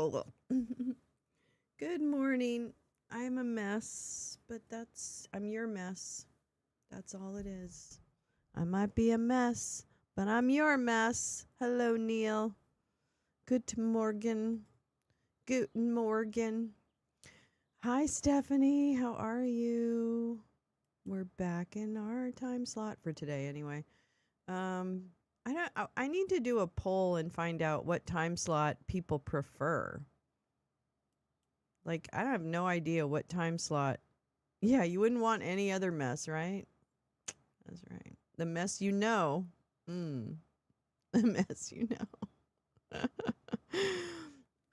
Lolo. Good morning. I'm a mess, but I'm your mess. That's all it is. I might be a mess, but I'm your mess. Hello, Neil. Guten Morgen. Guten Morgen. Hi, Stephanie. How are you? We're back in our time slot for today anyway. I need to do a poll and find out what time slot people prefer. Like, I have no idea what time slot. Yeah, you wouldn't want any other mess, right? That's right. The mess you know. The mess you know.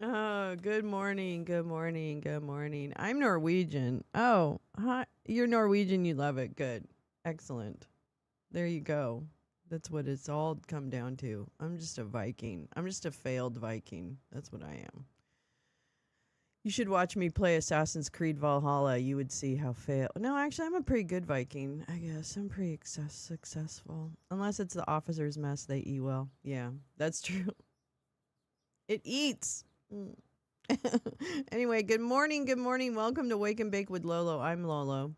Oh, good morning, good morning, good morning. I'm Norwegian. Oh, hi. You're Norwegian, you love it. Good. Excellent. There you go. That's what it's all come down to. I'm just a Viking. I'm just a failed Viking. That's what I am. You should watch me play Assassin's Creed Valhalla. You would see how fail. No, actually, I'm a pretty good Viking, I guess. I'm pretty successful. Unless it's the officer's mess, they eat well. Yeah, that's true. It eats. Anyway, good morning. Good morning. Welcome to Wake and Bake with Lolo. I'm Lolo.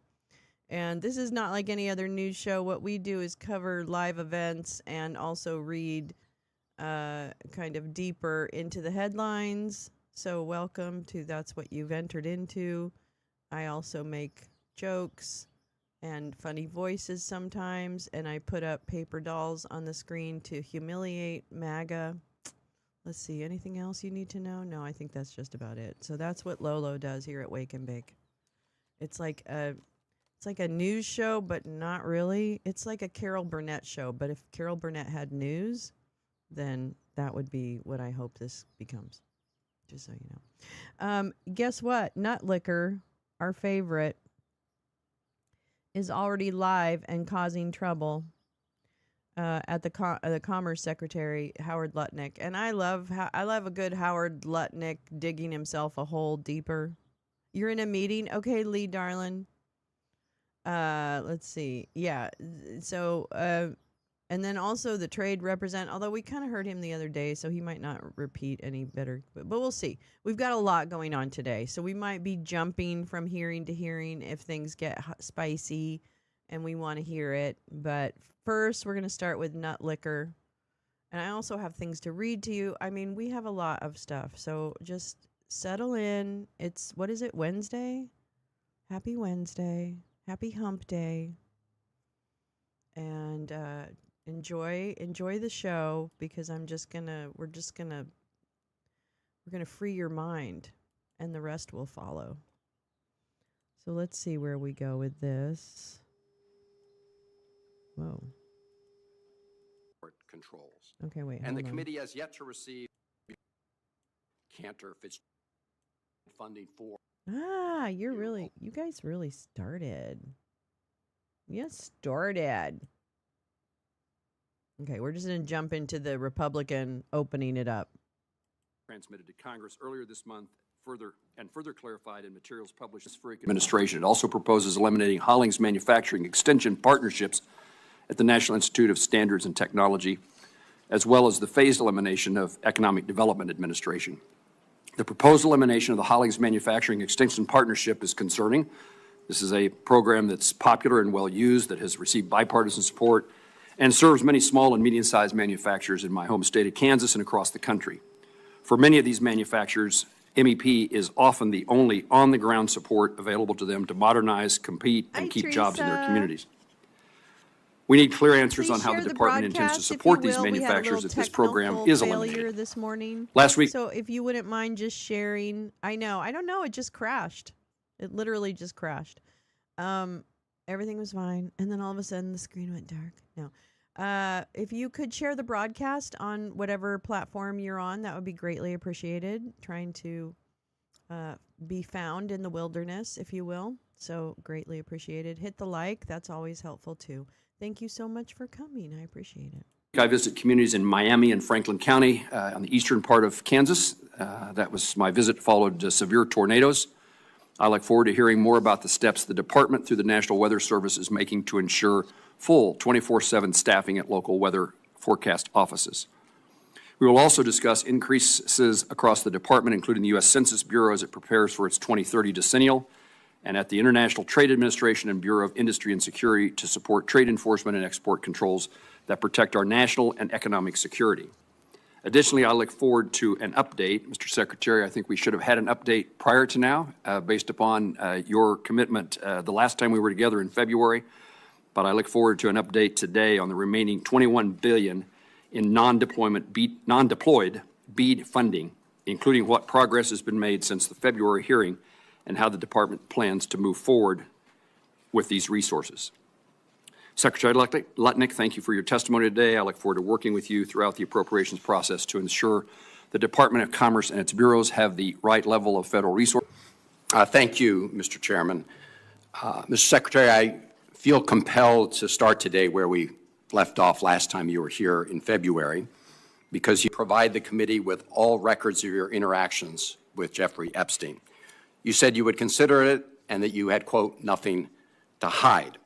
And this is not like any other news show. What we do is cover live events and also read kind of deeper into the headlines. So welcome to That's What You've Entered Into. I also make jokes and funny voices sometimes, and I put up paper dolls on the screen to humiliate MAGA. Let's see, anything else you need to know? No, I think that's just about it. So that's what Lolo does here at Wake and Bake. It's like a news show, but not really. It's like a Carol Burnett show, but if Carol Burnett had news, then that would be what I hope this becomes. Just so you know. Guess what? Nut Liquor, our favorite, is already live and causing trouble at the Commerce Secretary, Howard Lutnick. And I love a good Howard Lutnick digging himself a hole deeper. You're in a meeting? Okay, Lee, darling. Let's see. Yeah. So, and then also the trade representative, although we kind of heard him the other day, so he might not repeat any better, but we'll see. We've got a lot going on today, so we might be jumping from hearing to hearing if things get spicy and we want to hear it. But first, we're going to start with Nut Liquor. And I also have things to read to you. I mean, we have a lot of stuff, so just settle in. What is it, Wednesday? Happy Wednesday. Happy Hump Day. And enjoy the show, because we're gonna free your mind, and the rest will follow. So let's see where we go with this. Whoa. Controls. Okay, wait. And the committee has yet to receive Cantor funding for. You guys really started. Yes, started. Okay, we're just going to jump into the Republican opening it up. Transmitted to Congress earlier this month, further clarified in materials published this Frick administration. It also proposes eliminating Hollings manufacturing extension partnerships at the National Institute of Standards and Technology, as well as the phased elimination of Economic Development Administration. The proposed elimination of the Hollings Manufacturing Extension Partnership is concerning. This is a program that's popular and well used, that has received bipartisan support, and serves many small and medium-sized manufacturers in my home state of Kansas and across the country. For many of these manufacturers, MEP is often the only on-the-ground support available to them to modernize, compete, and keep jobs in their communities. We need clear answers on how the department intends to support these manufacturers if this program is eliminated. This morning. Last week. So if you wouldn't mind just sharing. I don't know. It just crashed. It literally just crashed. Everything was fine. And then all of a sudden the screen went dark. No. If you could share the broadcast on whatever platform you're on, that would be greatly appreciated. Trying to be found in the wilderness, if you will. So greatly appreciated. Hit the like. That's always helpful too. Thank you so much for coming. I appreciate it. I visit communities in Miami and Franklin County on the eastern part of Kansas. That was my visit, followed severe tornadoes. I look forward to hearing more about the steps the department through the National Weather Service is making to ensure full 24/7 staffing at local weather forecast offices. We will also discuss increases across the department, including the U.S. Census Bureau as it prepares for its 2030 decennial, and at the International Trade Administration and Bureau of Industry and Security to support trade enforcement and export controls that protect our national and economic security. Additionally, I look forward to an update. Mr. Secretary, I think we should have had an update prior to now based upon your commitment the last time we were together in February, but I look forward to an update today on the remaining $21 billion in non-deployed BEAD funding, including what progress has been made since the February hearing and how the department plans to move forward with these resources. Secretary Lutnick, thank you for your testimony today. I look forward to working with you throughout the appropriations process to ensure the Department of Commerce and its bureaus have the right level of federal resources. Thank you, Mr. Chairman. Mr. Secretary, I feel compelled to start today where we left off last time you were here in February, because you provide the committee with all records of your interactions with Jeffrey Epstein. You said you would consider it and that you had, quote, nothing to hide.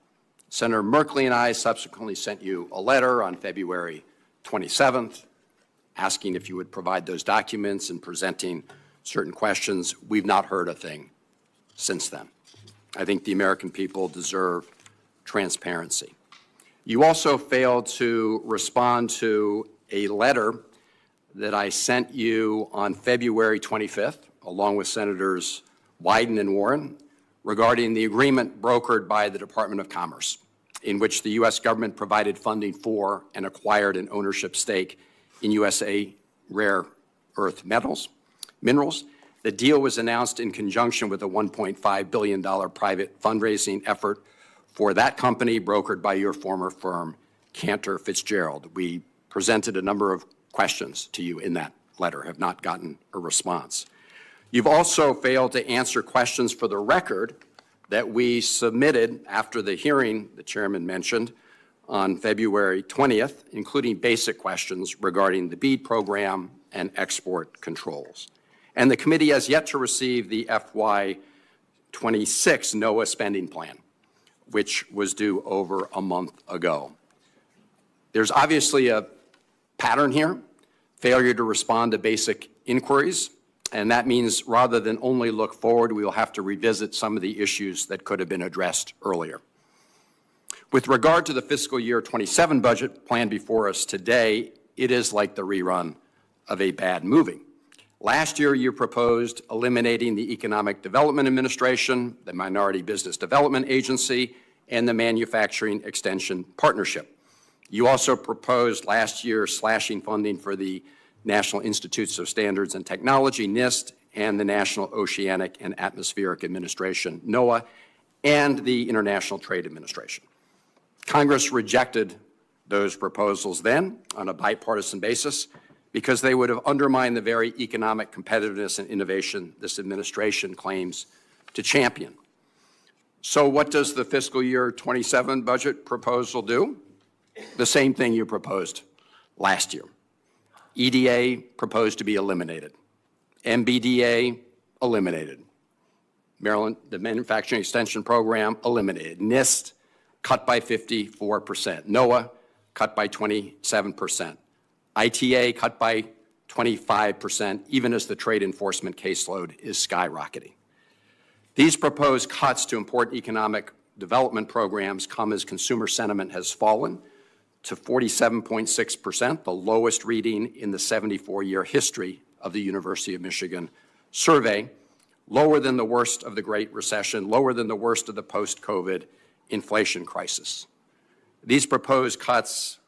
Senator Merkley and I subsequently sent you a letter on February 27th asking if you would provide those documents and presenting certain questions. We've not heard a thing since then. I think the American people deserve transparency. You also failed to respond to a letter that I sent you on February 25th, along with Senators Wyden and Warren, regarding the agreement brokered by the Department of Commerce, in which the U.S. government provided funding for and acquired an ownership stake in USA Rare Earth Minerals. The deal was announced in conjunction with a $1.5 billion private fundraising effort for that company, brokered by your former firm, Cantor Fitzgerald. We presented a number of questions to you in that letter, have not gotten a response. You've also failed to answer questions for the record that we submitted after the hearing the chairman mentioned on February 20th, including basic questions regarding the BEAD program and export controls. And the committee has yet to receive the FY26 NOAA spending plan, which was due over a month ago. There's obviously a pattern here, failure to respond to basic inquiries, and that means rather than only look forward, we will have to revisit some of the issues that could have been addressed earlier. With regard to the fiscal year 27 budget planned before us today, it is like the rerun of a bad movie. Last year, you proposed eliminating the Economic Development Administration, the Minority Business Development Agency, and the Manufacturing Extension Partnership. You also proposed last year slashing funding for the National Institutes of Standards and Technology, NIST, and the National Oceanic and Atmospheric Administration, NOAA, and the International Trade Administration. Congress rejected those proposals then on a bipartisan basis because they would have undermined the very economic competitiveness and innovation this administration claims to champion. So what does the fiscal year 27 budget proposal do? The same thing you proposed last year. EDA proposed to be eliminated. MBDA eliminated. Maryland, the Manufacturing Extension Program eliminated. NIST cut by 54%. NOAA cut by 27%. ITA cut by 25%, even as the trade enforcement caseload is skyrocketing. These proposed cuts to important economic development programs come as consumer sentiment has fallen to 47.6%, the lowest reading in the 74-year history of the University of Michigan survey, lower than the worst of the Great Recession, lower than the worst of the post-COVID inflation crisis. These proposed cuts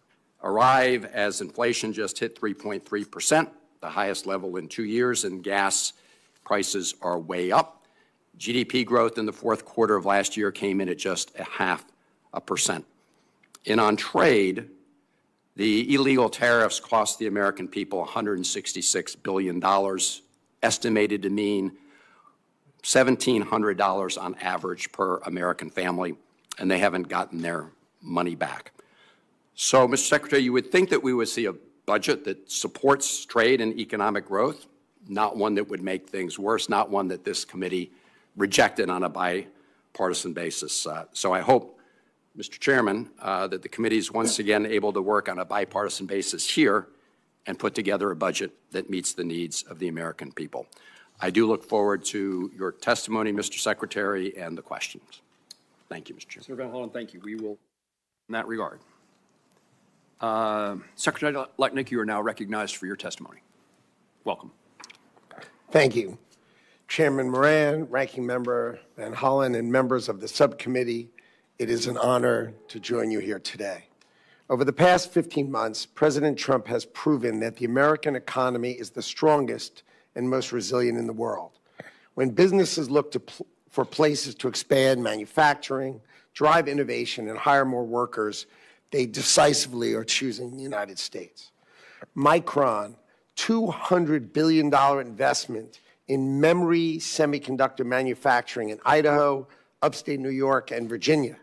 arrive as inflation just hit 3.3%, the highest level in 2 years, and gas prices are way up. GDP growth in the fourth quarter of last year came in at just 0.5%. And on trade, the illegal tariffs cost the American people $166 billion, estimated to mean $1,700 on average per American family, and they haven't gotten their money back. So, Mr. Secretary, you would think that we would see a budget that supports trade and economic growth, not one that would make things worse, not one that this committee rejected on a bipartisan basis. So I hope, Mr. Chairman, that the committee is once again able to work on a bipartisan basis here and put together a budget that meets the needs of the American people. I do look forward to your testimony, Mr. Secretary, and the questions. Thank you, Mr. Chairman. Senator Van Hollen, thank you. We will, in that regard. Secretary Lechnick, you are now recognized for your testimony. Welcome. Thank you. Chairman Moran, Ranking Member Van Hollen, and members of the subcommittee, it is an honor to join you here today. Over the past 15 months, President Trump has proven that the American economy is the strongest and most resilient in the world. When businesses look for places to expand manufacturing, drive innovation, and hire more workers, they decisively are choosing the United States. Micron, $200 billion investment in memory semiconductor manufacturing in Idaho, upstate New York, and Virginia.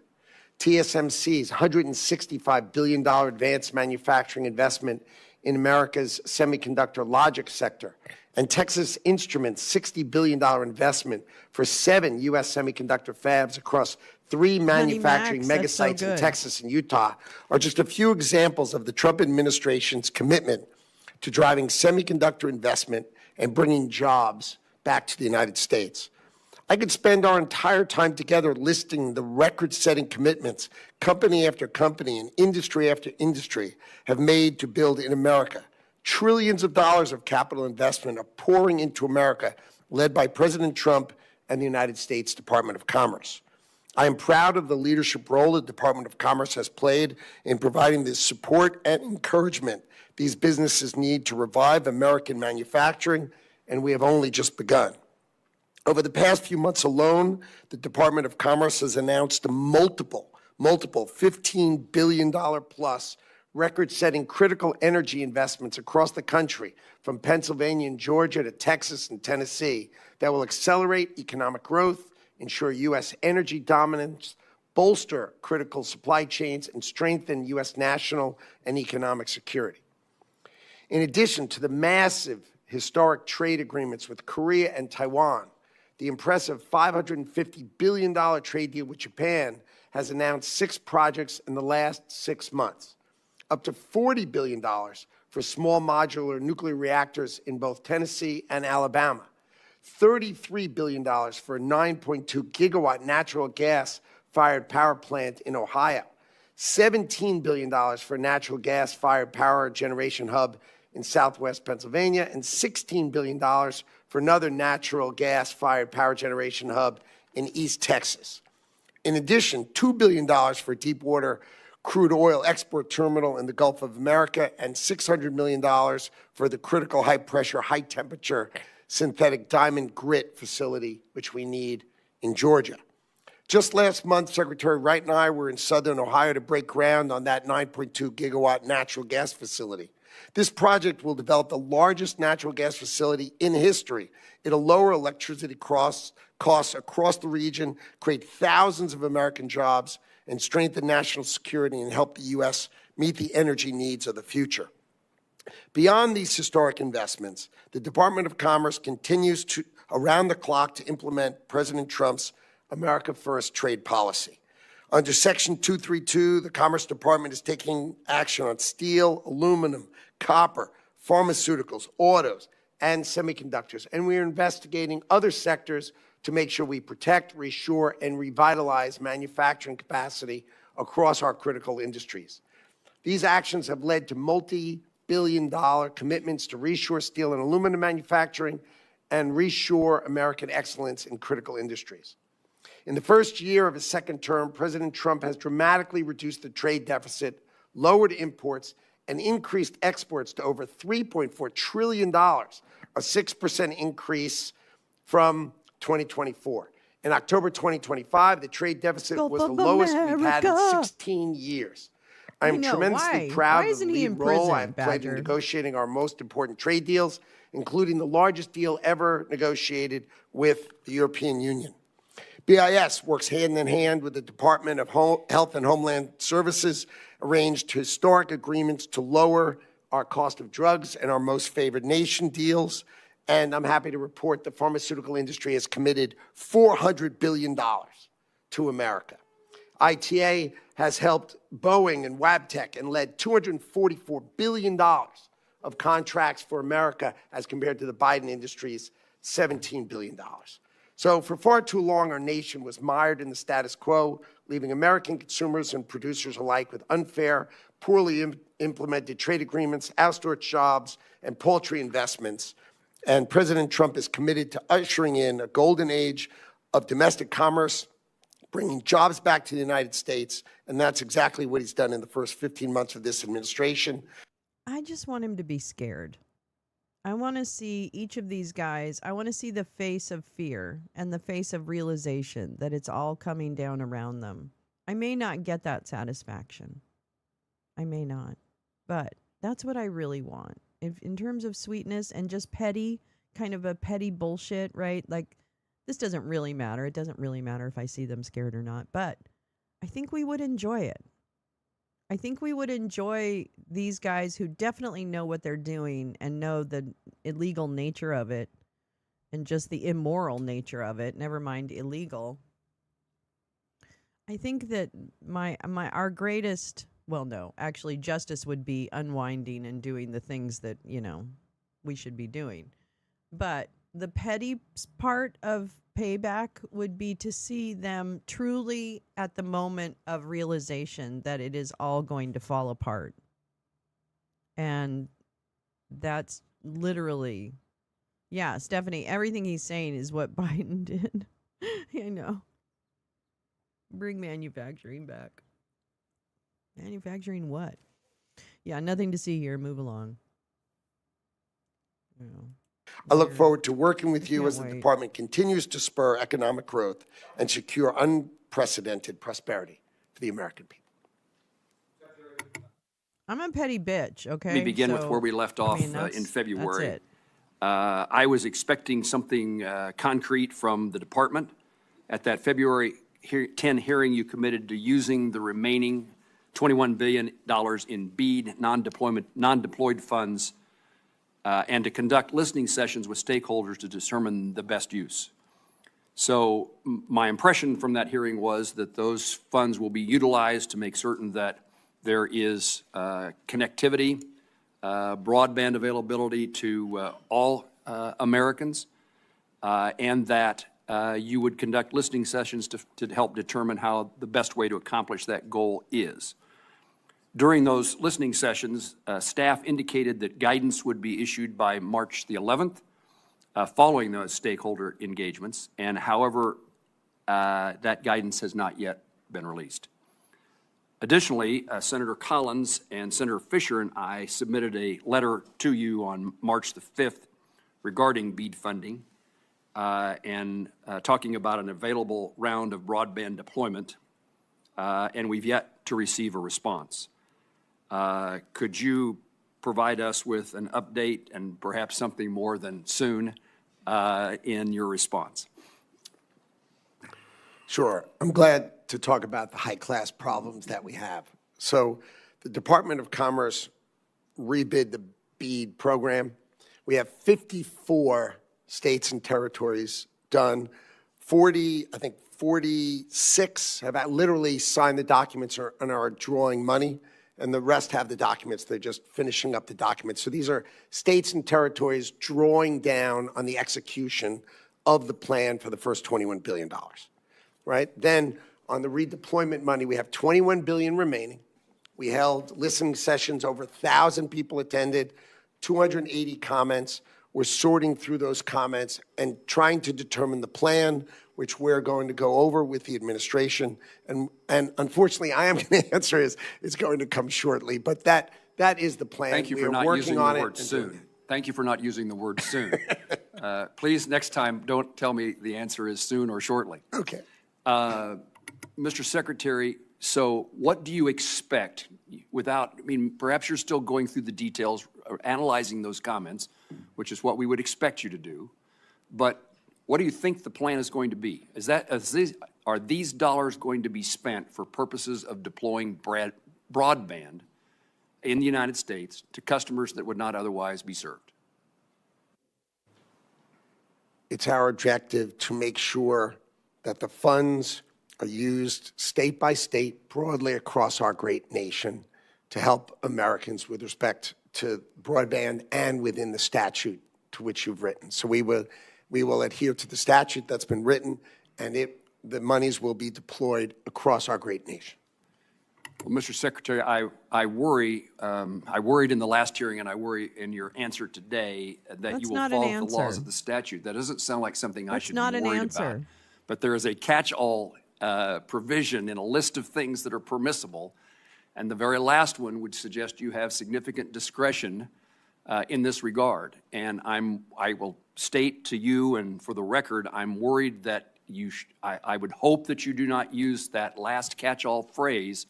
TSMC's $165 billion advanced manufacturing investment in America's semiconductor logic sector, and Texas Instruments' $60 billion investment for 7 U.S. semiconductor fabs across 3 manufacturing megasites in Texas and Utah are just a few examples of the Trump administration's commitment to driving semiconductor investment and bringing jobs back to the United States. I could spend our entire time together listing the record-setting commitments company after company and industry after industry have made to build in America. Trillions of dollars of capital investment are pouring into America, led by President Trump and the United States Department of Commerce. I am proud of the leadership role the Department of Commerce has played in providing the support and encouragement these businesses need to revive American manufacturing, and we have only just begun. Over the past few months alone, the Department of Commerce has announced multiple $15 billion plus record-setting critical energy investments across the country, from Pennsylvania and Georgia to Texas and Tennessee, that will accelerate economic growth, ensure U.S. energy dominance, bolster critical supply chains, and strengthen U.S. national and economic security. In addition to the massive historic trade agreements with Korea and Taiwan, the impressive $550 billion trade deal with Japan has announced 6 projects in the last 6 months, up to $40 billion for small modular nuclear reactors in both Tennessee and Alabama, $33 billion for a 9.2 gigawatt natural gas-fired power plant in Ohio, $17 billion for a natural gas-fired power generation hub in southwest Pennsylvania, and $16 billion for another natural gas-fired power generation hub in East Texas. In addition, $2 billion for a deep-water crude oil export terminal in the Gulf of America, and $600 million for the critical high-pressure, high-temperature synthetic diamond grit facility, which we need in Georgia. Just last month, Secretary Wright and I were in southern Ohio to break ground on that 9.2 gigawatt natural gas facility. This project will develop the largest natural gas facility in history. It'll lower electricity costs across the region, create thousands of American jobs, and strengthen national security and help the U.S. meet the energy needs of the future. Beyond these historic investments, the Department of Commerce continues to, around the clock, to implement President Trump's America First trade policy. Under Section 232, the Commerce Department is taking action on steel, aluminum, copper, pharmaceuticals, autos, and semiconductors. And we are investigating other sectors to make sure we protect, reshore, and revitalize manufacturing capacity across our critical industries. These actions have led to multi-billion-dollar commitments to reshore steel and aluminum manufacturing and reshore American excellence in critical industries. In the first year of his second term, President Trump has dramatically reduced the trade deficit, lowered imports, and increased exports to over $3.4 trillion, a 6% increase from 2024. In October 2025, the trade deficit was the lowest we've had in 16 years. I am tremendously proud of the lead role I have played in negotiating our most important trade deals, including the largest deal ever negotiated with the European Union. BIS works hand in hand with the Department of Health and Homeland Services, arranged historic agreements to lower our cost of drugs and our most favored nation deals. And I'm happy to report the pharmaceutical industry has committed $400 billion to America. ITA has helped Boeing and Wabtec and led $244 billion of contracts for America as compared to the Biden industry's $17 billion. So for far too long, our nation was mired in the status quo, leaving American consumers and producers alike with unfair, poorly implemented trade agreements, outsourced jobs, and paltry investments. And President Trump is committed to ushering in a golden age of domestic commerce, bringing jobs back to the United States, and that's exactly what he's done in the first 15 months of this administration. I just want him to be scared. I want to see each of these guys. I want to see the face of fear and the face of realization that it's all coming down around them. I may not get that satisfaction. I may not. But that's what I really want. If, in terms of sweetness and just petty, kind of a petty bullshit, right? Like, this doesn't really matter. It doesn't really matter if I see them scared or not. But I think we would enjoy it. I think we would enjoy these guys who definitely know what they're doing and know the illegal nature of it and just the immoral nature of it, never mind illegal. I think that our greatest, well, no, actually justice would be unwinding and doing the things that, we should be doing. But the petty part of payback would be to see them truly at the moment of realization that it is all going to fall apart. And that's literally, yeah, Stephanie, everything he's saying is what Biden did. I know. Bring manufacturing back. Manufacturing what? Yeah, nothing to see here. Move along. I look forward to working with you as the wait. department continues to spur economic growth and secure unprecedented prosperity for the American people. I'm a petty bitch, okay? Let me begin with So, where we left off that's- in February. That's it. I was expecting something concrete from the department. At that February 10 hearing, you committed to using the remaining $21 billion in BEAD non-deployed funds and to conduct listening sessions with stakeholders to determine the best use. So my impression from that hearing was that those funds will be utilized to make certain that there is connectivity, broadband availability to all Americans, and that you would conduct listening sessions to help determine how the best way to accomplish that goal is. During those listening sessions, staff indicated that guidance would be issued by March the 11th, following those stakeholder engagements, and however, that guidance has not yet been released. Additionally, Senator Collins and Senator Fisher and I submitted a letter to you on March the 5th regarding BEAD funding and talking about an available round of broadband deployment, and we've yet to receive a response. Could you provide us with an update and perhaps something more than soon in your response? Sure. I'm glad to talk about the high-class problems that we have. So the Department of Commerce rebid the BEAD program. We have 54 states and territories done. 46 have literally signed the documents and are drawing money, and the rest have the documents. They're just finishing up the documents. So these are states and territories drawing down on the execution of the plan for the first $21 billion, right? Then on the redeployment money, we have $21 billion remaining. We held listening sessions, over 1,000 people attended, 280 comments. We're sorting through those comments and trying to determine the plan, which we're going to go over with the administration. And unfortunately, I am going to answer it's going to come shortly, but that is the plan. Thank you for not using the word soon. Thank you for not using the word soon. Please, next time, don't tell me the answer is soon or shortly. Okay. Mr. Secretary, so what do you expect perhaps you're still going through the details, or analyzing those comments, which is what we would expect you to do, but what do you think the plan is going to be? Are these dollars going to be spent for purposes of deploying broadband in the United States to customers that would not otherwise be served? It's our objective to make sure that the funds are used state by state, broadly across our great nation, to help Americans with respect to broadband and within the statute to which you've written. So we will adhere to the statute that's been written, and the monies will be deployed across our great nation. Well, Mr. Secretary, I worry, I worried in the last hearing, and I worry in your answer today that That's you will not an follow the laws answer. of the statute. That doesn't sound like something I That's should not be an worried answer. about. But there is a catch-all provision in a list of things that are permissible, and the very last one would suggest you have significant discretion in this regard. And I will state to you, and for the record, I'm worried that I would hope that you do not use that last catch-all phrase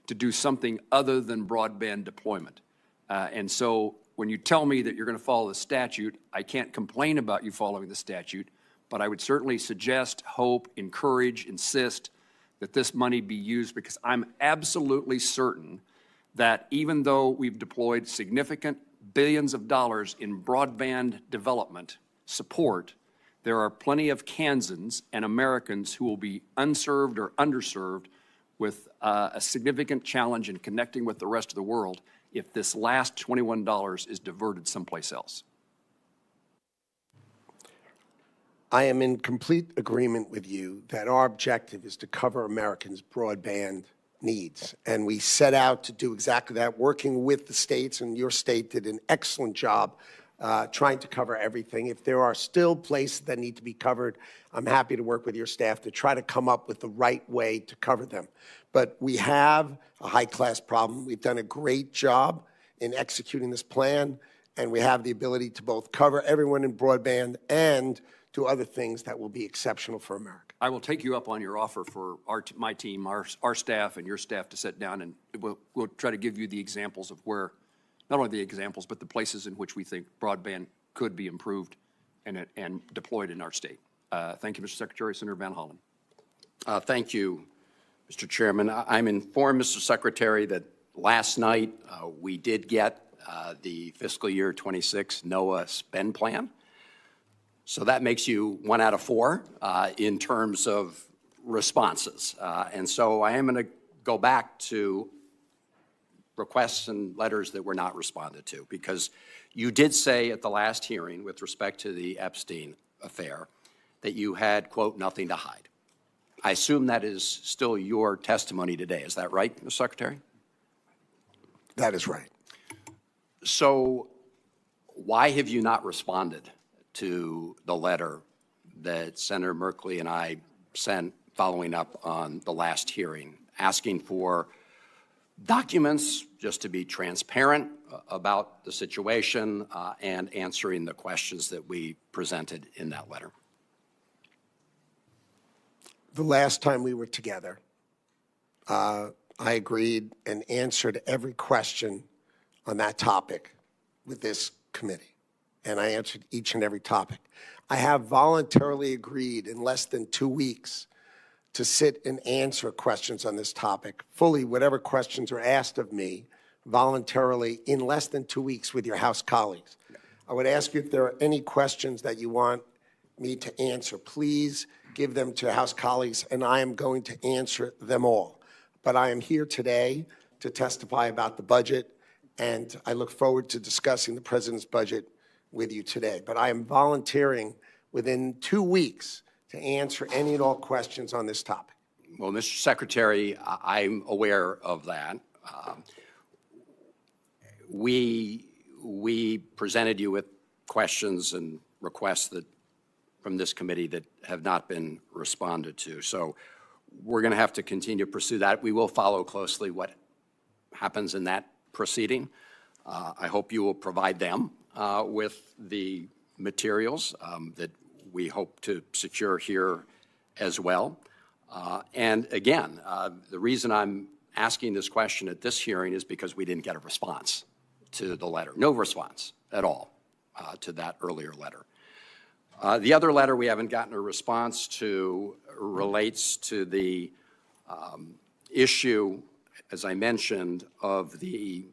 to do something other than broadband deployment. And so when you tell me that you're going to follow the statute, I can't complain about you following the statute, but I would certainly suggest, hope, encourage, insist that this money be used, because I'm absolutely certain that even though we've deployed significant billions of dollars in broadband development support, there are plenty of Kansans and Americans who will be unserved or underserved with a significant challenge in connecting with the rest of the world if this last $21 is diverted someplace else. I am in complete agreement with you that our objective is to cover Americans' broadband needs. And we set out to do exactly that, working with the states, and your state did an excellent job trying to cover everything. If there are still places that need to be covered, I'm happy to work with your staff to try to come up with the right way to cover them. But we have a high-class problem. We've done a great job in executing this plan, and we have the ability to both cover everyone in broadband and do other things that will be exceptional for America. I will take you up on your offer for my team, our staff, and your staff to sit down, and we'll try to give you the examples of where, not only the examples, but the places in which we think broadband could be improved and deployed in our state. Thank you, Mr. Secretary. Senator Van Hollen. Thank you, Mr. Chairman. I'm informed, Mr. Secretary, that last night we did get the fiscal year 26 NOAA spend plan. So that makes you 1 out of 4 in terms of responses. And so I am going to go back to requests and letters that were not responded to, because you did say at the last hearing with respect to the Epstein affair that you had, quote, nothing to hide. I assume that is still your testimony today. Is that right, Mr. Secretary? That is right. So why have you not responded to the letter that Senator Merkley and I sent following up on the last hearing, asking for documents just to be transparent about the situation and answering the questions that we presented in that letter? The last time we were together, I agreed and answered every question on that topic with this committee. And I answered each and every topic. I have voluntarily agreed in less than 2 weeks to sit and answer questions on this topic, fully whatever questions are asked of me, voluntarily in less than 2 weeks with your House colleagues. I would ask you if there are any questions that you want me to answer. Please give them to House colleagues, and I am going to answer them all. But I am here today to testify about the budget, and I look forward to discussing the President's budget with you today. But I am volunteering within 2 weeks to answer any and all questions on this topic. Well, Mr. Secretary, I'm aware of that. We presented you with questions and requests that from this committee that have not been responded to. So we're going to have to continue to pursue that. We will follow closely what happens in that proceeding. I hope you will provide them with the materials that we hope to secure here as well. And again, the reason I'm asking this question at this hearing is because we didn't get a response to the letter. No response at all to that earlier letter. The other letter we haven't gotten a response to relates to the issue, as I mentioned, of the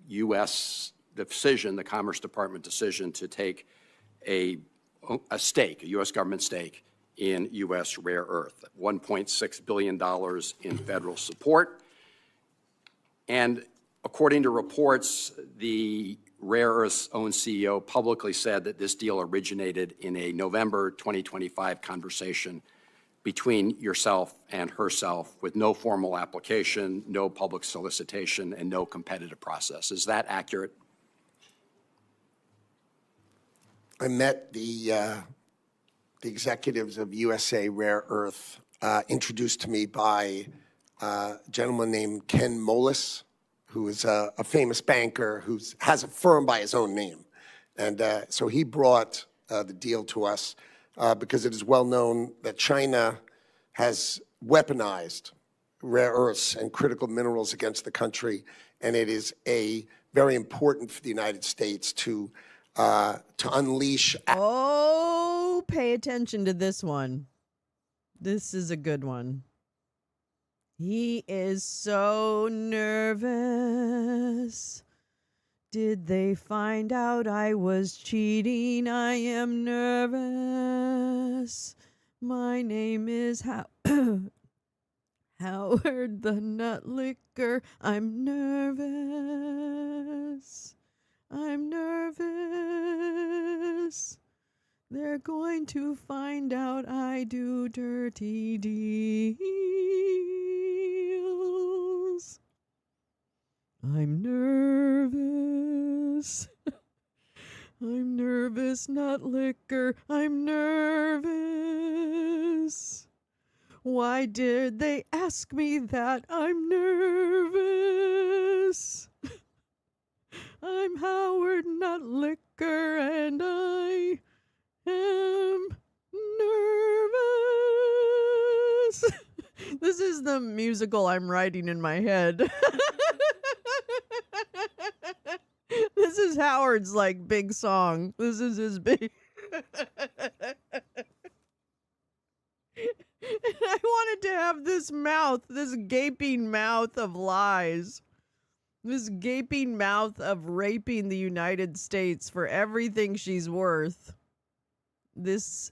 U.S. decision, the Commerce Department decision to take a stake, a U.S. government stake in U.S. rare earth, $1.6 billion in federal support. And According to reports, the Rare Earth's own CEO publicly said that this deal originated in a November 2025 conversation between yourself and herself with no formal application, no public solicitation, and no competitive process. Is that accurate? I met the executives of USA Rare Earth, introduced to me by a gentleman named Ken Moelis, who is a famous banker who has a firm by his own name. And so he brought the deal to us because it is well known that China has weaponized rare earths and critical minerals against the country, and it is very important for the United States to unleash. Oh, pay attention to this one. This is a good one. He is so nervous. Did they find out I was cheating? I am nervous. My name is Howard the Nut Licker. I'm nervous. I'm nervous. They're going to find out I do dirty deals. I'm nervous. I'm nervous, Nut Licker. I'm nervous. Why did they ask me that? I'm nervous. I'm Howard Nut Licker, and I am nervous. This is the musical I'm writing in my head. This is Howard's like big song. This is his big. I wanted to have this mouth, this gaping mouth of lies. This gaping mouth of raping the United States for everything she's worth. This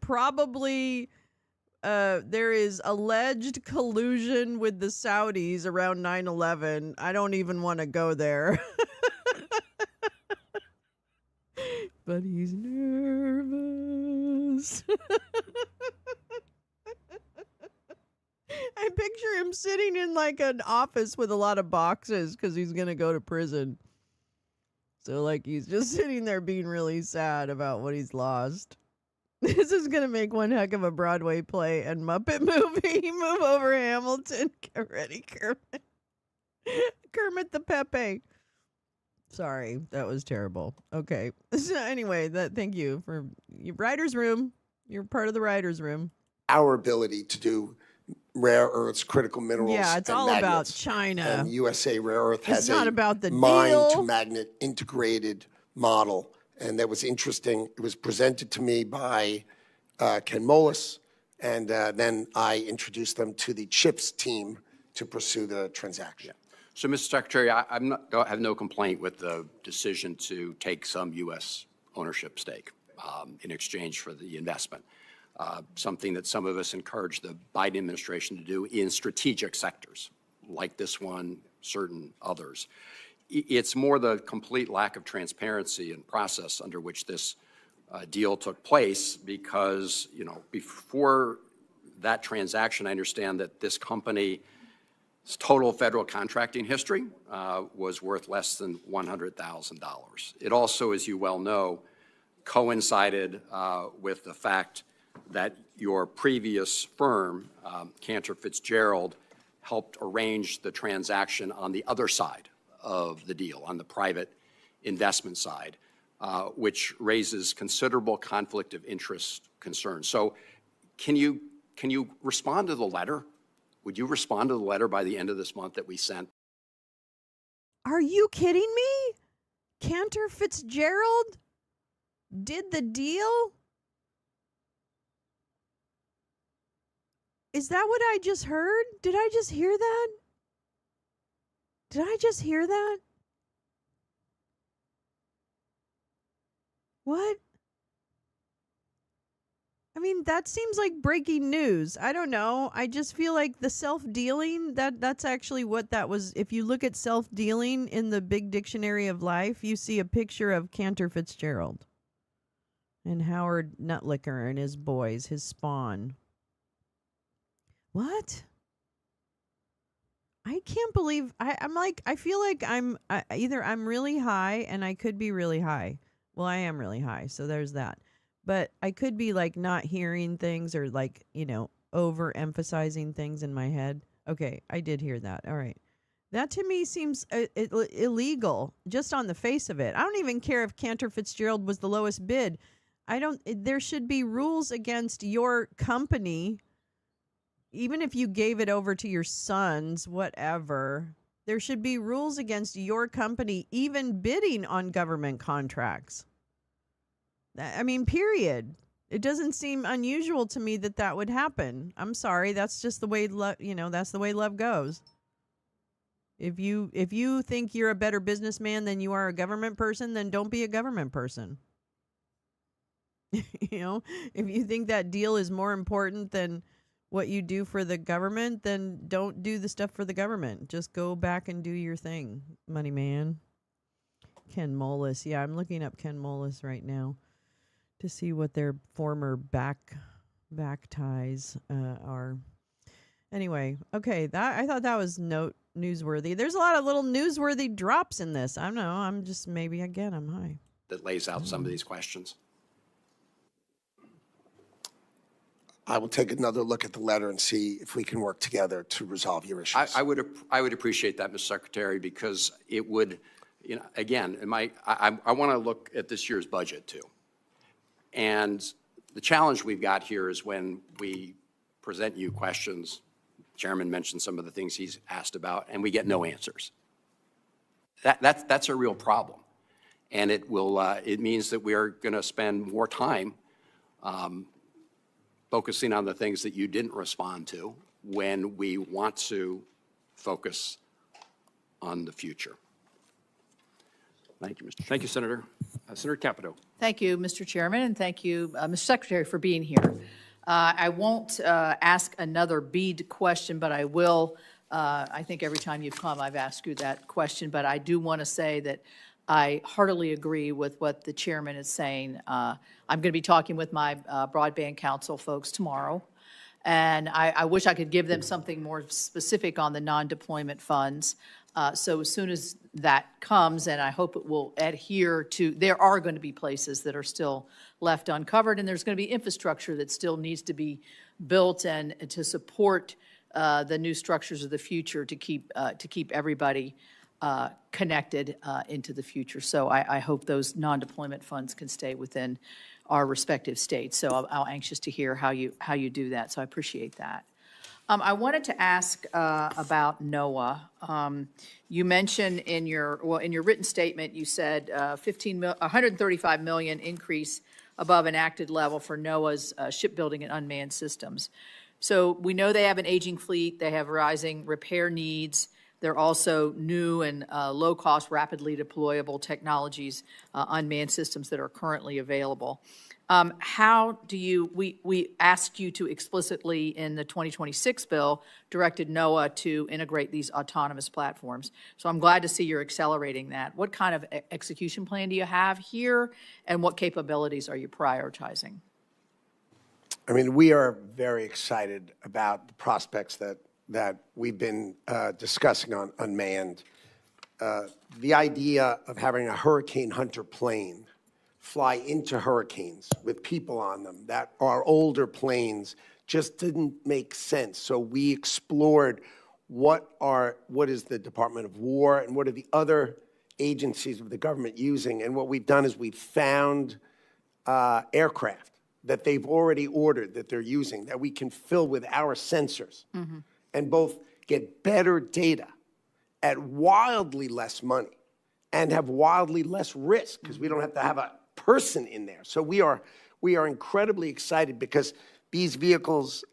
probably there is alleged collusion with the Saudis around 9/11. I don't even want to go there. But he's nervous. I picture him sitting in like an office with a lot of boxes because he's going to go to prison. So like he's just sitting there being really sad about what he's lost. This is going to make one heck of a Broadway play and Muppet movie. Move over, Hamilton. Get ready, Kermit. Kermit the Pepe. Sorry, that was terrible. Okay. So anyway, thank you for your writer's room. You're part of the writer's room. Our ability to do rare earths, critical minerals. Yeah, it's and all magnets. about China. And USA Rare Earth has not a about the mine deal. to magnet integrated model. And that was interesting. It was presented to me by Ken Moelis, and then I introduced them to the CHIPS team to pursue the transaction. So, Mr. Secretary, I have no complaint with the decision to take some U.S. ownership stake in exchange for the investment, something that some of us encourage the Biden administration to do in strategic sectors, like this one, certain others. It's more the complete lack of transparency and process under which this deal took place because, you know, before that transaction, I understand that this company's total federal contracting history was worth less than $100,000. It also, as you well know, coincided with the fact that your previous firm, Cantor Fitzgerald, helped arrange the transaction on the other side of the deal, on the private investment side, which raises considerable conflict of interest concerns. So can you respond to the letter? Would you respond to the letter by the end of this month that we sent? Are you kidding me? Cantor Fitzgerald did the deal? Is that what I just heard? Did I just hear that? Did I just hear that? What? I mean, that seems like breaking news. I don't know. I just feel like the self-dealing, that's actually what that was. If you look at self-dealing in the big dictionary of life, you see a picture of Cantor Fitzgerald and Howard Nutlicker and his boys, his spawn. What? I can't believe I feel like either I'm really high and I could be really high. Well, I am really high, so there's that. But I could be like not hearing things or like, overemphasizing things in my head. Okay, I did hear that. All right. That to me seems illegal just on the face of it. I don't even care if Cantor Fitzgerald was the lowest bid. There should be rules against your company. Even if you gave it over to your sons, whatever, there should be rules against your company even bidding on government contracts. I mean, period. It doesn't seem unusual to me that would happen. I'm sorry, that's just the way that's the way love goes. If you think you're a better businessman than you are a government person, then don't be a government person. If you think that deal is more important than what you do for the government, then don't do the stuff for the government. Just go back and do your thing, money man. Ken Moelis. Yeah, I'm looking up Ken Moelis right now to see what their former back ties are. Anyway, okay, I thought that was newsworthy. There's a lot of little newsworthy drops in this. I don't know. I'm just maybe again I'm high. That lays out some of these questions. I will take another look at the letter and see if we can work together to resolve your issues. I would appreciate that, Mr. Secretary, because it would, again, I want to look at this year's budget too. And the challenge we've got here is when we present you questions, the Chairman mentioned some of the things he's asked about, and we get no answers. That's a real problem. And it means that we are going to spend more time focusing on the things that you didn't respond to when we want to focus on the future. Thank you, Mr. Thank you, Senator. Senator Capito. Thank you, Mr. Chairman, and thank you, Mr. Secretary, for being here. I won't ask another BEAD question, but I will. I think every time you've come, I've asked you that question, but I do want to say that I heartily agree with what the chairman is saying. I'm going to be talking with my broadband council folks tomorrow, and I wish I could give them something more specific on the non-deployment funds. So as soon as that comes, and I hope it will adhere to, there are going to be places that are still left uncovered, and there's going to be infrastructure that still needs to be built and to support the new structures of the future to keep everybody connected into the future. So I hope those non-deployment funds can stay within our respective states. So I'm anxious to hear how you do that. So I appreciate that. I wanted to ask about NOAA. You mentioned in your written statement, you said $135 million increase above enacted level for NOAA's shipbuilding and unmanned systems. So we know they have an aging fleet, they have rising repair needs. They're also new and low-cost, rapidly deployable technologies, unmanned systems that are currently available. How do you, we asked you to explicitly in the 2026 bill, directed NOAA to integrate these autonomous platforms. So I'm glad to see you're accelerating that. What kind of execution plan do you have here, and what capabilities are you prioritizing? I mean, we are very excited about the prospects that we've been discussing on unmanned. The idea of having a hurricane hunter plane fly into hurricanes with people on them that are older planes just didn't make sense. So we explored what is the Department of War and what are the other agencies of the government using. And what we've done is we've found aircraft that they've already ordered that they're using that we can fill with our sensors and both get better data at wildly less money and have wildly less risk because we don't have to have a person in there. So we are incredibly excited because these vehicles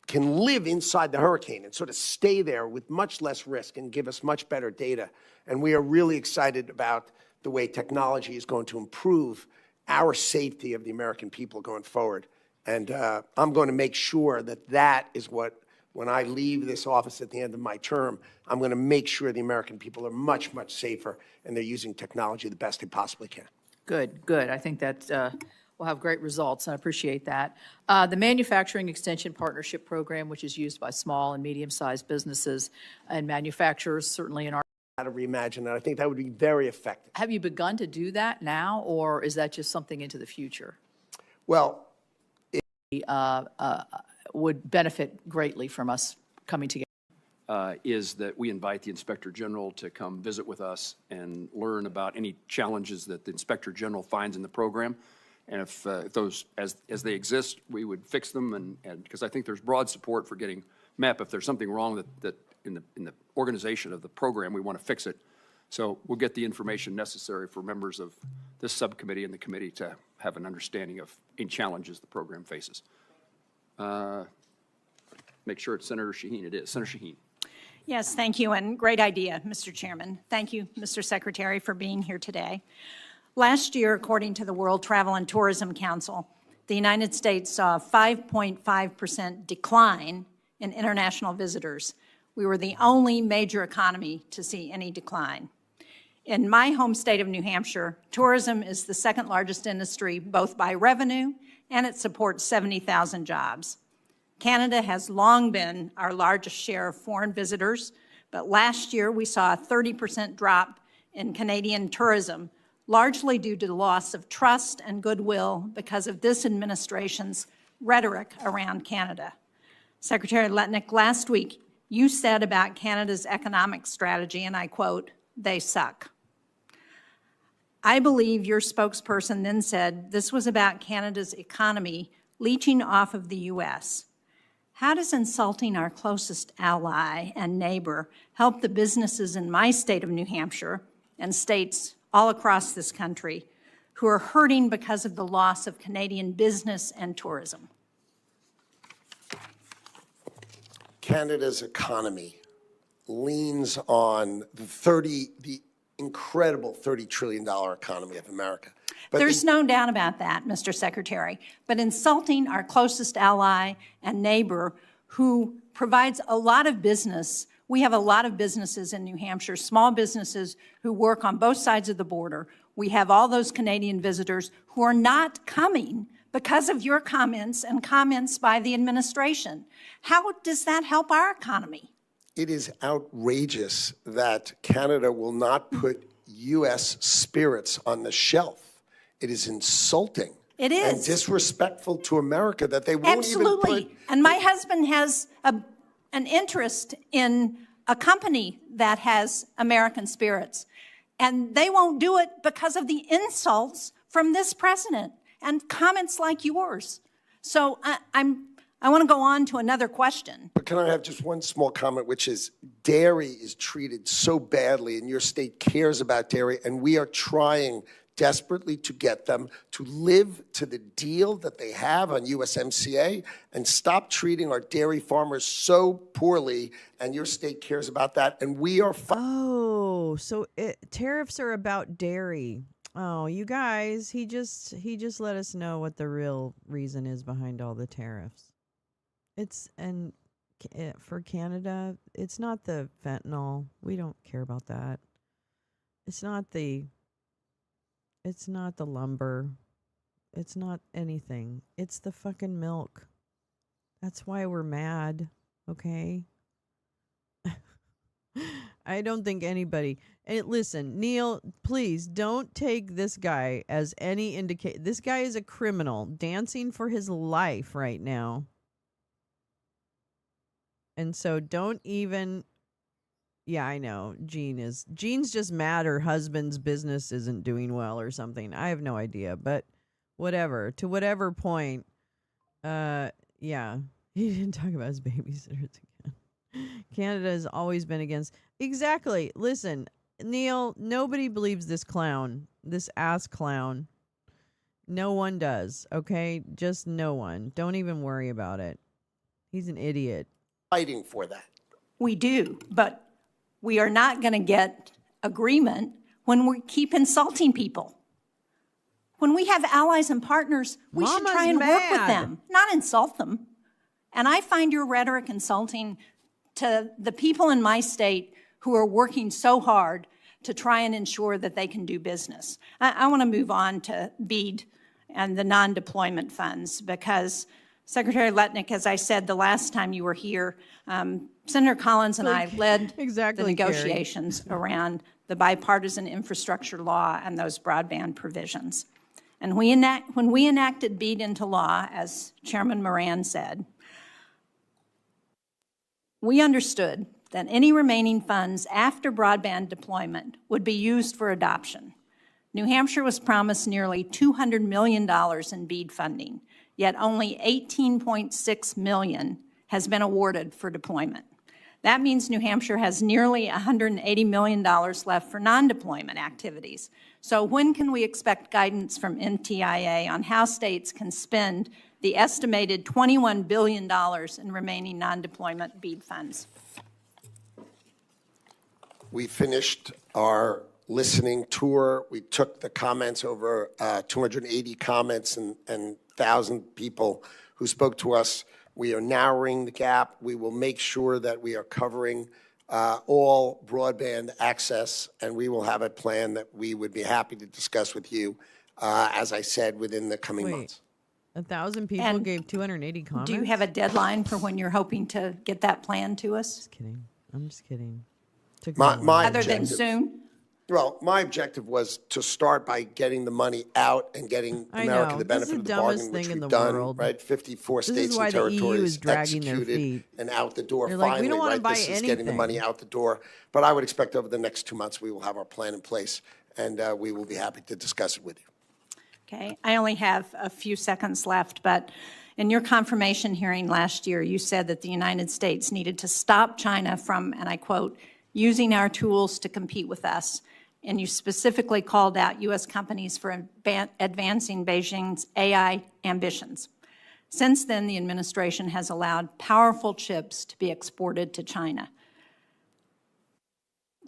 can live inside the hurricane and sort of stay there with much less risk and give us much better data. And we are really excited about the way technology is going to improve our safety of the American people going forward. And I'm going to make sure that that is what, when I leave this office at the end of my term, I'm going to make sure the American people are much, much safer and they're using technology the best they possibly can. Good, good. I think that will have great results, and I appreciate that. The Manufacturing Extension Partnership Program, which is used by small and medium-sized businesses and manufacturers, certainly in our. How to reimagine that. I think that would be very effective. Have you begun to do that now, or is that just something into the future? Well, Would benefit greatly from us coming together. Is that we invite the Inspector General to come visit with us and learn about any challenges that the Inspector General finds in the program. And if those, as they exist, we would fix them. And because I think there's broad support for getting MEP. If there's something wrong that in the organization of the program, we want to fix it. So we'll get the information necessary for members of this subcommittee and the committee to have an understanding of any challenges the program faces. Make sure it's Senator Shaheen. It is. Senator Shaheen. Yes, thank you, and great idea, Mr. Chairman. Thank you, Mr. Secretary, for being here today. Last year, according to the World Travel and Tourism Council, the United States saw a 5.5% decline in international visitors. We were the only major economy to see any decline. In my home state of New Hampshire, tourism is the second largest industry, both by revenue, and it supports 70,000 jobs. Canada has long been our largest share of foreign visitors, but last year we saw a 30% drop in Canadian tourism, largely due to the loss of trust and goodwill because of this administration's rhetoric around Canada. Secretary Letnick, last week you said about Canada's economic strategy, and I quote, "They suck." I believe your spokesperson then said this was about Canada's economy leeching off of the U.S. How does insulting our closest ally and neighbor help the businesses in my state of New Hampshire and states all across this country who are hurting because of the loss of Canadian business and tourism? Canada's economy leans on the incredible $30 trillion economy of America. But there's no doubt about that, Mr. Secretary. But insulting our closest ally and neighbor who provides a lot of business, we have a lot of businesses in New Hampshire, small businesses who work on both sides of the border. We have all those Canadian visitors who are not coming because of your comments and comments by the administration. How does that help our economy? It is outrageous that Canada will not put U.S. spirits on the shelf. It is insulting. It is. And disrespectful to America that they won't Absolutely. even put... And my husband has an interest in a company that has American spirits. And they won't do it because of the insults from this president and comments like yours. So I want to go on to another question. But can I have just one small comment, which is dairy is treated so badly, and your state cares about dairy, and we are trying desperately to get them to live to the deal that they have on USMCA and stop treating our dairy farmers so poorly, and your state cares about that, and we are... Oh, so tariffs are about dairy. Oh, you guys, he just let us know what the real reason is behind all the tariffs. For Canada, it's not the fentanyl. We don't care about that. It's not the lumber. It's not anything. It's the fucking milk. That's why we're mad, okay? I don't think anybody... listen, Neil, please don't take this guy as any indication. This guy is a criminal dancing for his life right now. And so don't even... Yeah, I know. Jean's just mad her husband's business isn't doing well or something. I have no idea, but whatever. To whatever point, yeah, he didn't talk about his babysitters again. Canada has always been against... Exactly. Listen, Neil, nobody believes this clown, this ass clown. No one does, okay? Just no one. Don't even worry about it. He's an idiot. Fighting for that. We do, but we are not going to get agreement when we keep insulting people. When we have allies and partners, we should Mama's try and work with mad. them, not insult them. And I find your rhetoric insulting to the people in my state who are working so hard to try and ensure that they can do business. I want to move on to BEAD and the non-deployment funds, because Secretary Letnick, as I said the last time you were here, Senator Collins and I led Exactly, the Carrie. negotiations around the bipartisan infrastructure law and those broadband provisions. And when we enacted BEAD into law, as Chairman Moran said, we understood that any remaining funds after broadband deployment would be used for adoption. New Hampshire was promised nearly $200 million in BEAD funding, yet only $18.6 million has been awarded for deployment. That means New Hampshire has nearly $180 million left for non-deployment activities. So when can we expect guidance from NTIA on how states can spend the estimated $21 billion in remaining non-deployment BEAD funds? We finished our listening tour. We took the comments, over 280 comments and 1,000 people who spoke to us. We are narrowing the gap. We will make sure that we are covering all broadband access, and we will have a plan that we would be happy to discuss with you, as I said, within the coming months. 1,000 people And gave 280 comments? Do you have a deadline for when you're hoping to get that plan to us? Just kidding. I'm just kidding. Took me a while. My Other than objective- soon? Well, my objective was to start by getting the money out and getting I America know. the This is benefit the of the dumbest bargain, thing which in we've the done, world. right? 54 This is states why and the EU territories is dragging their executed feet. and out the door. They're like, we Finally, don't wanna right? buy This is getting the anything. money out the door. But I would expect over the next 2 months, we will have our plan in place, and we will be happy to discuss it with you. Okay, I only have a few seconds left, but in your confirmation hearing last year, you said that the United States needed to stop China from, and I quote, using our tools to compete with us. And you specifically called out U.S. companies for advancing Beijing's AI ambitions. Since then, the administration has allowed powerful chips to be exported to China.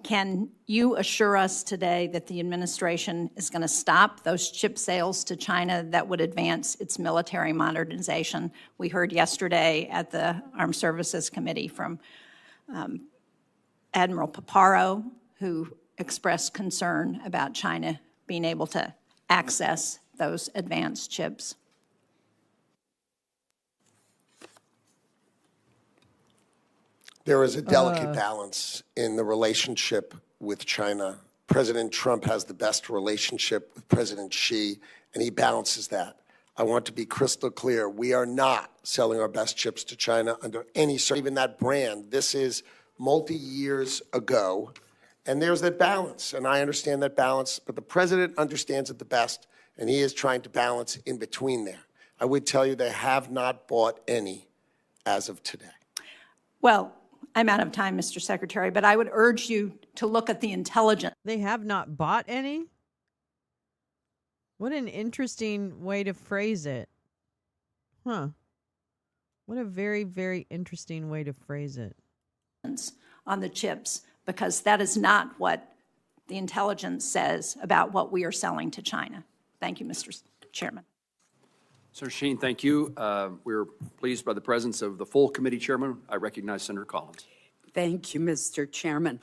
Can you assure us today that the administration is going to stop those chip sales to China that would advance its military modernization? We heard yesterday at the Armed Services Committee from Admiral Paparo, who expressed concern about China being able to access those advanced chips. There is a delicate balance in the relationship with China. President Trump has the best relationship with President Xi, and he balances that. I want to be crystal clear. We are not selling our best chips to China under any, even that brand. This is multi-years ago, and there's that balance, and I understand that balance, but the president understands it the best, and he is trying to balance in between there. I would tell you they have not bought any as of today. Well, I'm out of time, Mr. Secretary, but I would urge you to look at the intelligence. They have not bought any? What an interesting way to phrase it. Huh. What a very, very interesting way to phrase it. On the chips, because that is not what the intelligence says about what we are selling to China. Thank you, Mr. Chairman. Senator Sheen, thank you. We're pleased by the presence of the full committee chairman. I recognize Senator Collins. Thank you, Mr. Chairman.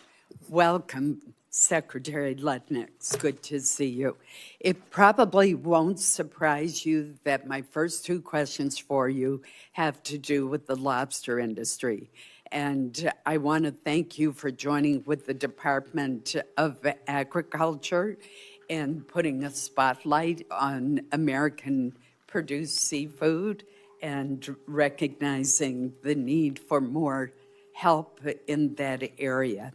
Welcome, Secretary Letnick. It's good to see you. It probably won't surprise you that my first two questions for you have to do with the lobster industry. And I want to thank you for joining with the Department of Agriculture and putting a spotlight on American-produced seafood and recognizing the need for more help in that area.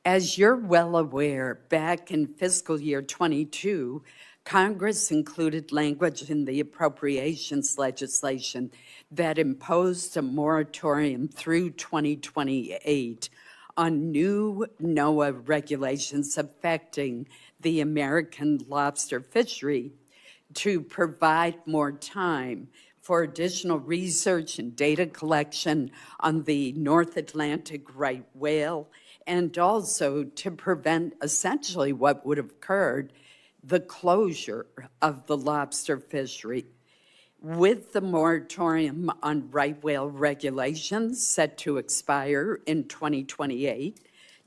As you're well aware, back in fiscal year 22, Congress included language in the appropriations legislation that imposed a moratorium through 2028 on new NOAA regulations affecting the American lobster fishery to provide more time for additional research and data collection on the North Atlantic right whale, and also to prevent essentially what would have occurred the closure of the lobster fishery. With the moratorium on right whale regulations set to expire in 2028,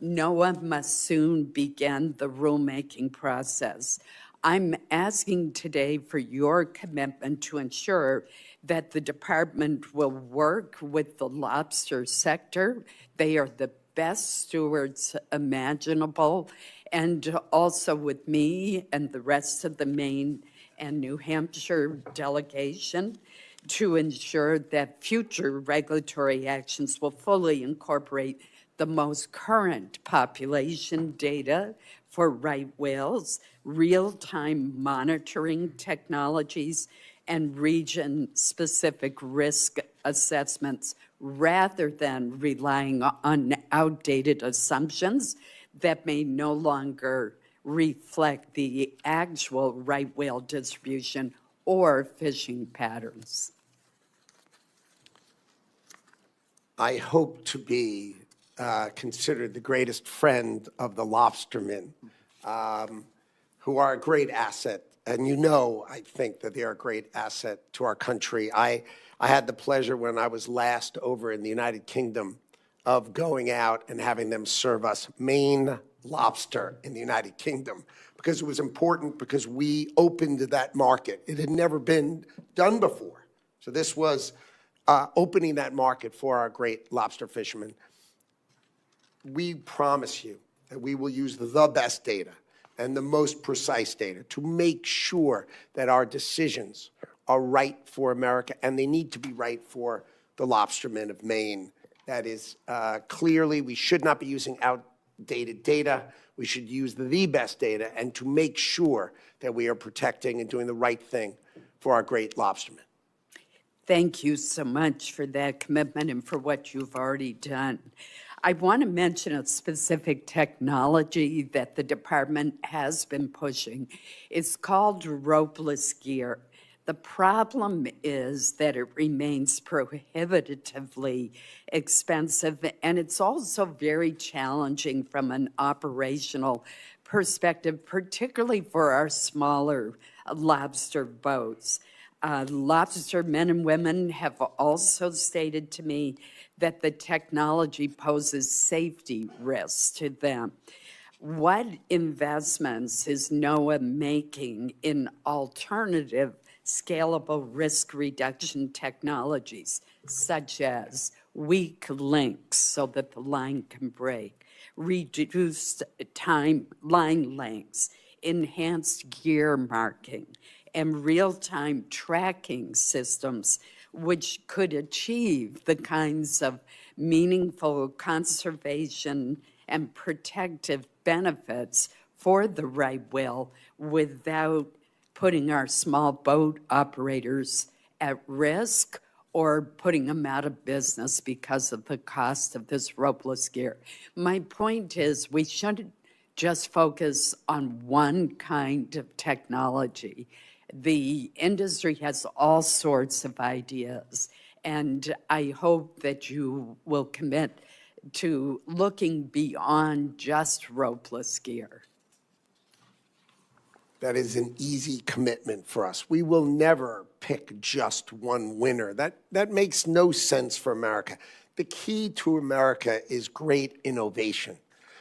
NOAA must soon begin the rulemaking process. I'm asking today for your commitment to ensure that the department will work with the lobster sector. They are the best stewards imaginable, and also with me and the rest of the Maine and New Hampshire delegation to ensure that future regulatory actions will fully incorporate the most current population data for right whales, real-time monitoring technologies, and region-specific risk assessments rather than relying on outdated assumptions that may no longer reflect the actual right whale distribution or fishing patterns. I hope to be considered the greatest friend of the lobstermen, who are a great asset. And you know, I think that they are a great asset to our country. I had the pleasure when I was last over in the United Kingdom of going out and having them serve us Maine lobster in the United Kingdom, because it was important, because we opened that market. It had never been done before. So this was opening that market for our great lobster fishermen. We promise you that we will use the best data and the most precise data to make sure that our decisions are right for America, and they need to be right for the lobstermen of Maine. That is, clearly, we should not be using outdated data. We should use the best data, and to make sure that we are protecting and doing the right thing for our great lobstermen. Thank you so much for that commitment and for what you've already done. I want to mention a specific technology that the department has been pushing. It's called ropeless gear. The problem is that it remains prohibitively expensive, and it's also very challenging from an operational perspective, particularly for our smaller lobster boats. Lobster men and women have also stated to me that the technology poses safety risks to them. What investments is NOAA making in alternative scalable risk reduction technologies, such as weak links so that the line can break, reduced time line lengths, enhanced gear marking, and real-time tracking systems, which could achieve the kinds of meaningful conservation and protective benefits for the right whale without putting our small boat operators at risk or putting them out of business because of the cost of this ropeless gear. My point is, we shouldn't just focus on one kind of technology. The industry has all sorts of ideas, and I hope that you will commit to looking beyond just ropeless gear. That is an easy commitment for us. We will never pick just one winner. That makes no sense for America. The key to America is great innovation.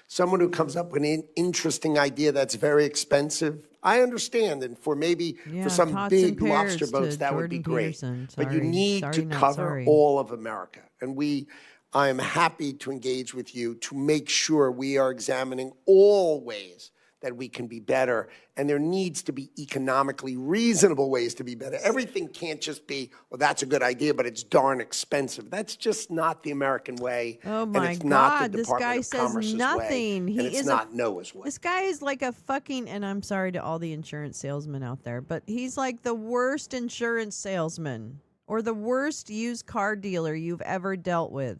Someone who comes up with an interesting idea that's very expensive, I understand, and for maybe for some tots big and pears lobster boats, to that would be Jordan great. Peterson. But you Sorry. need Sorry, to not cover sorry. all of America. And I am happy to engage with you to make sure we are examining all ways that we can be better, and there needs to be economically reasonable ways to be better. Everything can't just be, well, that's a good idea, but it's darn expensive. That's just not the American way, Oh and my it's not the God, this Department guy of says Commerce's nothing. way, He and it's is not NOAA's way. This guy is like a fucking, and I'm sorry to all the insurance salesmen out there, but he's like the worst insurance salesman or the worst used car dealer you've ever dealt with.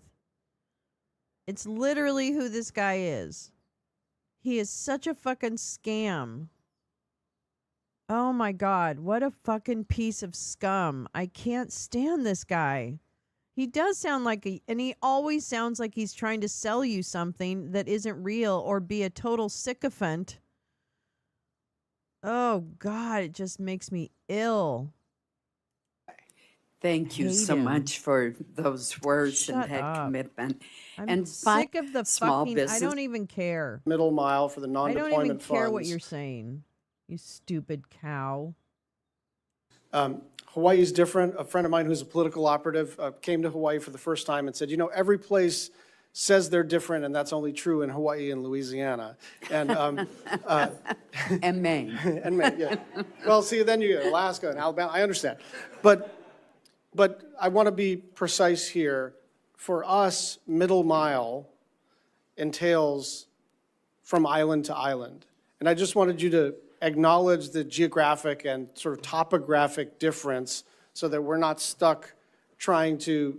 It's literally who this guy is. He is such a fucking scam. Oh my God, what a fucking piece of scum. I can't stand this guy. He does sound like and he always sounds like he's trying to sell you something that isn't real or be a total sycophant. Oh God, it just makes me ill. Thank you Hate so him. much for those words and Shut that up. commitment. I'm And sick of the small fucking. I business. don't even care. Middle mile for the I don't even non-deployment care what funds. you're saying. You stupid cow. Hawaii's different. A friend of mine who's a political operative came to Hawaii for the first time and said, every place says they're different, and that's only true in Hawaii and Louisiana. And And Maine. and yeah. Well, see, then you get Alaska and Alabama. I understand, but I want to be precise here. For us, middle mile entails from island to island, and I just wanted you to acknowledge the geographic and sort of topographic difference, so that we're not stuck trying to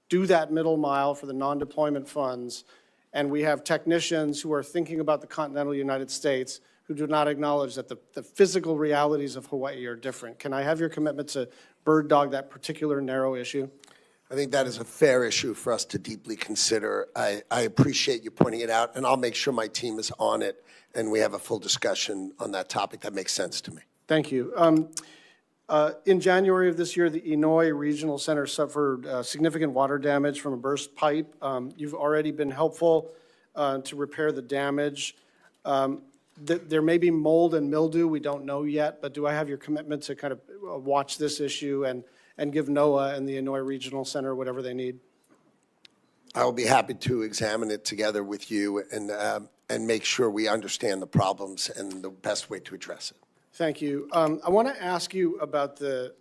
do that middle mile for the non-deployment funds, and we have technicians who are thinking about the continental United States who do not acknowledge that the physical realities of Hawaii are different. Can I have your commitment to bird dog that particular narrow issue? I think that is a fair issue for us to deeply consider. I appreciate you pointing it out, and I'll make sure my team is on it and we have a full discussion on that topic. That makes sense to me. Thank you. In January of this year, the Inouye Regional Center suffered significant water damage from a burst pipe. You've already been helpful to repair the damage. There may be mold and mildew, we don't know yet, but do I have your commitment to kind of watch this issue and give NOAA and the Inouye Regional Center whatever they need? I will be happy to examine it together with you and make sure we understand the problems and the best way to address it. Thank you. I want to ask you about the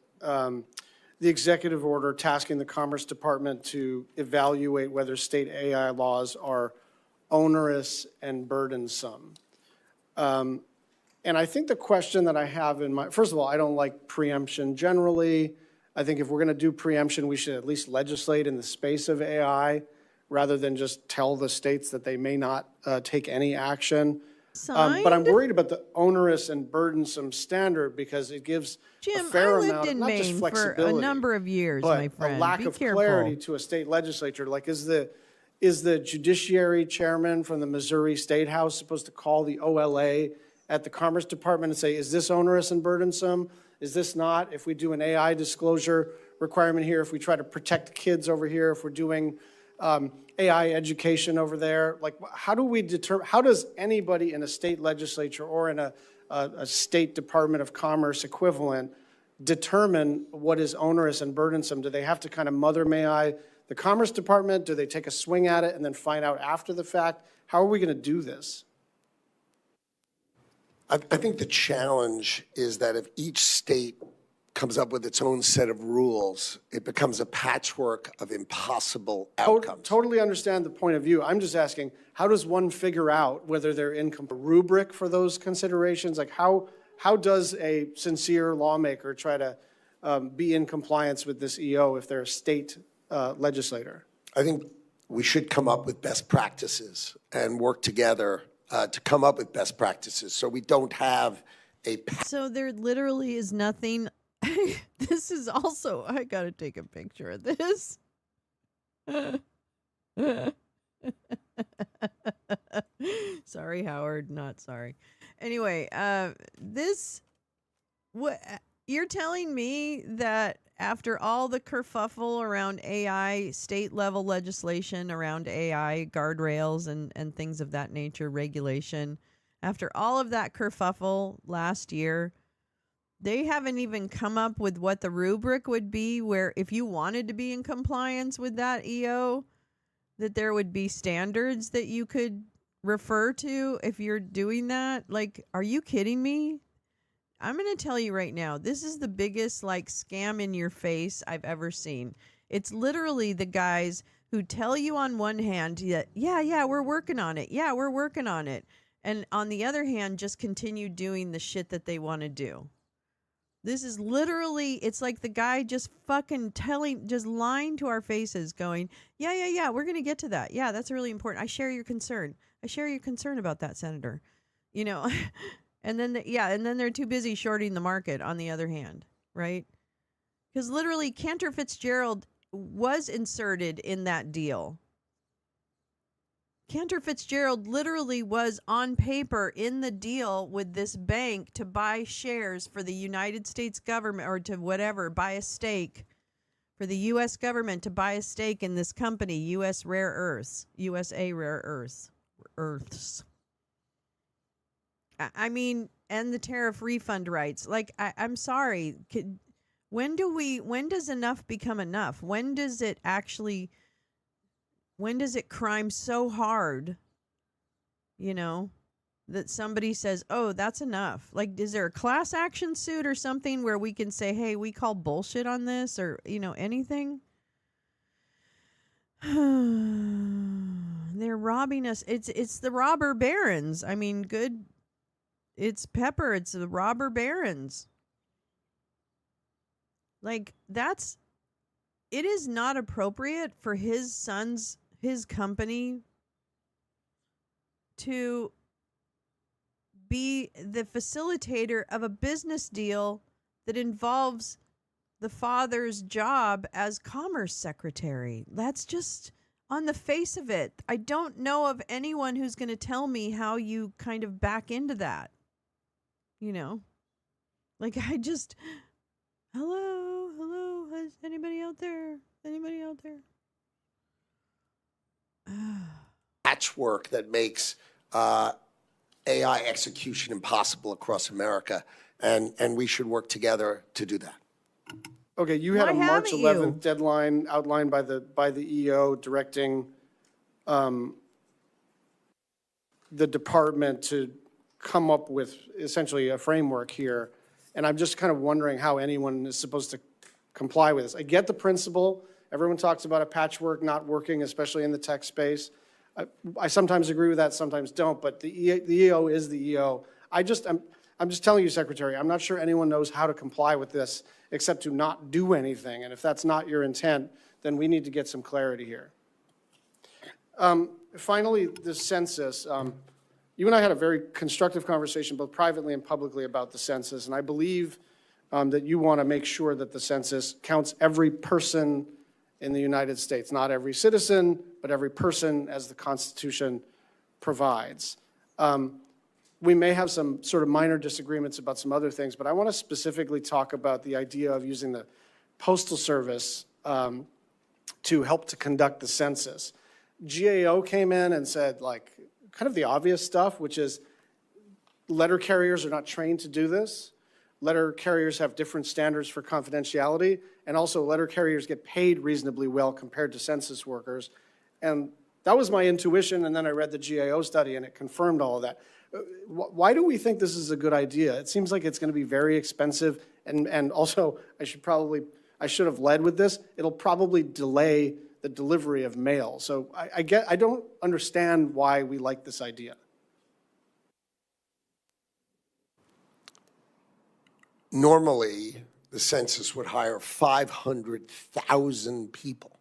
executive order tasking the Commerce Department to evaluate whether state AI laws are onerous and burdensome. And I think the question that I have in mind, first of all, I don't like preemption generally. I think if we're going to do preemption, we should at least legislate in the space of AI rather than just tell the states that they may not take any action. But I'm worried about the onerous and burdensome standard because it gives a fair amount of not just flexibility, for a number of years, but my friend. a lack Be of careful. clarity to a state legislature. Like, is the judiciary chairman from the Missouri State House supposed to call the OLA at the Commerce Department and say, is this onerous and burdensome? Is this not? If we do an AI disclosure requirement here, if we try to protect kids over here, if we're doing AI education over there, like how do we determine, how does anybody in a state legislature or in a state Department of Commerce equivalent determine what is onerous and burdensome? Do they have to kind of mother may I the Commerce Department? Do they take a swing at it and then find out after the fact? How are we going to do this? I think the challenge is that if each state comes up with its own set of rules, it becomes a patchwork of impossible outcomes. Totally understand the point of view. I'm just asking, how does one figure out whether they're in a rubric for those considerations? Like how does a sincere lawmaker try to be in compliance with this EO if they're a state legislator? I think we should come up with best practices and work together to come up with best practices so we don't have a... So there literally is nothing. This is also, I got to take a picture of this. Sorry, Howard, not sorry. Anyway, what you're telling me that after all the kerfuffle around AI, state level legislation around AI, guardrails and things of that nature, regulation, after all of that kerfuffle last year, they haven't even come up with what the rubric would be where if you wanted to be in compliance with that EO, that there would be standards that you could refer to if you're doing that. Like, are you kidding me? I'm going to tell you right now, this is the biggest scam in your face I've ever seen. It's literally the guys who tell you on one hand that, yeah, we're working on it. Yeah, we're working on it. And on the other hand, just continue doing the shit that they want to do. This is literally, it's like the guy just fucking just lying to our faces going, yeah, we're going to get to that. Yeah, that's really important. I share your concern. I share your concern about that, Senator. You know, and then, and then they're too busy shorting the market on the other hand, right? Because literally Cantor Fitzgerald was inserted in that deal. Cantor Fitzgerald literally was on paper in the deal with this bank to buy shares for the United States government, or to whatever, buy a stake for the U.S. government to buy a stake in this company, USA Rare Earths. I mean, and the tariff refund rights. Like, I'm sorry. When does enough become enough? When does it crime so hard, that somebody says, oh, that's enough? Like, is there a class action suit or something where we can say, hey, we call bullshit on this, or, anything? They're robbing us. It's the robber barons. I mean, good. It's Pepper. It's the robber barons. Like, it is not appropriate for his company to be the facilitator of a business deal that involves the father's job as commerce secretary. That's just on the face of it. I don't know of anyone who's going to tell me how you kind of back into that. Like, hello, is anybody out there? Patchwork that makes AI execution impossible across America, and we should work together to do that. Okay, you had Why a March haven't 11th you? deadline outlined by the EO directing the department to come up with essentially a framework here. And I'm just kind of wondering how anyone is supposed to comply with this. I get the principle. Everyone talks about a patchwork not working, especially in the tech space. I sometimes agree with that, sometimes don't, but the EO is the EO. I'm just telling you, Secretary, I'm not sure anyone knows how to comply with this except to not do anything. And if that's not your intent, then we need to get some clarity here. Finally, the census. You and I had a very constructive conversation, both privately and publicly, about the census, and I believe that you want to make sure that the census counts every person in the United States, not every citizen, but every person as the Constitution provides. We may have some sort of minor disagreements about some other things, but I want to specifically talk about the idea of using the Postal Service to help to conduct the census. GAO came in and said, like, kind of the obvious stuff, which is letter carriers are not trained to do this. Letter carriers have different standards for confidentiality, and also letter carriers get paid reasonably well compared to census workers. And that was my intuition, and then I read the GAO study, and it confirmed all of that. Why do we think this is a good idea? It seems like it's going to be very expensive, and also I should have led with this. It'll probably delay the delivery of mail. So I don't understand why we like this idea. Normally, the census would hire 500,000 people,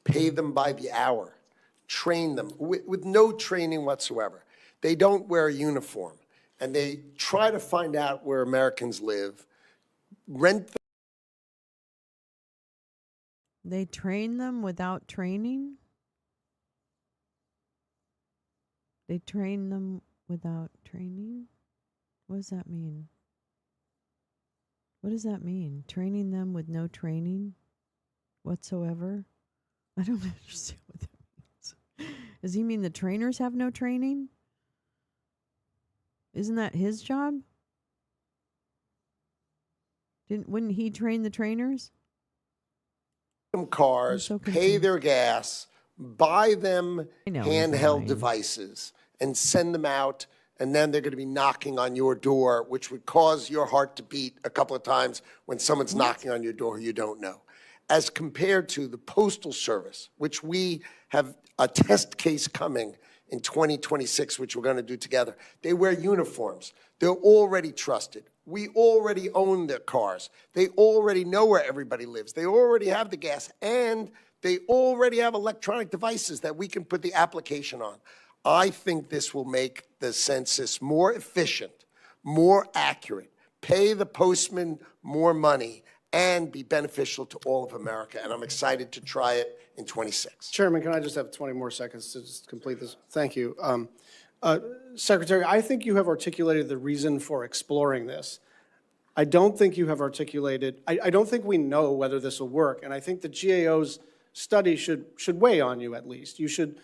pay them by the hour, train them with no training whatsoever. They don't wear a uniform, and they try to find out where Americans live, rent them. They train them without training? They train them without training? What does that mean? What does that mean? Training them with no training whatsoever? I don't understand what that means. Does he mean the trainers have no training? Isn't that his job? Wouldn't he train the trainers? Cars, so pay their gas, buy them handheld lying. devices, and send them out, and then they're going to be knocking on your door, which would cause your heart to beat a couple of times when someone's knocking on your door you don't know. As compared to the Postal Service, which we have a test case coming in 2026, which we're going to do together. They wear uniforms. They're already trusted. We already own their cars. They already know where everybody lives. They already have the gas, and they already have electronic devices that we can put the application on. I think this will make the census more efficient, more accurate, pay the postman more money, and be beneficial to all of America. And I'm excited to try it in 26. Chairman, can I just have 20 more seconds to just complete this? Thank you. Secretary, I think you have articulated the reason for exploring this. I don't think you have articulated, I don't think we know whether this will work, and I think the GAO's study should weigh on you at least. You should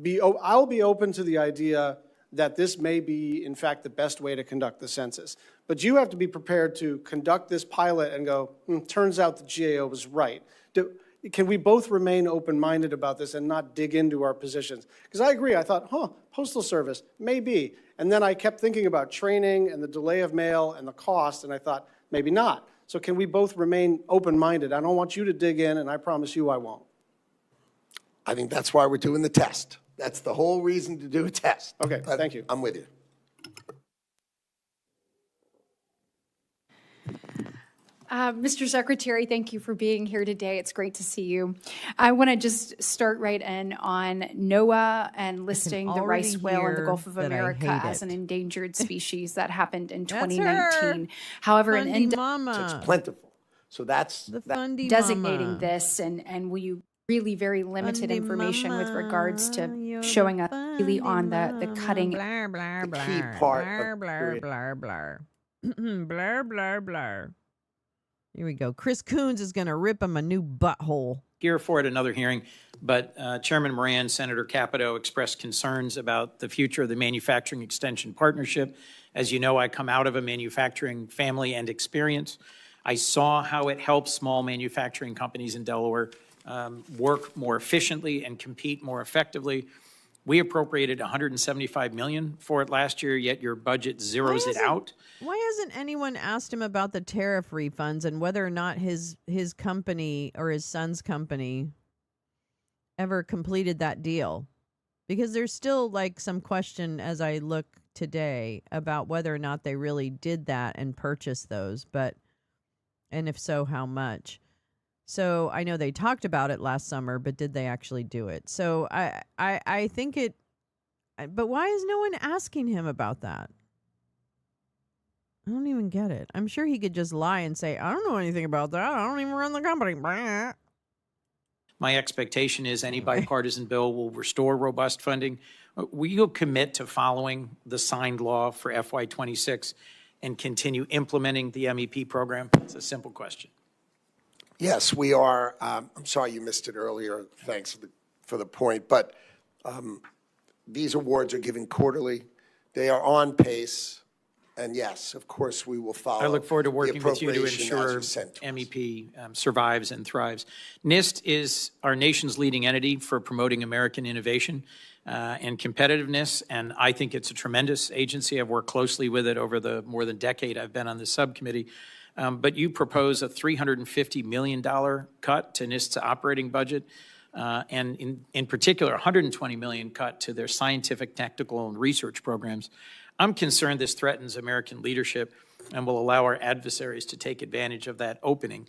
be, I'll be open to the idea that this may be, in fact, the best way to conduct the census. But you have to be prepared to conduct this pilot and go, turns out the GAO was right. Can we both remain open-minded about this and not dig into our positions? Because I agree, I thought, Postal Service, maybe. And then I kept thinking about training and the delay of mail and the cost, and I thought, maybe not. So can we both remain open-minded? I don't want you to dig in, and I promise you I won't. I think that's why we're doing the test. That's the whole reason to do a test. Okay, thank you. I'm with you. Mr. Secretary, thank you for being here today. It's great to see you. I want to just start right in on NOAA and listing the rice whale in the Gulf of America as an endangered species that happened in 2019. However, It's plentiful. So that's The fundy designating mama. this and we really very limited Fundy information with regards to you're showing us fundy really on the cutting. Blar, blar, the blar, key part blar, of blar, period. blar, blar. Blar, blar, blar. Here we go. Chris Coons is going to rip him a new butthole. Here for it, another hearing, but Chairman Moran, Senator Capito expressed concerns about the future of the Manufacturing Extension Partnership. As you know, I come out of a manufacturing family and experience. I saw how it helps small manufacturing companies in Delaware work more efficiently and compete more effectively. We appropriated $175 million for it last year, yet your budget zeroes it out. Why hasn't anyone asked him about the tariff refunds and whether or not his company or his son's company ever completed that deal? Because there's still like some question as I look today about whether or not they really did that and purchased those, and if so, how much? So I know they talked about it last summer, but did they actually do it? So I think it, but why is no one asking him about that? I don't even get it. I'm sure he could just lie and say, I don't know anything about that. I don't even run the company. Blah. My expectation is any bipartisan bill will restore robust funding. Will you commit to following the signed law for FY26 and continue implementing the MEP program? It's a simple question. Yes, we are. I'm sorry you missed it earlier. Thanks for the point. But these awards are given quarterly. They are on pace. And yes, of course, we will follow. I look forward to the working with you to appropriation as ensure you sent to us. MEP survives and thrives. NIST is our nation's leading entity for promoting American innovation and competitiveness, and I think it's a tremendous agency. I've worked closely with it over the more than decade I've been on the subcommittee. But you propose a $350 million cut to NIST's operating budget, and in particular, $120 million cut to their scientific, technical, and research programs. I'm concerned this threatens American leadership and will allow our adversaries to take advantage of that opening.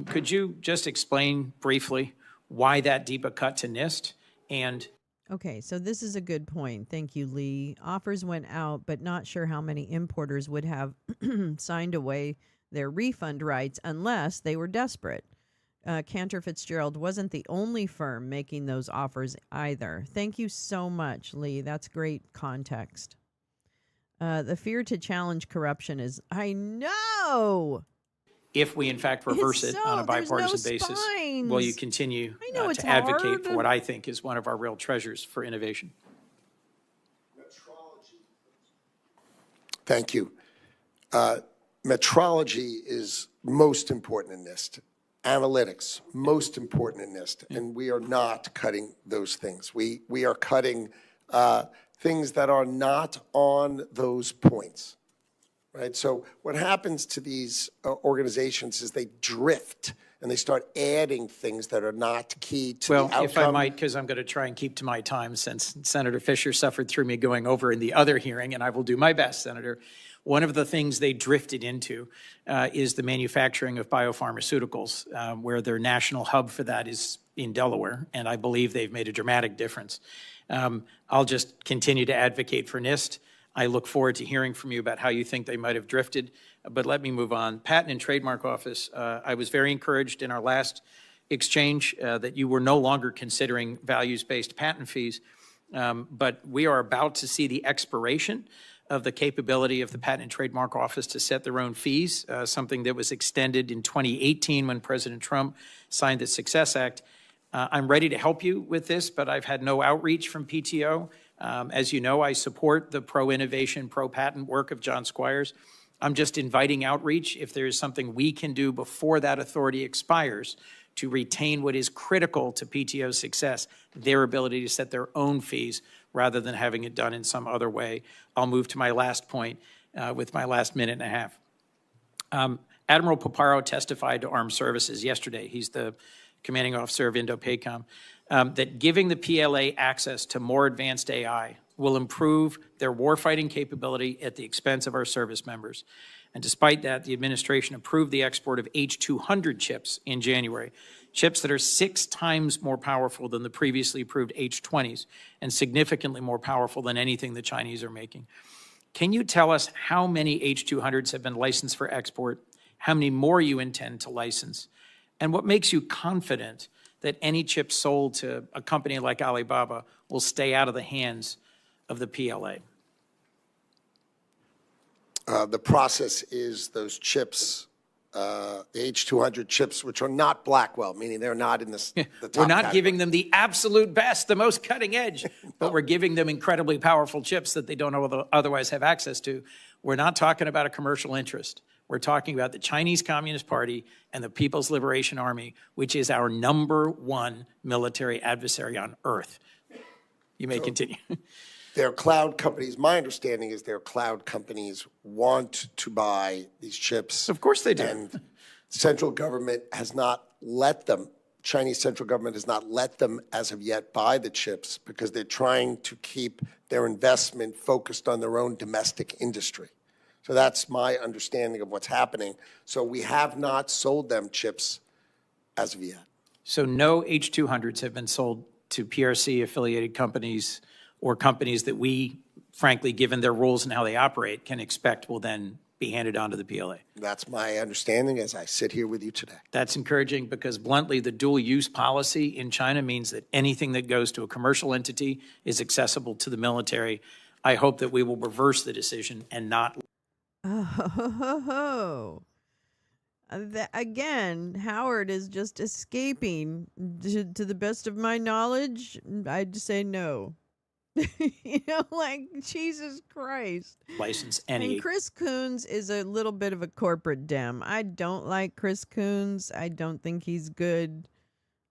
Could you just explain briefly why that deep a cut to NIST? And Okay, so this is a good point. Thank you, Lee. Offers went out, but not sure how many importers would have signed away their refund rights unless they were desperate. Cantor Fitzgerald wasn't the only firm making those offers either. Thank you so much, Lee. That's great context. The fear to challenge corruption is, I know. if we in fact reverse It's it on a so- there's no bipartisan basis, will you spines. continue I know it's to advocate for hard. what I think is one of our real treasures for innovation? Thank you. Metrology is most important in NIST. Analytics, most important in NIST. And we are not cutting those things. We are cutting things that are not on those points, right? So what happens to these organizations is they drift and they start adding things that are not key to the outcome. Well, if I might, because I'm going to try and keep to my time since Senator Fisher suffered through me going over in the other hearing, and I will do my best, Senator. One of the things they drifted into is the manufacturing of biopharmaceuticals, where their national hub for that is in Delaware, and I believe they've made a dramatic difference. I'll just continue to advocate for NIST. I look forward to hearing from you about how you think they might have drifted. but let me move on. Patent and Trademark Office, I was very encouraged in our last exchange that you were no longer considering values-based patent fees, but we are about to see the expiration of the capability of the Patent and Trademark Office to set their own fees, something that was extended in 2018 when President Trump signed the Success Act. I'm ready to help you with this, but I've had no outreach from PTO. As you know, I support the pro-innovation, pro-patent work of John Squires. I'm just inviting outreach if there is something we can do before that authority expires to retain what is critical to PTO's success, their ability to set their own fees rather than having it done in some other way. I'll move to my last point with my last minute and a half. Admiral Paparo testified to Armed Services yesterday. He's the commanding officer of Indo-PACOM, that giving the PLA access to more advanced AI will improve their warfighting capability at the expense of our service members. And despite that, the administration approved the export of H200 chips in January, chips that are 6 times more powerful than the previously approved H20s and significantly more powerful than anything the Chinese are making. Can you tell us how many H200s have been licensed for export, how many more you intend to license, and what makes you confident that any chips sold to a company like Alibaba will stay out of the hands of the PLA? The process is those chips, the H200 chips, which are not Blackwell, meaning they're not in the top We're not category. giving them the absolute best, the most cutting edge, but we're giving them incredibly powerful chips that they don't otherwise have access to. We're not talking about a commercial interest. We're talking about the Chinese Communist Party and the People's Liberation Army, which is our #1 military adversary on earth. You may continue. Their cloud companies, my understanding is their cloud companies want to buy these chips. Of course they do. And central government has not let them, Chinese central government has not let them as of yet buy the chips because they're trying to keep their investment focused on their own domestic industry. So that's my understanding of what's happening. So we have not sold them chips as of yet. So no H200s have been sold to PRC-affiliated companies or companies that we, frankly, given their rules and how they operate, can expect will then be handed on to the PLA. That's my understanding as I sit here with you today. That's encouraging because, bluntly, the dual-use policy in China means that anything that goes to a commercial entity is accessible to the military. I hope that we will reverse the decision and not. Oh, again, Howard is just escaping. To the best of my knowledge, I'd say no. Like, Jesus Christ. License any. And Chris Coons is a little bit of a corporate dem. I don't like Chris Coons. I don't think he's good.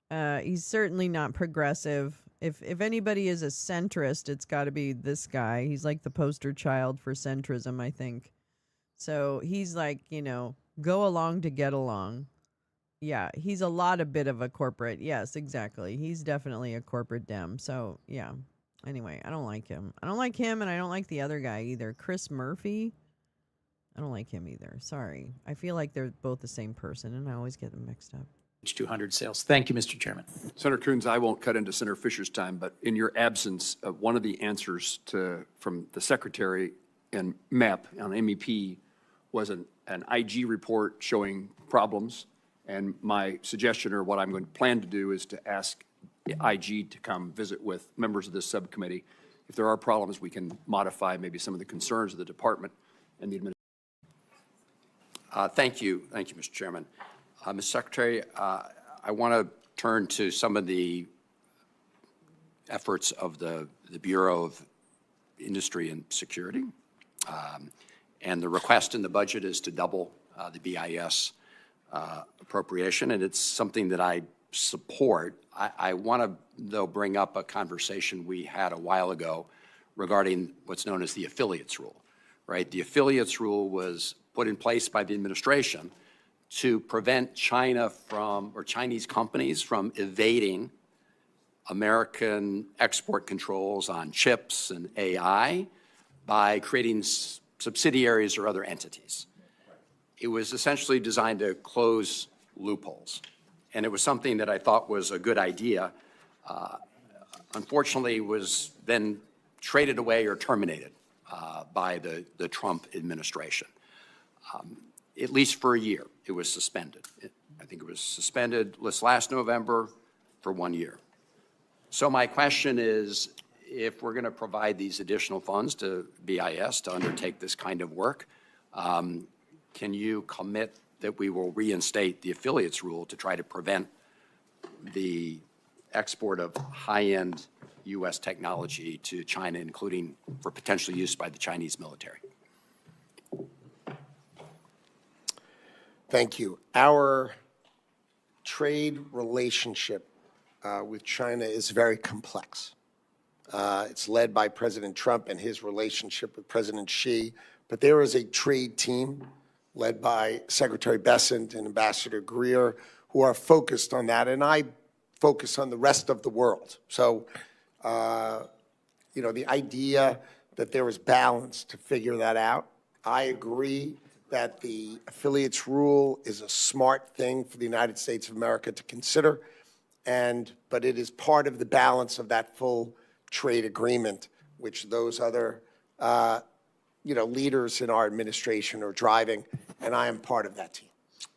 He's certainly not progressive. If anybody is a centrist, it's got to be this guy. He's like the poster child for centrism, I think. So he's like, go along to get along. Yeah, he's a bit of a corporate. Yes, exactly. He's definitely a corporate dem. So, yeah. Anyway, I don't like him. I don't like him, and I don't like the other guy either. Chris Murphy. I don't like him either. Sorry. I feel like they're both the same person, and I always get them mixed up. H200 sales. Thank you, Mr. Chairman. Senator Coons, I won't cut into Senator Fisher's time, but in your absence, one of the answers from the Secretary and MEP on MEP was an IG report showing problems. And my suggestion, or what I'm going to plan to do, is to ask IG to come visit with members of this subcommittee. If there are problems, we can modify maybe some of the concerns of the department and the administration. Thank you, Mr. Chairman. Ms. Secretary, I want to turn to some of the efforts of the Bureau of Industry and Security. And the request in the budget is to double the BIS appropriation, and it's something that I support. I want to, though, bring up a conversation we had a while ago regarding what's known as the affiliates rule, right? The affiliates rule was put in place by the administration to prevent China from, or Chinese companies from evading American export controls on chips and AI by creating subsidiaries or other entities. It was essentially designed to close loopholes. And it was something that I thought was a good idea. Unfortunately, was then traded away or terminated by the Trump administration. at least for a year, it was suspended. I think it was suspended this last November for 1 year. So my question is, if we're going to provide these additional funds to BIS to undertake this kind of work, can you commit that we will reinstate the affiliates rule to try to prevent the export of high-end U.S. technology to China, including for potential use by the Chinese military? Thank you. Our trade relationship with China is very complex. It's led by President Trump and his relationship with President Xi, but there is a trade team led by Secretary Bessent and Ambassador Greer who are focused on that, and I focus on the rest of the world. So, the idea that there is balance to figure that out, I agree that the affiliates rule is a smart thing for the United States of America to consider, but it is part of the balance of that full trade agreement, which those other leaders in our administration are driving, and I am part of that team.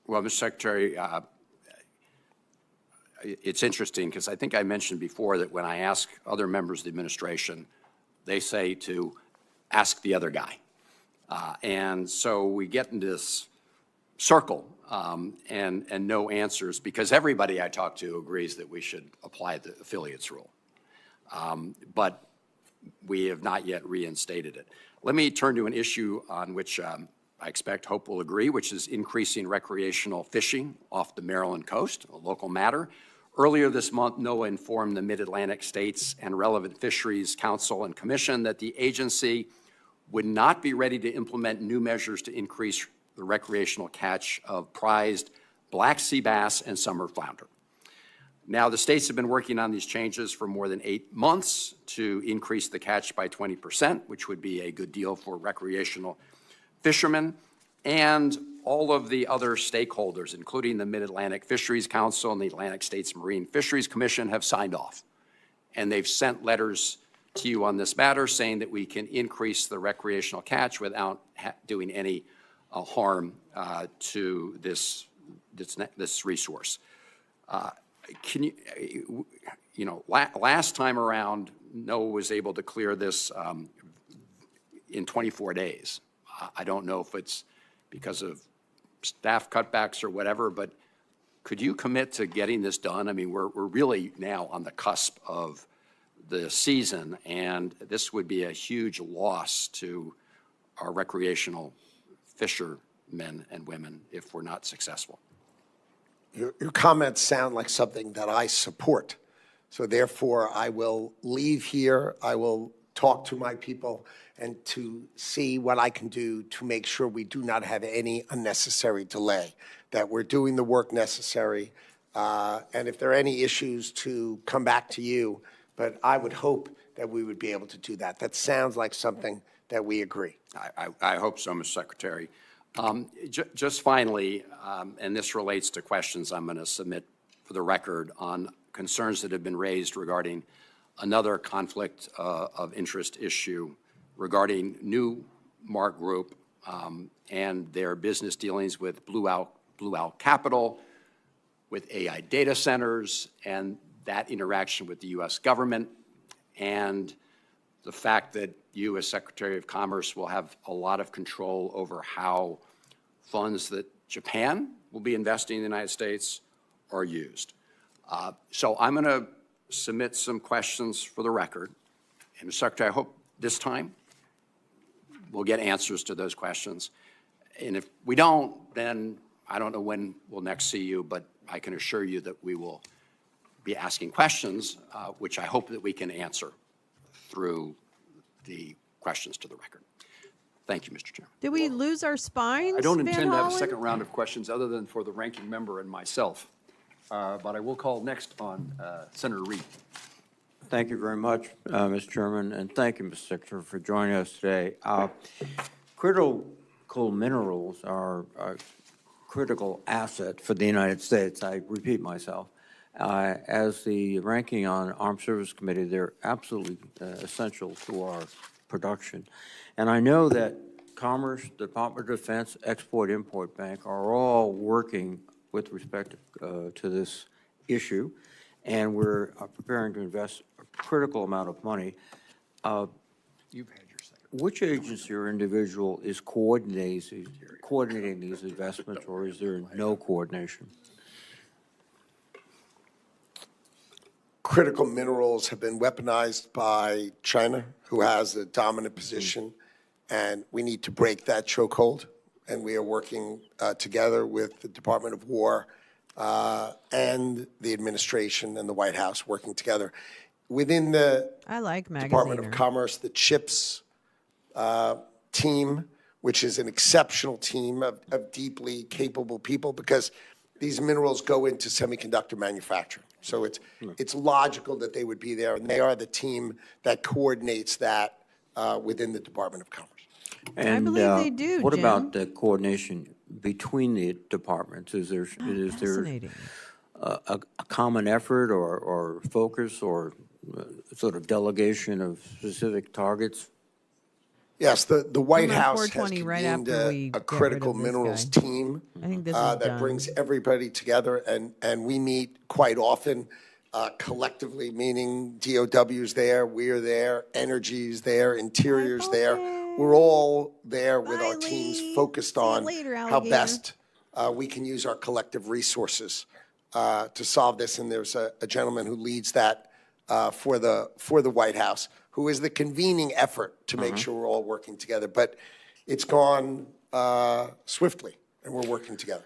Well, Mr. Secretary, it's interesting because I think I mentioned before that when I ask other members of the administration, they say to ask the other guy. And so we get in this circle and no answers because everybody I talk to agrees that we should apply the affiliates rule. But we have not yet reinstated it. Let me turn to an issue on which I expect Hope will agree, which is increasing recreational fishing off the Maryland coast, a local matter. Earlier this month, NOAA informed the Mid-Atlantic states and relevant fisheries council and commission that the agency would not be ready to implement new measures to increase the recreational catch of prized black sea bass and summer flounder. Now, the states have been working on these changes for more than 8 months to increase the catch by 20%, which would be a good deal for recreational fishermen. And all of the other stakeholders, including the Mid-Atlantic Fisheries Council and the Atlantic States Marine Fisheries Commission, have signed off. And they've sent letters to you on this matter saying that we can increase the recreational catch without doing any harm to this resource. Can last time around, NOAA was able to clear this in 24 days. I don't know if it's because of staff cutbacks or whatever, but could you commit to getting this done? I mean, we're really now on the cusp of the season, and this would be a huge loss to our recreational fishermen and women if we're not successful. Your comments sound like something that I support. So therefore, I will leave here. I will talk to my people and to see what I can do to make sure we do not have any unnecessary delay, that we're doing the work necessary. And if there are any issues, to come back to you. But I would hope that we would be able to do that. That sounds like something that we agree. I hope so, Mr. Secretary. Just finally, and this relates to questions I'm going to submit for the record on concerns that have been raised regarding another conflict of interest issue regarding New Mark Group and their business dealings with Blue Owl Capital, with AI data centers, and that interaction with the U.S. government, and the fact that you, as Secretary of Commerce, will have a lot of control over how funds that Japan will be investing in the United States are used. So I'm going to submit some questions for the record. And, Mr. Secretary, I hope this time we'll get answers to those questions. And if we don't, then I don't know when we'll next see you, but I can assure you that we will be asking questions, which I hope that we can answer through the questions to the record. Thank you, Mr. Chairman. Did we lose our spines? I don't Van intend to have a Hollen? second round of questions other than for the ranking member and myself. But I will call next on Senator Reid. Thank you very much, Mr. Chairman, and thank you, Mr. Secretary, for joining us today. Critical minerals are a critical asset for the United States. I repeat myself. As the ranking on Armed Services Committee, they're absolutely essential to our production. And I know that Commerce, Department of Defense, Export-Import Bank are all working with respect to this issue, and we're preparing to invest a critical amount of money. You've had your second. Which agency or individual is coordinating these investments, or is there no coordination? Critical minerals have been weaponized by China, who has a dominant position, and we need to break that chokehold. And we are working together with the Department of War and the administration and the White House working together. Within the Department of Commerce, the CHIPS team, which is an exceptional team of deeply capable people, because these minerals go into semiconductor manufacturing. So it's logical that they would be there, and they are the team that coordinates that within the Department of Commerce. And, I believe they do, what Jim. about the coordination between the departments? Is there a common effort or focus or sort of delegation of specific targets? Yes, the White Come on, House has 420 convened right after we a get rid critical of this minerals guy. team I think this is that done. brings everybody together, and we meet quite often collectively, meaning DOW's there, we're there, Energy's there, Interior's there. We're all there with our teams focused on how best we can use our collective resources to solve this. And there's a gentleman who leads that for the White House, who is the convening effort to make sure we're all working together. But it's gone swiftly, and we're working together.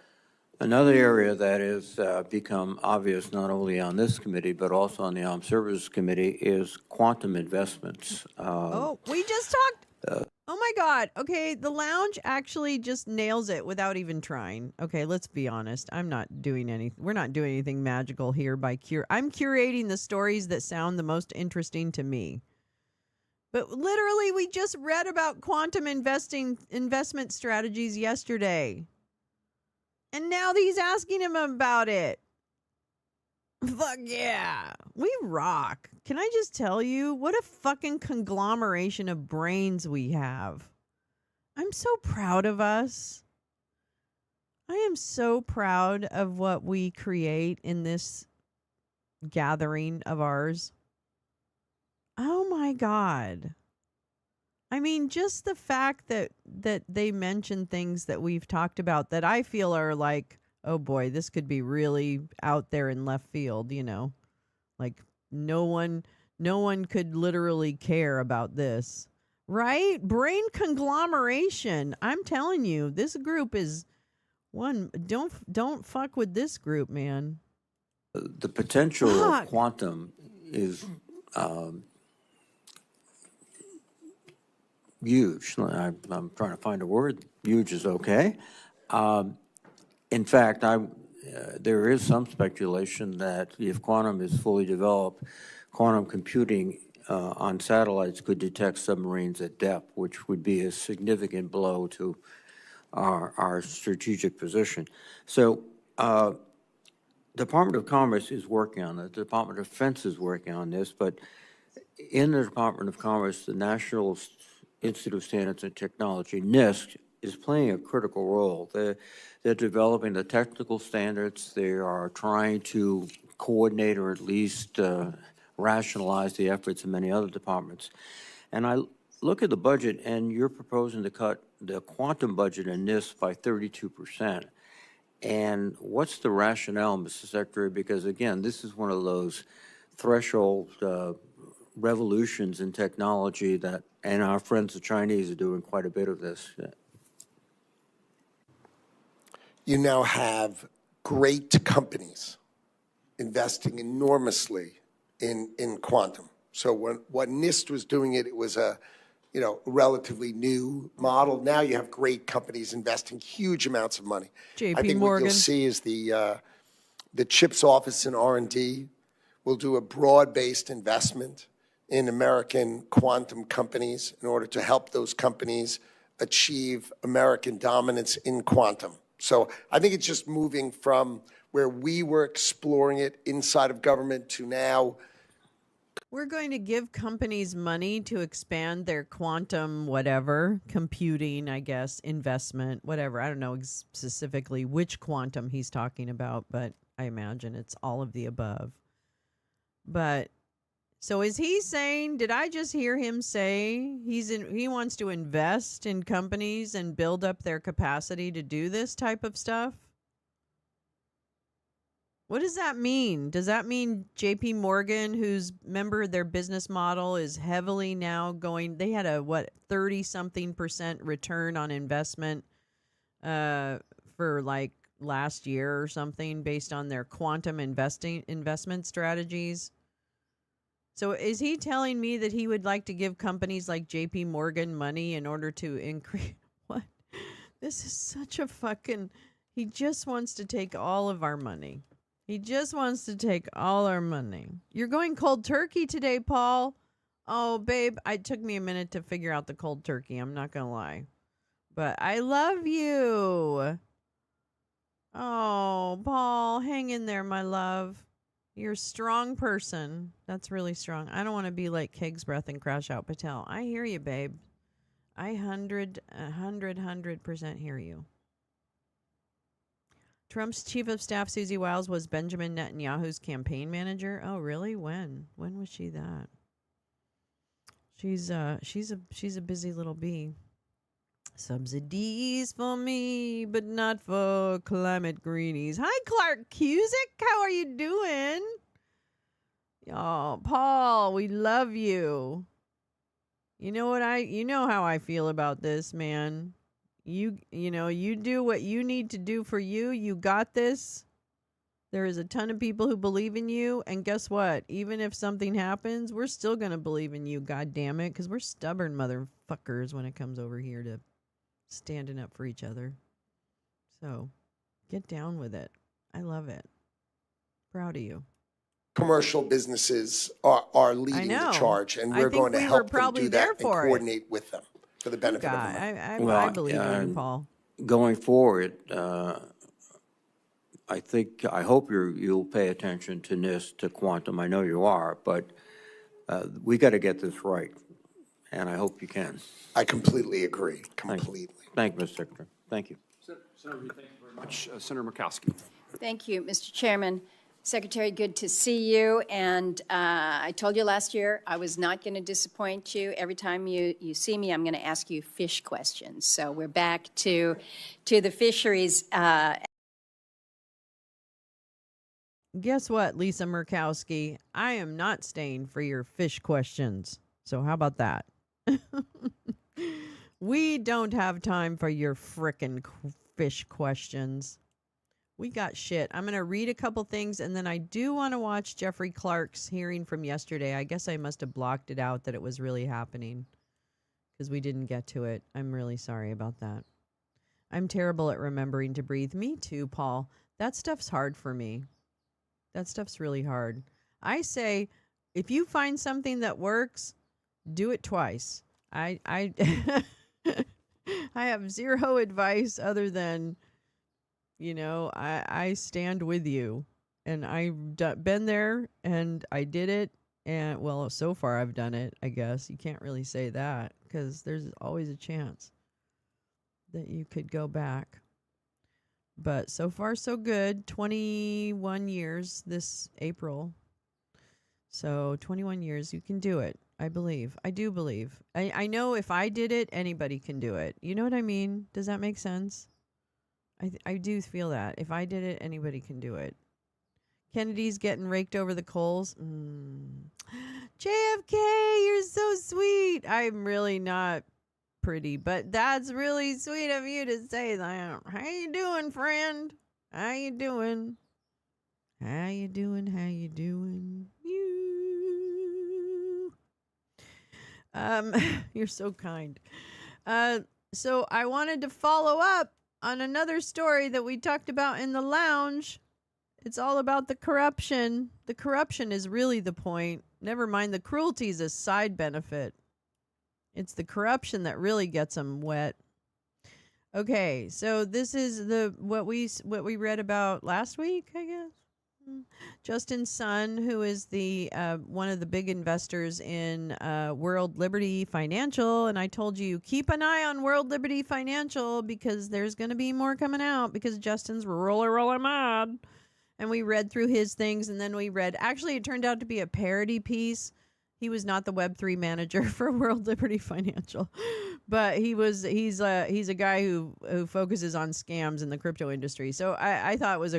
Another area that has become obvious not only on this committee but also on the Armed Services Committee is quantum investments. Oh, we just talked. Oh my God. Okay, the lounge actually just nails it without even trying. Okay, let's be honest. I'm not doing anything. We're not doing anything magical here by I'm curating the stories that sound the most interesting to me. But literally, we just read about quantum investment strategies yesterday. And now he's asking him about it. Fuck yeah. We rock. Can I just tell you, what a fucking conglomeration of brains we have. I'm so proud of us. I am so proud of what we create in this gathering of ours. Oh my God. I mean, just the fact that they mention things that we've talked about that I feel are like, oh boy, this could be really out there in left field, you know. Like no one could literally care about this. Right? Brain conglomeration. I'm telling you, this group is one. Don't fuck with this group, man. The potential of quantum is huge. I'm trying to find a word. Huge is okay. In fact, there is some speculation that if quantum is fully developed, quantum computing on satellites could detect submarines at depth, which would be a significant blow to our strategic position. So Department of Commerce is working on it. The Department of Defense is working on this, but in the Department of Commerce, the National Institute of Standards and Technology, NIST, is playing a critical role. They're developing the technical standards. They are trying to coordinate or at least rationalize the efforts of many other departments. And I look at the budget, and you're proposing to cut the quantum budget in NIST by 32%. And what's the rationale, Mr. Secretary? Because, again, this is one of those threshold revolutions in technology that, and our friends the Chinese are doing quite a bit of this. You now have great companies investing enormously in quantum. So when NIST was doing it, it was a relatively new model. Now you have great companies investing huge amounts of money. JP I think Morgan. what you'll see is the CHIPS office in R&D will do a broad-based investment in American quantum companies in order to help those companies achieve American dominance in quantum. So I think it's just moving from where we were exploring it inside of government to now We're going to give companies money to expand their quantum whatever, computing, I guess, investment, whatever. I don't know specifically which quantum he's talking about, but I imagine it's all of the above. But so is he saying, did I just hear him say he wants to invest in companies and build up their capacity to do this type of stuff? What does that mean? Does that mean JP Morgan, whose member their business model is heavily now going, they had a 30-something% return on investment for like last year or something based on their quantum investment strategies? So is he telling me that he would like to give companies like JP Morgan money in order to increase what? This is such a fucking, he just wants to take all of our money. He just wants to take all our money. You're going cold turkey today, Paul. Oh, babe, it took me a minute to figure out the cold turkey. I'm not going to lie. But I love you. Oh, Paul, hang in there, my love. You're a strong person. That's really strong. I don't want to be like Keg's Breath and Crash Out Patel. I hear you, babe. I 100% hear you. Trump's chief of staff, Susie Wiles, was Benjamin Netanyahu's campaign manager. Oh, really? When? When was she that? She's a busy little bee. Subsidies for me, but not for climate greenies. Hi, Clark Cusick. How are you doing? Oh, Paul, we love you. You know how I feel about this, man. You do what you need to do for you. You got this. There is a ton of people who believe in you. And guess what? Even if something happens, we're still going to believe in you, God damn it, because we're stubborn motherfuckers when it comes over here to standing up for each other. So get down with it. I love it. Proud of you. Commercial businesses are leading the charge, and we're going to help them do that and coordinate with them for the benefit of America. I believe in you, Paul. Going forward, I hope you'll pay attention to NIST, to quantum. I know you are, but we got to get this right, and I hope you can. I completely agree. Completely. Thank you, Mr. Secretary. Thank you. Senator, thank you very much. Senator Murkowski. Thank you, Mr. Chairman. Secretary, good to see you. And I told you last year I was not going to disappoint you. Every time you see me, I'm going to ask you fish questions. So we're back to the fisheries. Guess what, Lisa Murkowski? I am not staying for your fish questions. So how about that? We don't have time for your frickin' fish questions. We got shit. I'm going to read a couple things, and then I do want to watch Jeffrey Clark's hearing from yesterday. I guess I must have blocked it out that it was really happening because we didn't get to it. I'm really sorry about that. I'm terrible at remembering to breathe. Me too, Paul. That stuff's hard for me. That stuff's really hard. I say, if you find something that works, do it twice. I I have zero advice other than, I stand with you, and I've been there, and I did it, and, well, so far I've done it, I guess. You can't really say that, because there's always a chance that you could go back. But so far, so good. 21 years this April. So 21 years, you can do it. I believe. I do believe. I know if I did it, anybody can do it. You know what I mean? Does that make sense? I do feel that. If I did it, anybody can do it. Kennedy's getting raked over the coals. JFK, you're so sweet. I'm really not pretty, but that's really sweet of you to say that. How you doing, friend? How you doing? How you doing? How you doing? You're so kind. So I wanted to follow up on another story that we talked about in the lounge. It's all about the corruption. The corruption is really the point. Never mind, the cruelty is a side benefit. It's the corruption that really gets them wet. Okay, so this is what we read about last week, I guess. Justin's son, who is the one of the big investors in World Liberty Financial, and I told you keep an eye on World Liberty Financial because there's going to be more coming out because Justin's roller mad. And we read through his things, and then we read. Actually, it turned out to be a parody piece. He was not the Web3 manager for World Liberty Financial, but he's a guy who focuses on scams in the crypto industry. So I thought it was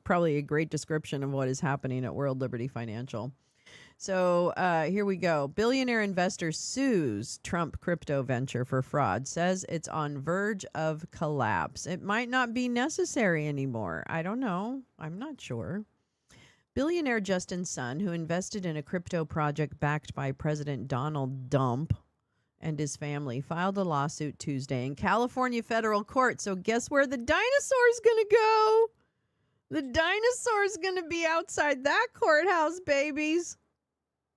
probably a great description of what is happening at World Liberty Financial. So here we go. Billionaire investor sues Trump crypto venture for fraud, says it's on verge of collapse. It might not be necessary anymore. I don't know. I'm not sure. Billionaire Justin Sun, who invested in a crypto project backed by President Donald Trump and his family, filed a lawsuit Tuesday in California federal court. So guess where the dinosaur's going to go? The dinosaur's going to be outside that courthouse, babies.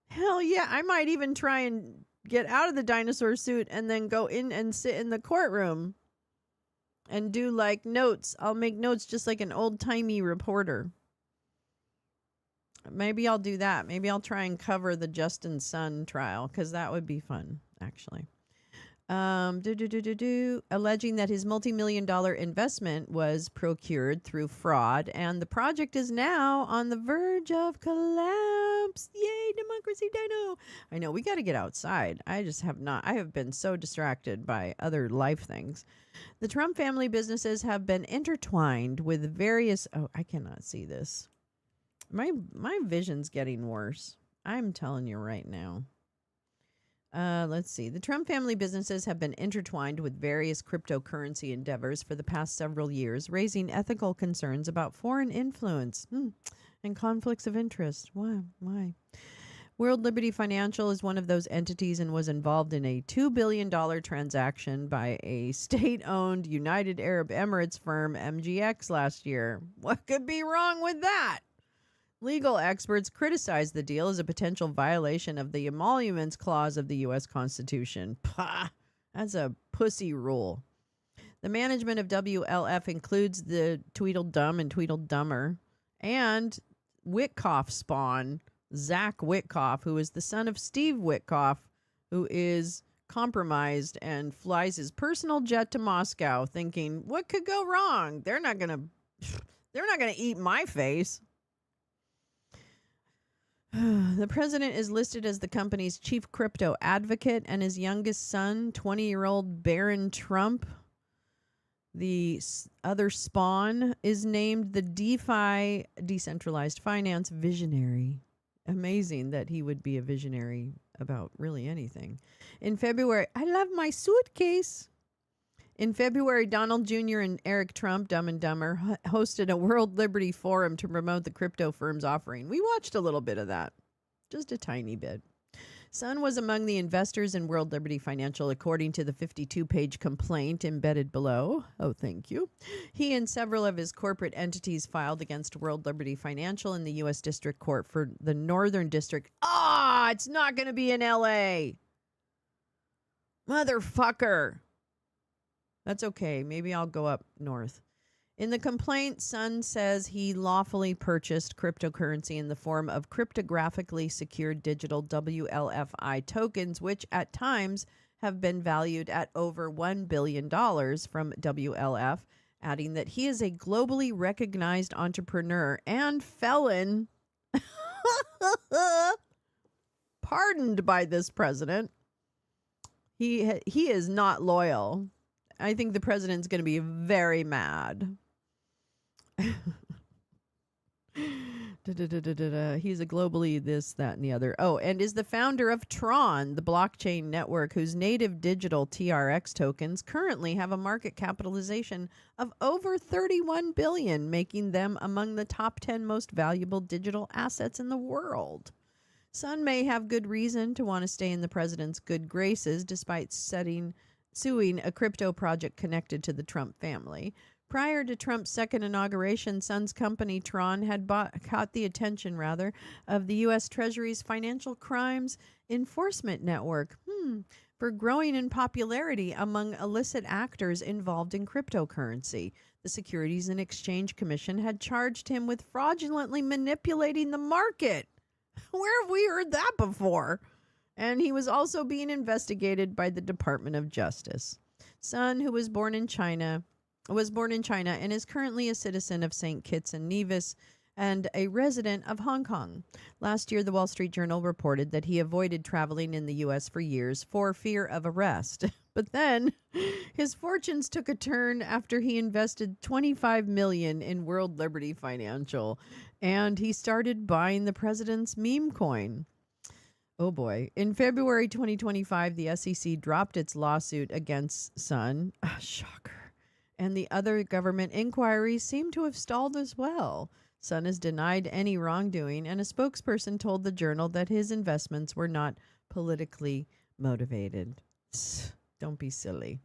Hell yeah. I might even try and get out of the dinosaur suit and then go in and sit in the courtroom and do like notes. I'll make notes just like an old-timey reporter. Maybe I'll do that. Maybe I'll try and cover the Justin Sun trial because that would be fun, actually. Alleging that his multi-million-dollar investment was procured through fraud, and the project is now on the verge of collapse. Yay, democracy dino! I know, we got to get outside. I have been so distracted by other life things. The Trump family businesses have been intertwined with various... Oh, I cannot see this. My vision's getting worse. I'm telling you right now. Let's see. The Trump family businesses have been intertwined with various cryptocurrency endeavors for the past several years, raising ethical concerns about foreign influence and conflicts of interest. Why? World Liberty Financial is one of those entities and was involved in a $2 billion transaction by a state-owned United Arab Emirates firm, MGX, last year. What could be wrong with that? Legal experts criticize the deal as a potential violation of the Emoluments Clause of the U.S. Constitution. Pah! That's a pussy rule. The management of WLF includes the Tweedledum and Tweedledummer and Witkoff spawn, Zach Witkoff, who is the son of Steve Witkoff, who is compromised and flies his personal jet to Moscow thinking, what could go wrong? They're not gonna eat my face. The president is listed as the company's chief crypto advocate, and his youngest son, 20-year-old Barron Trump, the other spawn, is named the DeFi, decentralized finance visionary. Amazing that he would be a visionary about really anything. In February, I love my suitcase. In February, Donald Jr. and Eric Trump, Dumb and Dumber, hosted a World Liberty Forum to promote the crypto firm's offering. We watched a little bit of that, just a tiny bit. Sun was among the investors in World Liberty Financial, according to the 52-page complaint embedded below. Oh, thank you. He and several of his corporate entities filed against World Liberty Financial in the U.S. District Court for the Northern District. It's not going to be in L.A. Motherfucker. That's okay. Maybe I'll go up north. In the complaint, Sun says he lawfully purchased cryptocurrency in the form of cryptographically secured digital WLFI tokens, which at times have been valued at over $1 billion from WLF, adding that he is a globally recognized entrepreneur and felon pardoned by this president. He is not loyal. I think the president's going to be very mad. He's a globally this, that, and the other. Oh, and is the founder of Tron, the blockchain network whose native digital TRX tokens currently have a market capitalization of over $31 billion, making them among the top 10 most valuable digital assets in the world. Sun may have good reason to want to stay in the president's good graces despite suing a crypto project connected to the Trump family. Prior to Trump's second inauguration, Sun's company Tron had caught the attention, of the U.S. Treasury's Financial Crimes Enforcement Network, for growing in popularity among illicit actors involved in cryptocurrency. The Securities and Exchange Commission had charged him with fraudulently manipulating the market. Where have we heard that before? And he was also being investigated by the Department of Justice. Sun, who was born in China and is currently a citizen of St. Kitts and Nevis and a resident of Hong Kong. Last year, the Wall Street Journal reported that he avoided traveling in the U.S. for years for fear of arrest. But then his fortunes took a turn after he invested $25 million in World Liberty Financial, and he started buying the president's meme coin. Oh boy. In February 2025, the SEC dropped its lawsuit against Sun. Shocker. And the other government inquiries seem to have stalled as well. Sun has denied any wrongdoing, and a spokesperson told the Journal that his investments were not politically motivated. Don't be silly.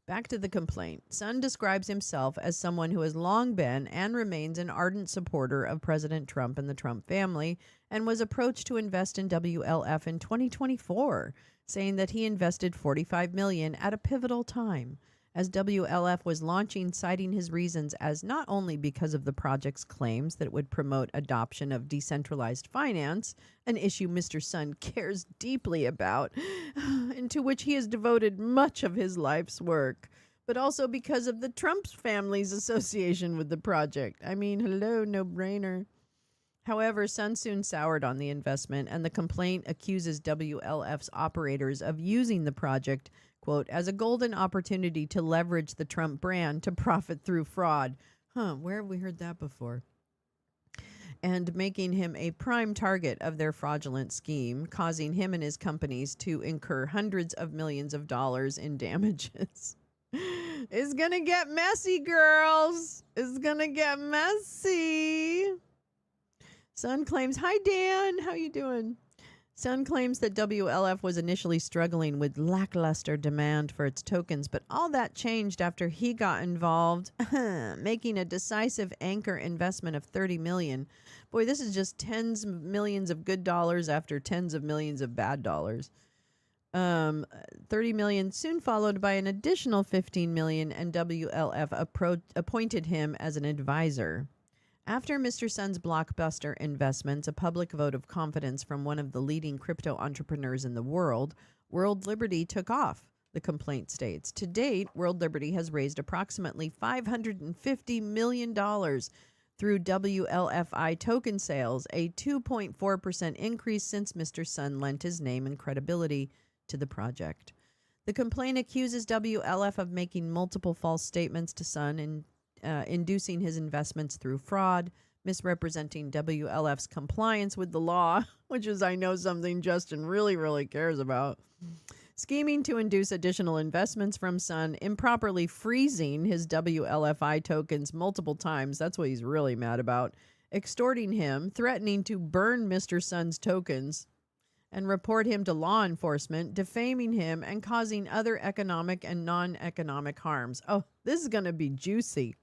Back to the complaint. Sun describes himself as someone who has long been and remains an ardent supporter of President Trump and the Trump family, and was approached to invest in WLF in 2024, saying that he invested $45 million at a pivotal time as WLF was launching, citing his reasons as not only because of the project's claims that it would promote adoption of decentralized finance, an issue Mr. Sun cares deeply about, and to which he has devoted much of his life's work, but also because of the Trump family's association with the project. I mean, hello, no-brainer. However, Sun soon soured on the investment, and the complaint accuses WLF's operators of using the project, quote, as a golden opportunity to leverage the Trump brand to profit through fraud. Where have we heard that before? And making him a prime target of their fraudulent scheme, causing him and his companies to incur hundreds of millions of dollars in damages. It's gonna get messy, girls. It's gonna get messy. Sun claims, hi, Dan. How you doing? Sun claims that WLF was initially struggling with lackluster demand for its tokens, but all that changed after he got involved, making a decisive anchor investment of $30 million. Boy, this is just tens of millions of good dollars after tens of millions of bad dollars. $30 million, soon followed by an additional $15 million, and WLF appointed him as an advisor. After Mr. Sun's blockbuster investments, a public vote of confidence from one of the leading crypto entrepreneurs in the world, World Liberty took off, the complaint states. To date, World Liberty has raised approximately $550 million through WLFI token sales, a 2.4% increase since Mr. Sun lent his name and credibility to the project. The complaint accuses WLF of making multiple false statements to Sun and inducing his investments through fraud, misrepresenting WLF's compliance with the law, which is, I know, something Justin really, really cares about, scheming to induce additional investments from Sun, improperly freezing his WLFI tokens multiple times, that's what he's really mad about, extorting him, threatening to burn Mr. Sun's tokens and report him to law enforcement, defaming him, and causing other economic and non-economic harms. Oh, this is going to be juicy.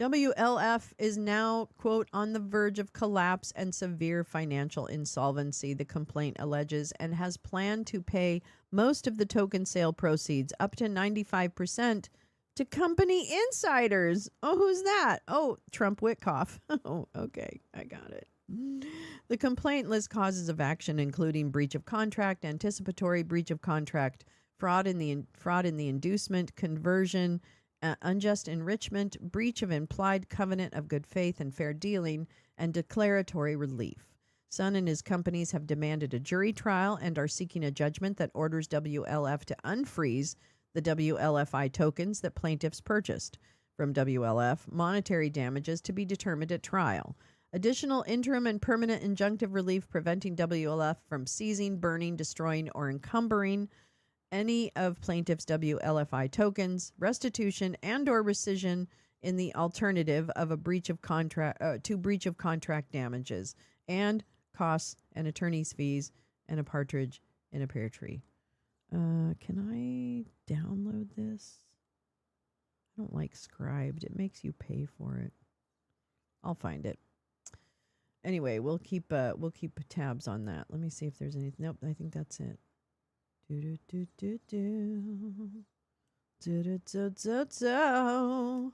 WLF is now, quote, on the verge of collapse and severe financial insolvency, the complaint alleges, and has planned to pay most of the token sale proceeds, up to 95%, to company insiders. Oh, who's that? Oh, Trump Witkoff. Oh, okay, I got it. The complaint lists causes of action, including breach of contract, anticipatory breach of contract, fraud in the inducement, conversion, unjust enrichment, breach of implied covenant of good faith and fair dealing, and declaratory relief. Sun and his companies have demanded a jury trial and are seeking a judgment that orders WLF to unfreeze the WLFI tokens that plaintiffs purchased from WLF, monetary damages to be determined at trial. Additional interim and permanent injunctive relief preventing WLF from seizing, burning, destroying, or encumbering any of plaintiffs' WLFI tokens, restitution and or rescission in the alternative of a breach of contract to breach of contract damages, and costs and attorney's fees and a partridge in a pear tree. Can I download this? I don't like Scribed. It makes you pay for it. I'll find it. Anyway, we'll keep tabs on that. Let me see if there's anything. Nope, I think that's it. Do, do, do, do, do. Do, do, do, do, do.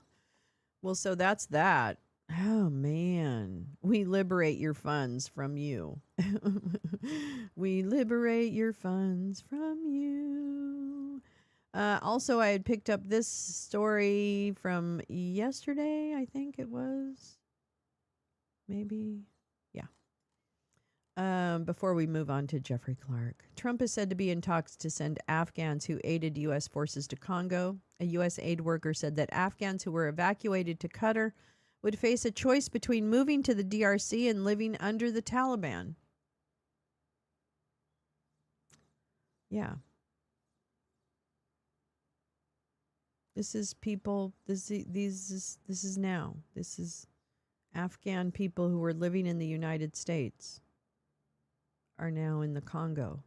Well, so that's that. Oh, man. We liberate your funds from you. We liberate your funds from you. Also, I had picked up this story from yesterday, I think it was. Maybe. Yeah. Before we move on to Jeffrey Clark, Trump is said to be in talks to send Afghans who aided U.S. forces to Congo. A U.S. aid worker said that Afghans who were evacuated to Qatar would face a choice between moving to the DRC and living under the Taliban. Yeah. This is people. This is now. This is Afghan people who were living in the United States are now in the Congo.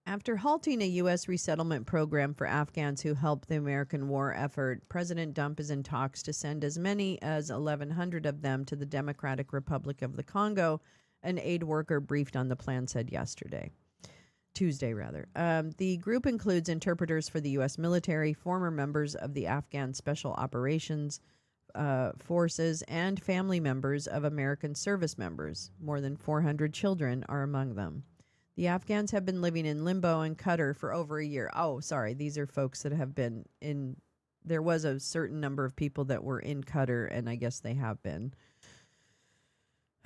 After halting a U.S. resettlement program for Afghans who helped the American war effort, President Trump is in talks to send as many as 1,100 of them to the Democratic Republic of the Congo, an aid worker briefed on the plan said Tuesday. The group includes interpreters for the U.S. military, former members of the Afghan Special Operations Forces, and family members of American service members. More than 400 children are among them. The Afghans have been living in limbo in Qatar for over a year. Oh, sorry. These are folks that have been in. There was a certain number of people that were in Qatar, and I guess they have been.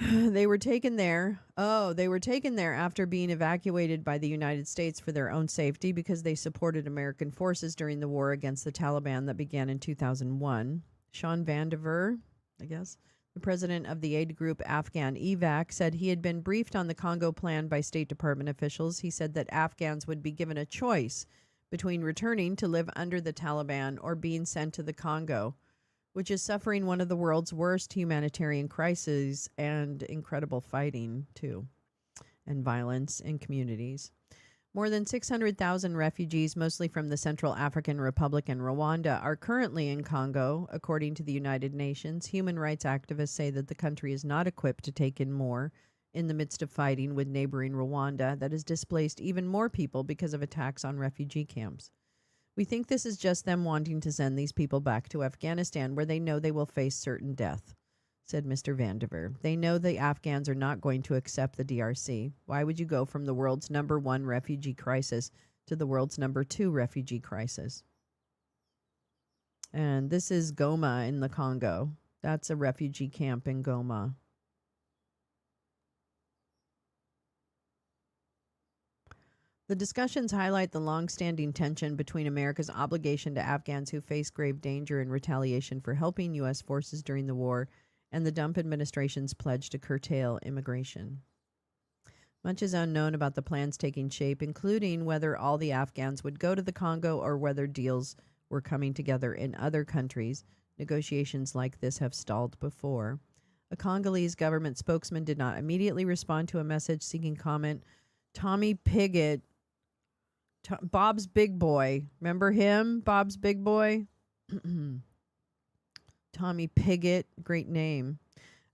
They were taken there. They were taken there after being evacuated by the United States for their own safety because they supported American forces during the war against the Taliban that began in 2001. Sean Vandiver, I guess, the president of the aid group Afghan EVAC, said he had been briefed on the Congo plan by State Department officials. He said that Afghans would be given a choice between returning to live under the Taliban or being sent to the Congo, which is suffering one of the world's worst humanitarian crises and incredible fighting, too, and violence in communities. More than 600,000 refugees, mostly from the Central African Republic and Rwanda, are currently in Congo, according to the United Nations. Human rights activists say that the country is not equipped to take in more in the midst of fighting with neighboring Rwanda that has displaced even more people because of attacks on refugee camps. We think this is just them wanting to send these people back to Afghanistan where they know they will face certain death, said Mr. Vandiver. They know the Afghans are not going to accept the DRC. Why would you go from the world's #1 refugee crisis to the world's #2 refugee crisis? And this is Goma in the Congo. That's a refugee camp in Goma. The discussions highlight the long-standing tension between America's obligation to Afghans who face grave danger and retaliation for helping U.S. forces during the war and the Trump administration's pledge to curtail immigration. Much is unknown about the plans taking shape, including whether all the Afghans would go to the Congo or whether deals were coming together in other countries. Negotiations like this have stalled before. A Congolese government spokesman did not immediately respond to a message seeking comment. Tommy Pigott, Bob's Big Boy. Remember him? Bob's Big Boy? Tommy Pigott, great name.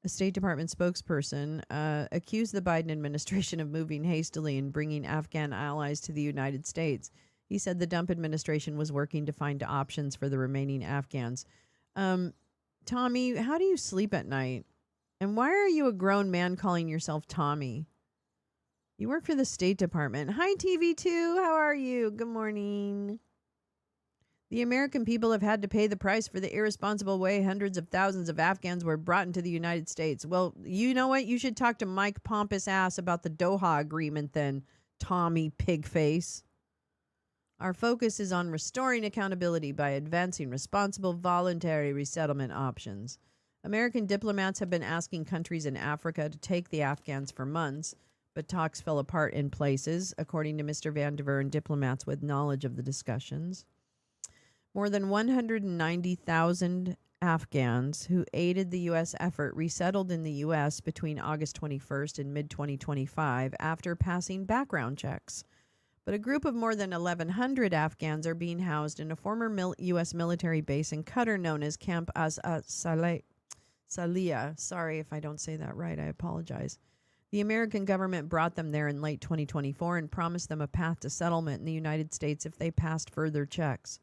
A State Department spokesperson accused the Biden administration of moving hastily and bringing Afghan allies to the United States. He said the Trump administration was working to find options for the remaining Afghans. Tommy, how do you sleep at night? And why are you a grown man calling yourself Tommy? You work for the State Department. Hi, TV2. How are you? Good morning. The American people have had to pay the price for the irresponsible way hundreds of thousands of Afghans were brought into the United States. Well, you know what? You should talk to Mike Pompous ass about the Doha Agreement then, Tommy Pigface. Our focus is on restoring accountability by advancing responsible voluntary resettlement options. American diplomats have been asking countries in Africa to take the Afghans for months, but talks fell apart in places, according to Mr. Vandiver and diplomats with knowledge of the discussions. More than 190,000 Afghans who aided the U.S. effort resettled in the U.S. between August 21st and mid-2025 after passing background checks. But a group of more than 1,100 Afghans are being housed in a former U.S. military base in Qatar known as Camp Salihah. Sorry if I don't say that right. I apologize. The American government brought them there in late 2024 and promised them a path to settlement in the United States if they passed further checks.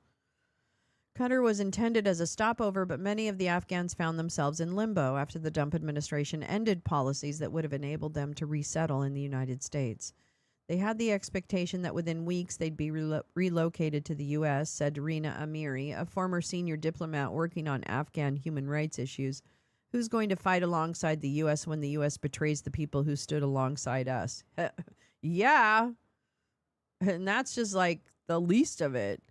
Qatar was intended as a stopover, but many of the Afghans found themselves in limbo after the Dump administration ended policies that would have enabled them to resettle in the United States. They had the expectation that within weeks they'd be relocated to the U.S., said Rina Amiri, a former senior diplomat working on Afghan human rights issues. Who's going to fight alongside the U.S. when the U.S. betrays the people who stood alongside us? Yeah. And that's just like the least of it.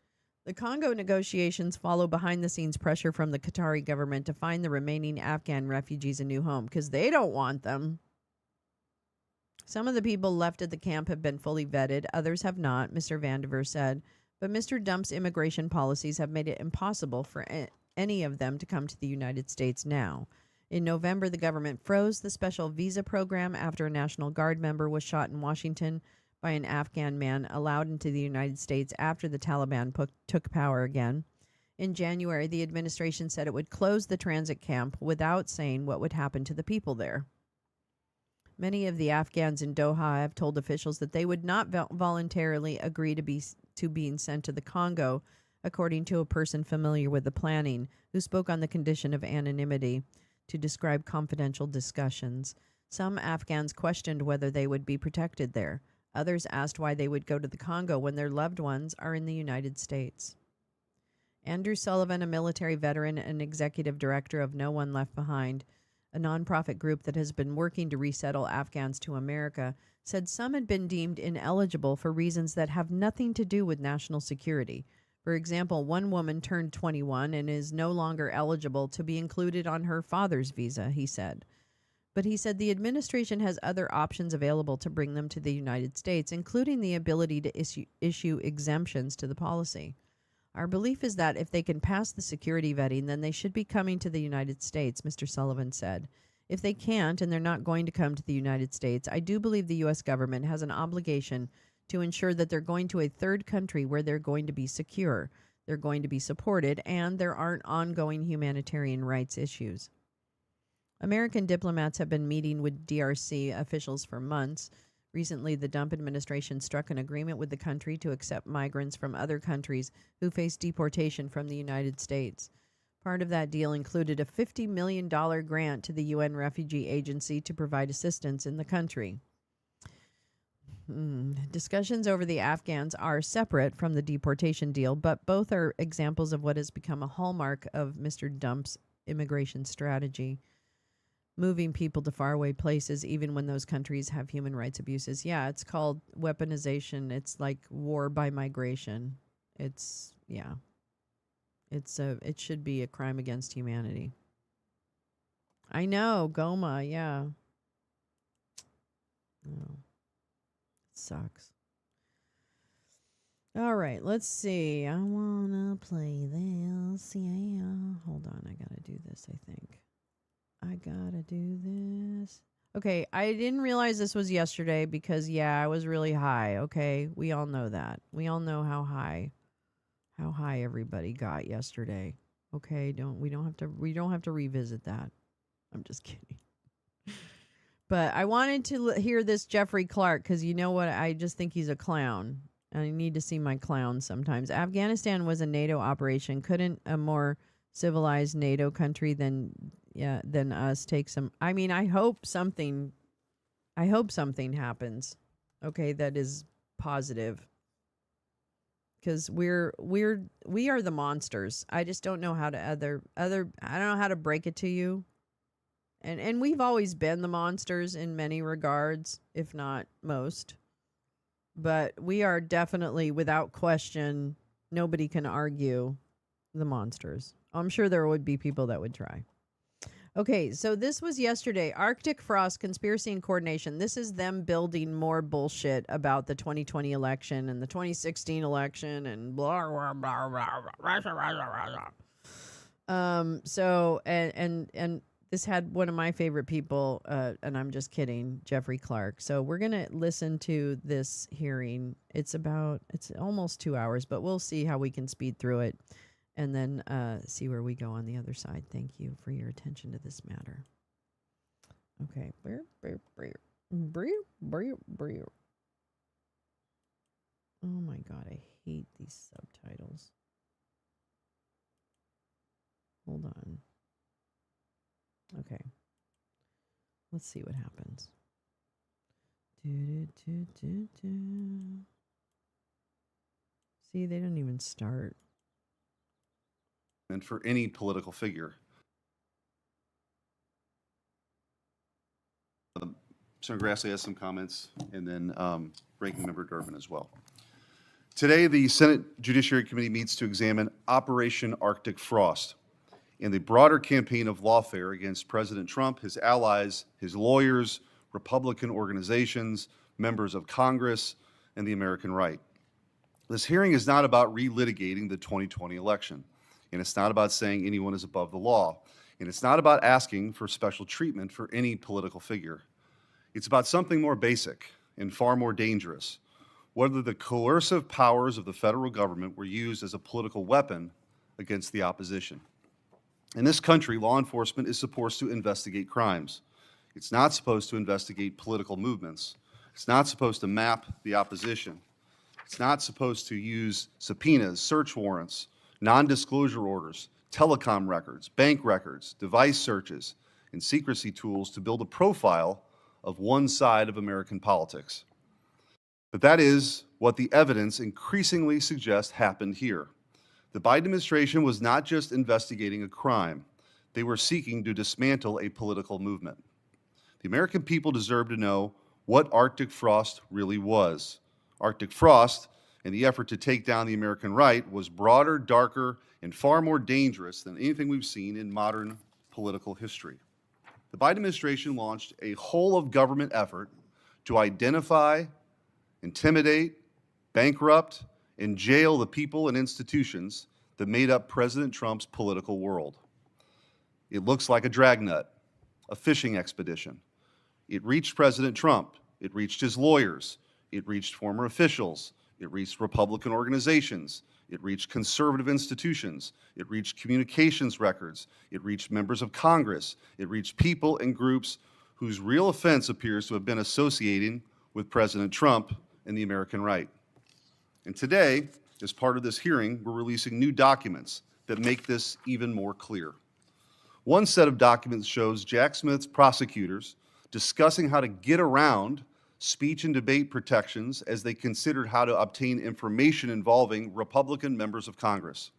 The Congo negotiations follow behind-the-scenes pressure from the Qatari government to find the remaining Afghan refugees a new home because they don't want them. Some of the people left at the camp have been fully vetted. Others have not, Mr. Vandiver said. But Mr. Dump's immigration policies have made it impossible for any of them to come to the United States now. In November, the government froze the special visa program after a National Guard member was shot in Washington by an Afghan man allowed into the United States after the Taliban took power again. In January, the administration said it would close the transit camp without saying what would happen to the people there. Many of the Afghans in Doha have told officials that they would not voluntarily agree to being sent to the Congo, according to a person familiar with the planning, who spoke on the condition of anonymity to describe confidential discussions. Some Afghans questioned whether they would be protected there. Others asked why they would go to the Congo when their loved ones are in the United States. Andrew Sullivan, a military veteran and executive director of No One Left Behind, a nonprofit group that has been working to resettle Afghans to America, said some had been deemed ineligible for reasons that have nothing to do with national security. For example, one woman turned 21 and is no longer eligible to be included on her father's visa, he said. But he said the administration has other options available to bring them to the United States, including the ability to issue exemptions to the policy. Our belief is that if they can pass the security vetting, then they should be coming to the United States, Mr. Sullivan said. If they can't and they're not going to come to the United States, I do believe the U.S. government has an obligation to ensure that they're going to a third country where they're going to be secure, they're going to be supported, and there aren't ongoing humanitarian rights issues. American diplomats have been meeting with DRC officials for months. Recently, the Dump administration struck an agreement with the country to accept migrants from other countries who face deportation from the United States. Part of that deal included a $50 million grant to the UN Refugee Agency to provide assistance in the country. Discussions over the Afghans are separate from the deportation deal, but both are examples of what has become a hallmark of Mr. Dump's immigration strategy. Moving people to faraway places, even when those countries have human rights abuses. Yeah, it's called weaponization. It's like war by migration. It should be a crime against humanity. I know, Goma, yeah. Oh, it sucks. All right, let's see. I wanna play this. Yeah, hold on. I gotta do this, I think. I gotta do this. Okay, I didn't realize this was yesterday because, yeah, I was really high. Okay, we all know that. We all know how high everybody got yesterday. Okay, we don't have to revisit that. I'm just kidding. But I wanted to hear this Jeffrey Clark because you know what? I just think he's a clown. I need to see my clown sometimes. Afghanistan was a NATO operation. Couldn't a more civilized NATO country than us take some? I mean, I hope something happens. Okay, that is positive. Because we are the monsters. I just don't know how to I don't know how to break it to you. And we've always been the monsters in many regards, if not most. But we are definitely, without question, nobody can argue, the monsters. I'm sure there would be people that would try. Okay, so this was yesterday. Arctic frost, conspiracy and coordination. This is them building more bullshit about the 2020 election and the 2016 election and blah, blah, blah, blah, blah, blah. So, and this had one of my favorite people, and I'm just kidding, Jeffrey Clark. So we're going to listen to this hearing. It's almost 2 hours, but we'll see how we can speed through it. And then see where we go on the other side. Thank you for your attention to this matter. Okay. Brew, brew, brew. Oh my God, I hate these subtitles. Hold on. Okay. Let's see what happens. See, they don't even start. And for any political figure. Senator Grassley has some comments, and then Ranking Member Durbin as well. Today, the Senate Judiciary Committee meets to examine Operation Arctic Frost and the broader campaign of lawfare against President Trump, his allies, his lawyers, Republican organizations, members of Congress, and the American right. This hearing is not about relitigating the 2020 election, and it's not about saying anyone is above the law, and it's not about asking for special treatment for any political figure. It's about something more basic and far more dangerous, whether the coercive powers of the federal government were used as a political weapon against the opposition. In this country, law enforcement is supposed to investigate crimes. It's not supposed to investigate political movements. It's not supposed to map the opposition. It's not supposed to use subpoenas, search warrants, non-disclosure orders, telecom records, bank records, device searches, and secrecy tools to build a profile of one side of American politics. But that is what the evidence increasingly suggests happened here. The Biden administration was not just investigating a crime. They were seeking to dismantle a political movement. The American people deserve to know what Arctic Frost really was. Arctic Frost, and the effort to take down the American right, was broader, darker, and far more dangerous than anything we've seen in modern political history. The Biden administration launched a whole-of-government effort to identify, intimidate, bankrupt, and jail the people and institutions that made up President Trump's political world. It looks like a dragnet, a fishing expedition. It reached President Trump. It reached his lawyers. It reached former officials. It reached Republican organizations. It reached conservative institutions. It reached communications records. It reached members of Congress. It reached people and groups whose real offense appears to have been associating with President Trump and the American right. And today, as part of this hearing, we're releasing new documents that make this even more clear. One set of documents shows Jack Smith's prosecutors discussing how to get around speech and debate protections as they considered how to obtain information involving Republican members of Congress.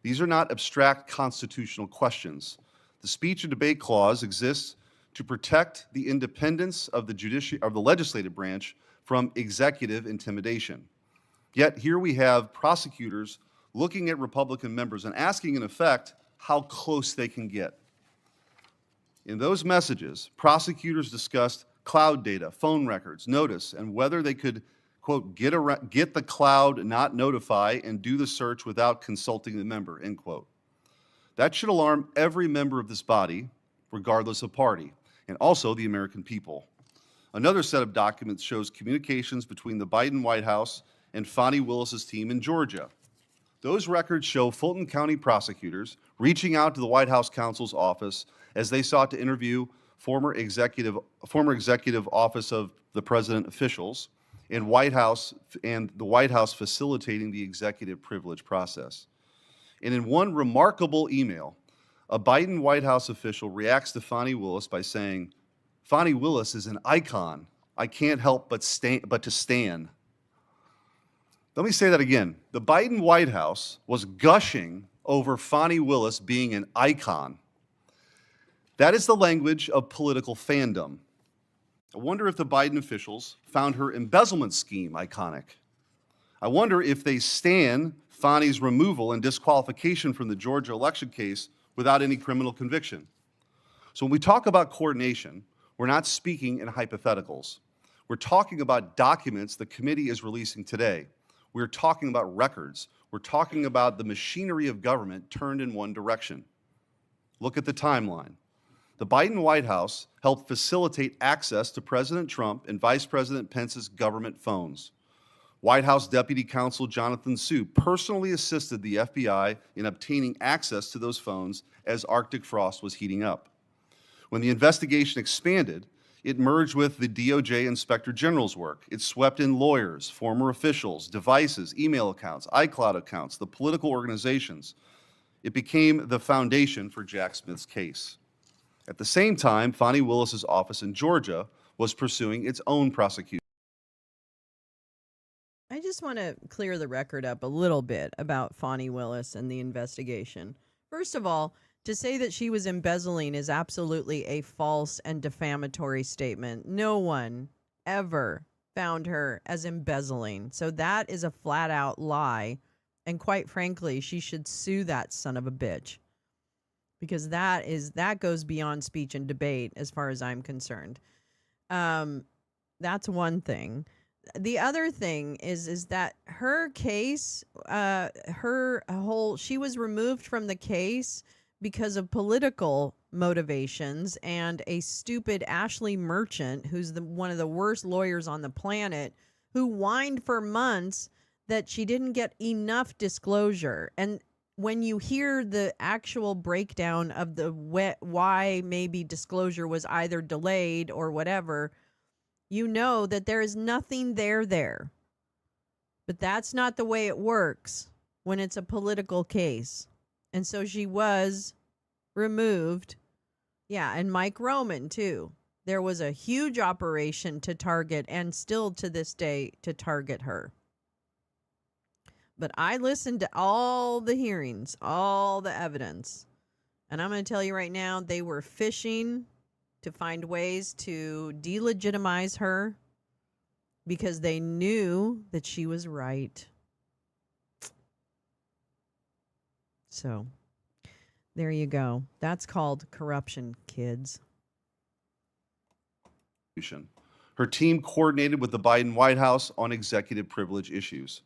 These are not abstract constitutional questions. The speech and debate clause exists to protect the independence of the legislative branch from executive intimidation. Yet here we have prosecutors looking at Republican members and asking, in effect, how close they can get. In those messages, prosecutors discussed cloud data, phone records, notice, and whether they could, quote, get the cloud, not notify, and do the search without consulting the member, end quote. That should alarm every member of this body, regardless of party, and also the American people. Another set of documents shows communications between the Biden White House and Fani Willis's team in Georgia. Those records show Fulton County prosecutors reaching out to the White House counsel's office as they sought to interview former executive office of the president officials and the White House facilitating the executive privilege process. And in one remarkable email, a Biden White House official reacts to Fani Willis by saying, "Fani Willis is an icon. I can't help but to stan." Let me say that again. The Biden White House was gushing over Fani Willis being an icon. That is the language of political fandom. I wonder if the Biden officials found her embezzlement scheme iconic. I wonder if they stan Fani's removal and disqualification from the Georgia election case without any criminal conviction. So when we talk about coordination, we're not speaking in hypotheticals. We're talking about documents the committee is releasing today. We're talking about records. We're talking about the machinery of government turned in one direction. Look at the timeline. The Biden White House helped facilitate access to President Trump and Vice President Pence's government phones. White House Deputy Counsel Jonathan Su personally assisted the FBI in obtaining access to those phones as Arctic Frost was heating up. When the investigation expanded, It merged with the DOJ Inspector General's work. It swept in lawyers, former officials, devices, email accounts, iCloud accounts, the political organizations. It became the foundation for Jack Smith's case. At the same time, Fani Willis's office in Georgia was pursuing its own prosecution. I just want to clear the record up a little bit about Fani Willis and the investigation. First of all, to say that she was embezzling is absolutely a false and defamatory statement. No one ever found her as embezzling. So that is a flat out lie. And quite frankly, she should sue that son of a bitch. Because that goes beyond speech and debate as far as I'm concerned. That's one thing. The other thing is that her case, she was removed from the case because of political motivations, and a stupid Ashley Merchant, who's one of the worst lawyers on the planet, who whined for months that she didn't get enough disclosure. And when you hear the actual breakdown of the why maybe disclosure was either delayed or whatever, you know that there is nothing there. But that's not the way it works when it's a political case. And so she was removed. Yeah, and Mike Roman, too. There was a huge operation to target, and still to this day, to target her. But I listened to all the hearings, all the evidence. And I'm going to tell you right now, they were fishing to find ways to delegitimize her because they knew that she was right. So, there you go. That's called corruption, kids. Her team coordinated with the Biden White House on executive privilege issues.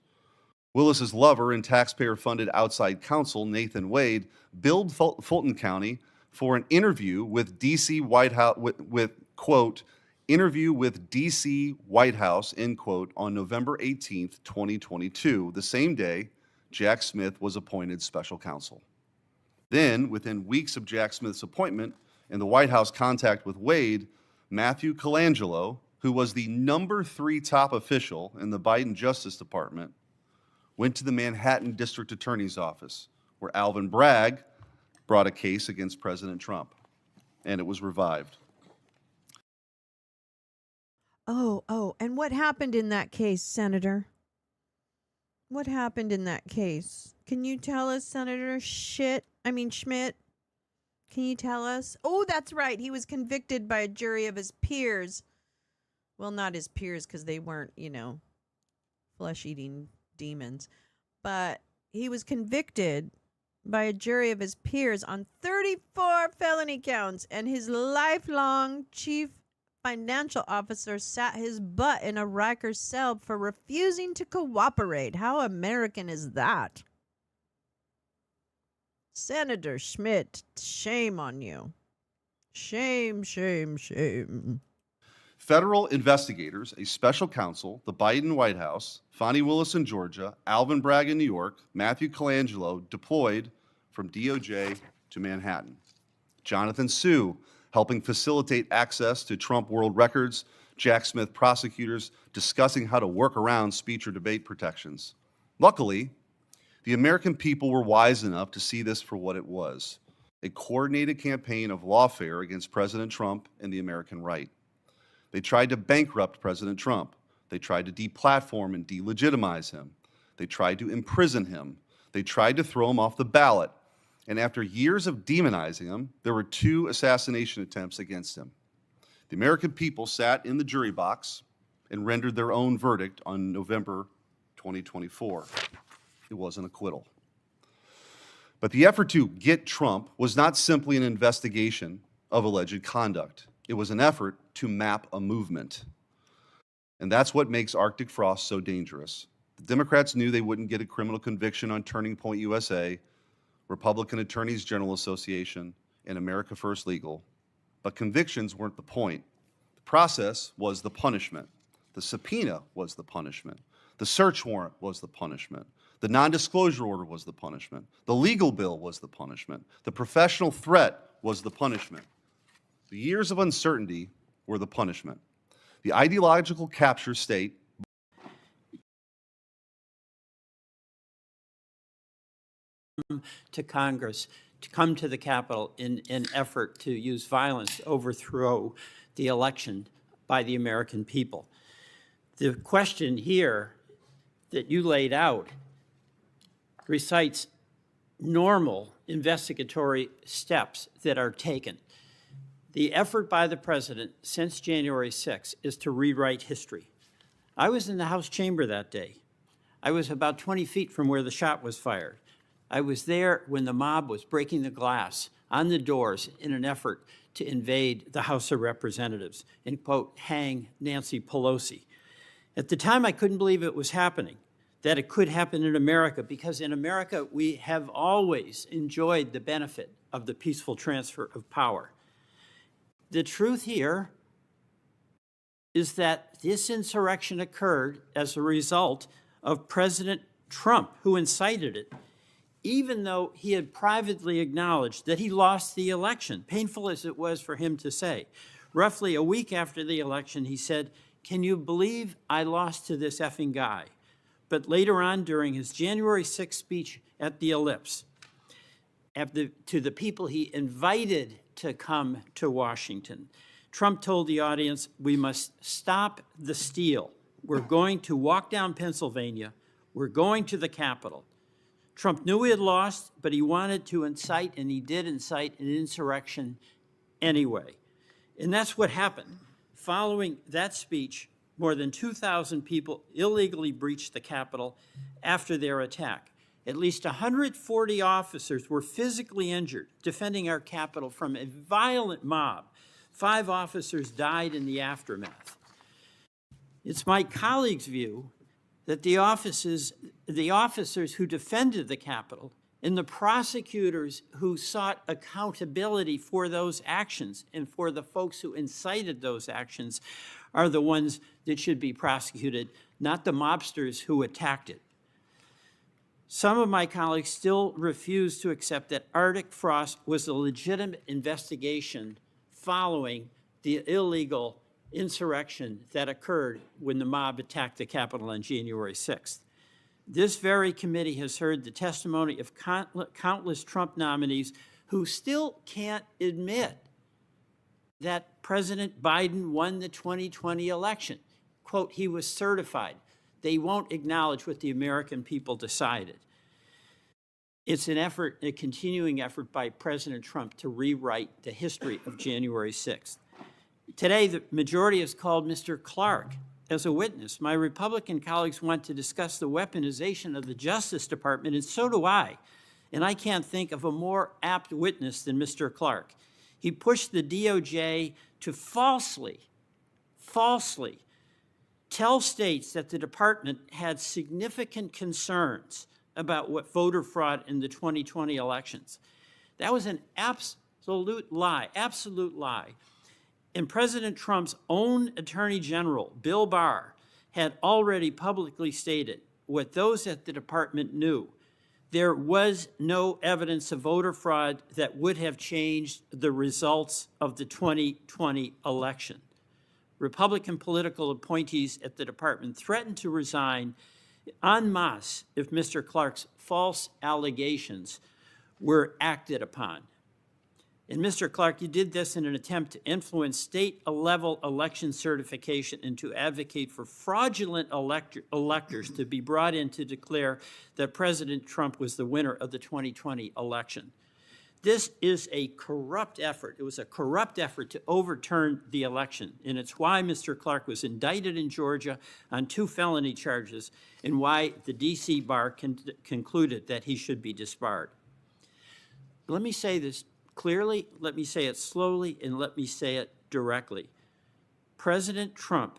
Willis's lover and taxpayer-funded outside counsel, Nathan Wade, billed Fulton County for an interview with D.C. White House, with quote, interview with D.C. White House, end quote, on November 18th, 2022, the same day Jack Smith was appointed special counsel. Then, within weeks of Jack Smith's appointment and the White House contact with Wade, Matthew Colangelo, who was the number 3 top official in the Biden Justice Department, went to the Manhattan District Attorney's Office, where Alvin Bragg brought a case against President Trump, and it was revived. Oh, and what happened in that case, Senator? What happened in that case? Can you tell us, Senator Schmidt? Can you tell us? Oh, that's right. He was convicted by a jury of his peers. Well, not his peers, because they weren't, flesh-eating demons. But he was convicted by a jury of his peers on 34 felony counts, and his lifelong chief financial officer sat his butt in a Rikers cell for refusing to cooperate. How American is that? Senator Schmidt, shame on you. Shame, shame, shame. Federal investigators, a special counsel, the Biden White House, Fani Willis in Georgia, Alvin Bragg in New York, Matthew Colangelo deployed from DOJ to Manhattan. Jonathan Sue helping facilitate access to Trump world records, Jack Smith prosecutors discussing how to work around speech or debate protections. Luckily, the American people were wise enough to see this for what it was, a coordinated campaign of lawfare against President Trump and the American right. They tried to bankrupt President Trump. They tried to deplatform and delegitimize him. They tried to imprison him. They tried to throw him off the ballot. And after years of demonizing him, there were 2 assassination attempts against him. The American people sat in the jury box and rendered their own verdict on November 2024. It was an acquittal. But the effort to get Trump was not simply an investigation of alleged conduct. It was an effort to map a movement. And that's what makes Arctic Frost so dangerous. The Democrats knew they wouldn't get a criminal conviction on Turning Point USA, Republican Attorneys General Association, and America First Legal, but convictions weren't the point. The process was the punishment. The subpoena was the punishment. The search warrant was the punishment. The non-disclosure order was the punishment. The legal bill was the punishment. The professional threat was the punishment. The years of uncertainty or the punishment. The ideological capture state to Congress to come to the Capitol in an effort to use violence to overthrow the election by the American people. The question here that you laid out recites normal investigatory steps that are taken. The effort by the president since January 6th is to rewrite history. I was in the House chamber that day. I was about 20 feet from where the shot was fired. I was there when the mob was breaking the glass on the doors in an effort to invade the House of Representatives and, quote, hang Nancy Pelosi. At the time, I couldn't believe it was happening, that it could happen in America, because in America, we have always enjoyed the benefit of the peaceful transfer of power. The truth here is that this insurrection occurred as a result of President Trump, who incited it, even though he had privately acknowledged that he lost the election, painful as it was for him to say. Roughly a week after the election, he said, "Can you believe I lost to this effing guy?" But later on, during his January 6th speech at the Ellipse, to the people he invited to come to Washington, Trump told the audience, "We must stop the steal. We're going to walk down Pennsylvania. We're going to the Capitol." Trump knew he had lost, but he wanted to incite, and he did incite, an insurrection anyway. And that's what happened. Following that speech, more than 2,000 people illegally breached the Capitol after their attack. At least 140 officers were physically injured defending our Capitol from a violent mob. 5 officers died in the aftermath. It's my colleagues' view that the officers who defended the Capitol and the prosecutors who sought accountability for those actions and for the folks who incited those actions are the ones that should be prosecuted, not the mobsters who attacked it. Some of my colleagues still refuse to accept that Arctic frost was a legitimate investigation following the illegal insurrection that occurred when the mob attacked the Capitol on January 6th. This very committee has heard the testimony of countless Trump nominees who still can't admit that President Biden won the 2020 election. Quote, he was certified. They won't acknowledge what the American people decided. It's an effort, a continuing effort by President Trump to rewrite the history of January 6th. Today, the majority has called Mr. Clark as a witness. My Republican colleagues want to discuss the weaponization of the Justice Department, and so do I. And I can't think of a more apt witness than Mr. Clark. He pushed the DOJ to falsely tell states that the department had significant concerns about what voter fraud in the 2020 elections. That was an absolute lie. And President Trump's own Attorney General, Bill Barr, had already publicly stated what those at the department knew. There was no evidence of voter fraud that would have changed the results of the 2020 election. Republican political appointees at the department threatened to resign en masse if Mr. Clark's false allegations were acted upon. And Mr. Clark, you did this in an attempt to influence state-level election certification and to advocate for fraudulent electors to be brought in to declare that President Trump was the winner of the 2020 election. This is a corrupt effort. It was a corrupt effort to overturn the election, and it's why Mr. Clark was indicted in Georgia on 2 felony charges and why the D.C. bar concluded that he should be disbarred. Let me say this clearly, let me say it slowly, and let me say it directly. President Trump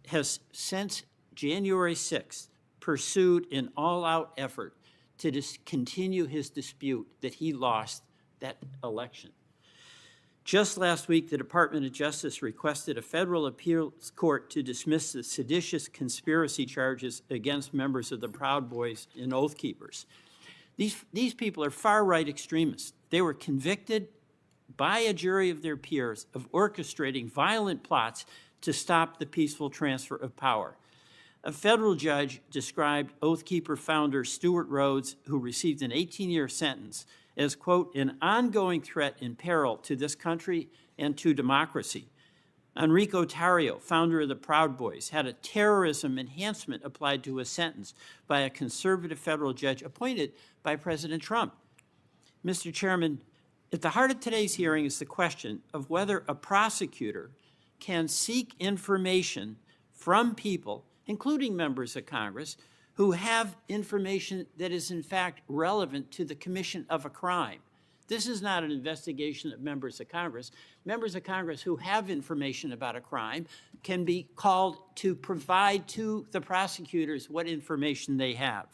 has, since January 6th, pursued an all-out effort to continue his dispute that he lost that election. Just last week, the Department of Justice requested a federal appeals court to dismiss the seditious conspiracy charges against members of the Proud Boys and Oath Keepers. These people are far-right extremists. They were convicted by a jury of their peers of orchestrating violent plots to stop the peaceful transfer of power. A federal judge described Oath Keeper founder Stuart Rhodes, who received an 18-year sentence, as, quote, an ongoing threat and peril to this country and to democracy. Enrico Tarrio, founder of the Proud Boys, had a terrorism enhancement applied to his sentence by a conservative federal judge appointed by President Trump. Mr. Chairman, at the heart of today's hearing is the question of whether a prosecutor can seek information from people, including members of Congress, who have information that is in fact relevant to the commission of a crime. This is not an investigation of members of Congress. Members of Congress who have information about a crime can be called to provide to the prosecutors what information they have.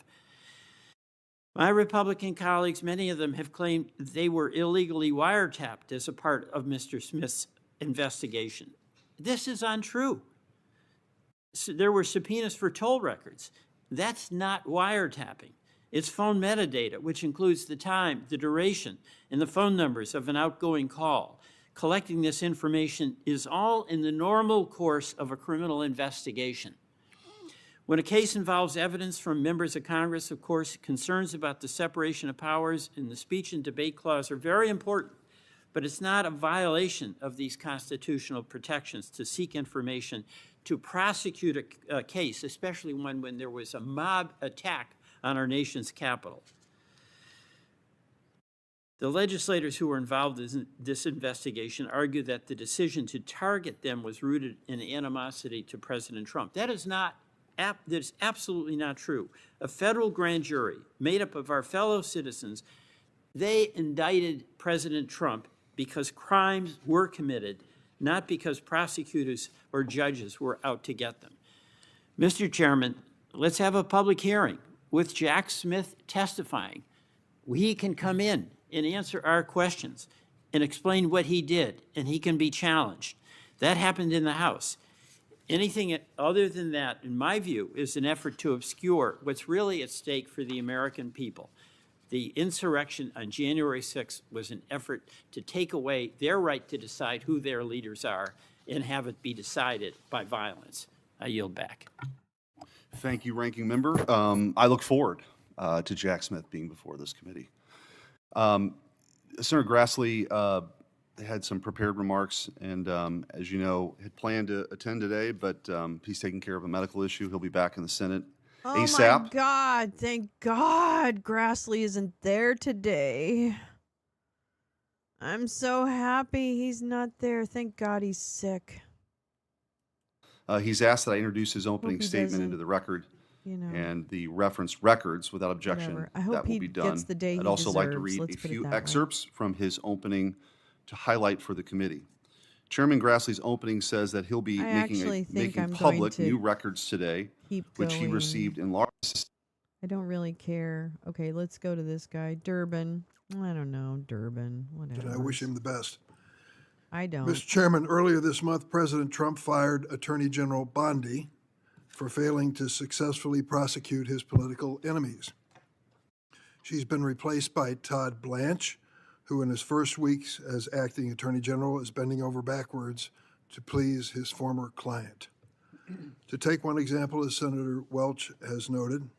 My Republican colleagues, many of them have claimed they were illegally wiretapped as a part of Mr. Smith's investigation. This is untrue. So there were subpoenas for toll records. That's not wiretapping. It's phone metadata, which includes the time, the duration, and the phone numbers of an outgoing call. Collecting this information is all in the normal course of a criminal investigation. When a case involves evidence from members of Congress, of course, concerns about the separation of powers and the speech and debate clause are very important, but it's not a violation of these constitutional protections to seek information to prosecute a case, especially one when there was a mob attack on our nation's capital. The legislators who were involved in this investigation argue that the decision to target them was rooted in animosity to President Trump. That is absolutely not true. A federal grand jury made up of our fellow citizens, they indicted President Trump because crimes were committed, not because prosecutors or judges were out to get them. Mr. Chairman, let's have a public hearing with Jack Smith testifying. He can come in and answer our questions and explain what he did, and he can be challenged. That happened in the House. Anything other than that, in my view, is an effort to obscure what's really at stake for the American people. The insurrection on January 6th was an effort to take away their right to decide who their leaders are and have it be decided by violence. I yield back. Thank you, Ranking Member. I look forward to Jack Smith being before this committee. Senator Grassley had some prepared remarks and, as you know, had planned to attend today, but he's taking care of a medical issue. He'll be back in the Senate ASAP. Oh, my God. Thank God Grassley isn't there today. I'm so happy he's not there. Thank God he's sick. He's asked that I introduce his opening statement into the record, and the reference records without objection. I hope that will he be done. gets the day I'd he also like to deserves. read Let's a put it few that way. excerpts from his opening to highlight for the committee. Chairman Grassley's opening says that he'll be making public new records today, which he received in large. I don't really care. Okay, let's go to this guy, Durbin. I don't know, Durbin, whatever. And I wish him the best. I don't. Mr. Chairman, earlier this month, President Trump fired Attorney General Bondi for failing to successfully prosecute his political enemies. She's been replaced by Todd Blanche, who in his first weeks as acting Attorney General is bending over backwards to please his former client. To take one example, as Senator Welch has noted,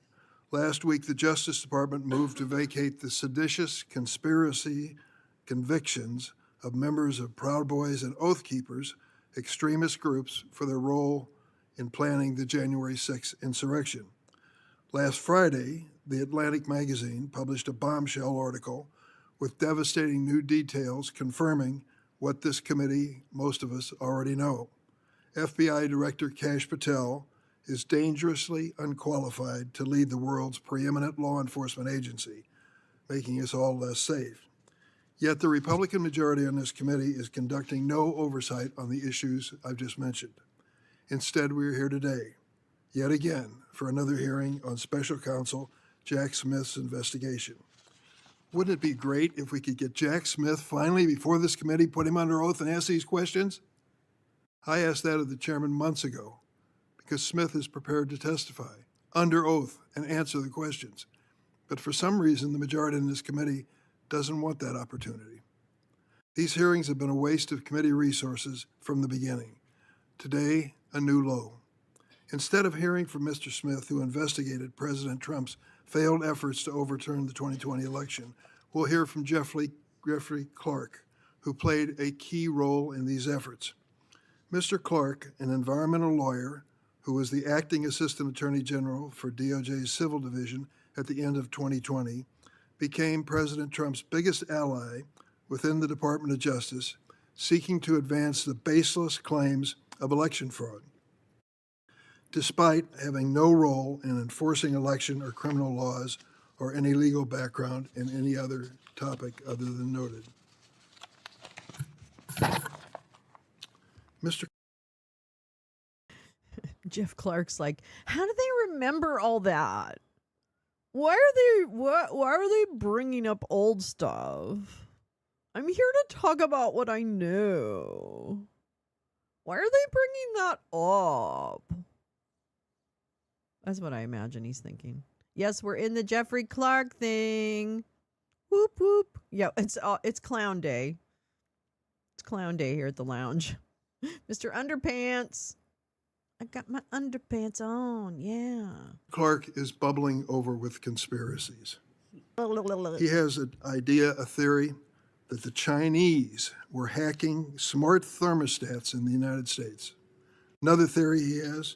last week the Justice Department moved to vacate the seditious conspiracy convictions of members of Proud Boys and Oath Keepers, extremist groups, for their role in planning the January 6th insurrection. Last Friday, The Atlantic magazine published a bombshell article with devastating new details confirming what this committee, most of us, already know. FBI Director Kash Patel is dangerously unqualified to lead the world's preeminent law enforcement agency, making us all less safe. Yet the Republican majority on this committee is conducting no oversight on the issues I've just mentioned. Instead, we are here today, yet again, for another hearing on Special Counsel Jack Smith's investigation. Wouldn't it be great if we could get Jack Smith finally before this committee, put him under oath and ask these questions? I asked that of the chairman months ago because Smith is prepared to testify under oath and answer the questions. But for some reason, the majority in this committee doesn't want that opportunity. These hearings have been a waste of committee resources from the beginning. Today, a new low. Instead of hearing from Mr. Smith, who investigated President Trump's failed efforts to overturn the 2020 election, we'll hear from Jeffrey Clark, who played a key role in these efforts. Mr. Clark, an environmental lawyer who was the acting Assistant Attorney General for DOJ's Civil Division at the end of 2020, became President Trump's biggest ally within the Department of Justice, seeking to advance the baseless claims of election fraud. Despite having no role in enforcing election or criminal laws or any legal background in any other topic other than noted. Mr. Jeff Clark's like, how do they remember all that? Why are they bringing up old stuff? I'm here to talk about what I know. Why are they bringing that up? That's what I imagine he's thinking. Yes, we're in the Jeffrey Clark thing. Whoop whoop. Yeah, it's clown day. It's clown day here at the lounge. Mr. Underpants. I got my underpants on. Yeah. Clark is bubbling over with conspiracies. He has an idea, a theory, that the Chinese were hacking smart thermostats in the United States. Another theory he has,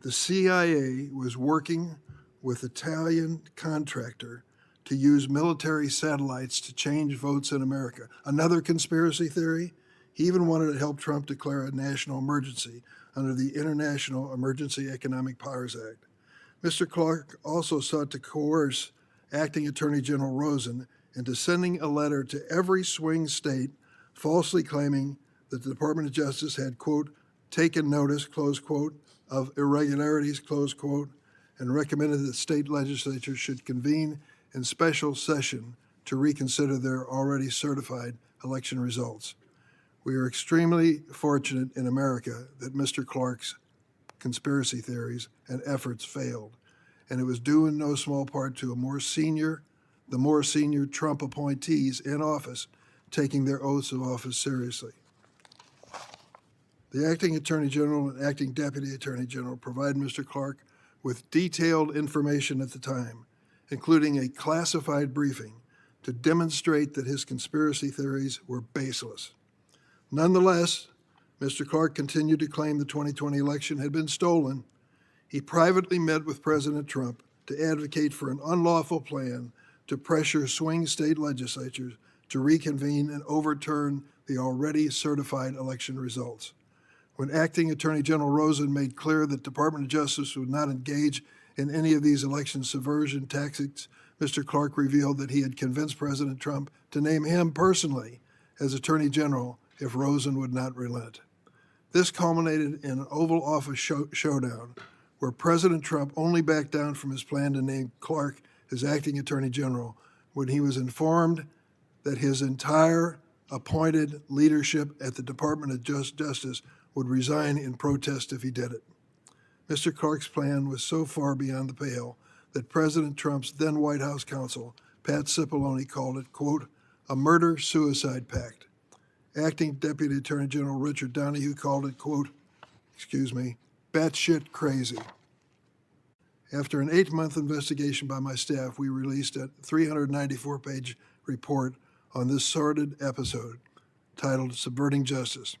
the CIA was working with Italian contractor to use military satellites to change votes in America. Another conspiracy theory, he even wanted to help Trump declare a national emergency under the International Emergency Economic Powers Act. Mr. Clark also sought to coerce Acting Attorney General Rosen into sending a letter to every swing state falsely claiming that the Department of Justice had, quote, taken notice, close quote, of irregularities, close quote, and recommended that state legislatures should convene in special session to reconsider their already certified election results. We are extremely fortunate in America that Mr. Clark's conspiracy theories and efforts failed, and it was due in no small part to the more senior Trump appointees in office taking their oaths of office seriously. The acting Attorney General and acting Deputy Attorney General provided Mr. Clark with detailed information at the time, including a classified briefing to demonstrate that his conspiracy theories were baseless. Nonetheless, Mr. Clark continued to claim the 2020 election had been stolen. He privately met with President Trump to advocate for an unlawful plan to pressure swing state legislatures to reconvene and overturn the already certified election results. When Acting Attorney General Rosen made clear that the Department of Justice would not engage in any of these election subversion tactics, Mr. Clark revealed that he had convinced President Trump to name him personally as Attorney General if Rosen would not relent. This culminated in an Oval Office showdown where President Trump only backed down from his plan to name Clark as Acting Attorney General when he was informed that his entire appointed leadership at the Department of Justice would resign in protest if he did it. Mr. Clark's plan was so far beyond the pale that President Trump's then White House counsel, Pat Cipollone, called it, quote, a murder-suicide pact. Acting Deputy Attorney General Richard Donahue called it, quote, batshit crazy. After an 8-month investigation by my staff, we released a 394-page report on this sordid episode titled Subverting Justice.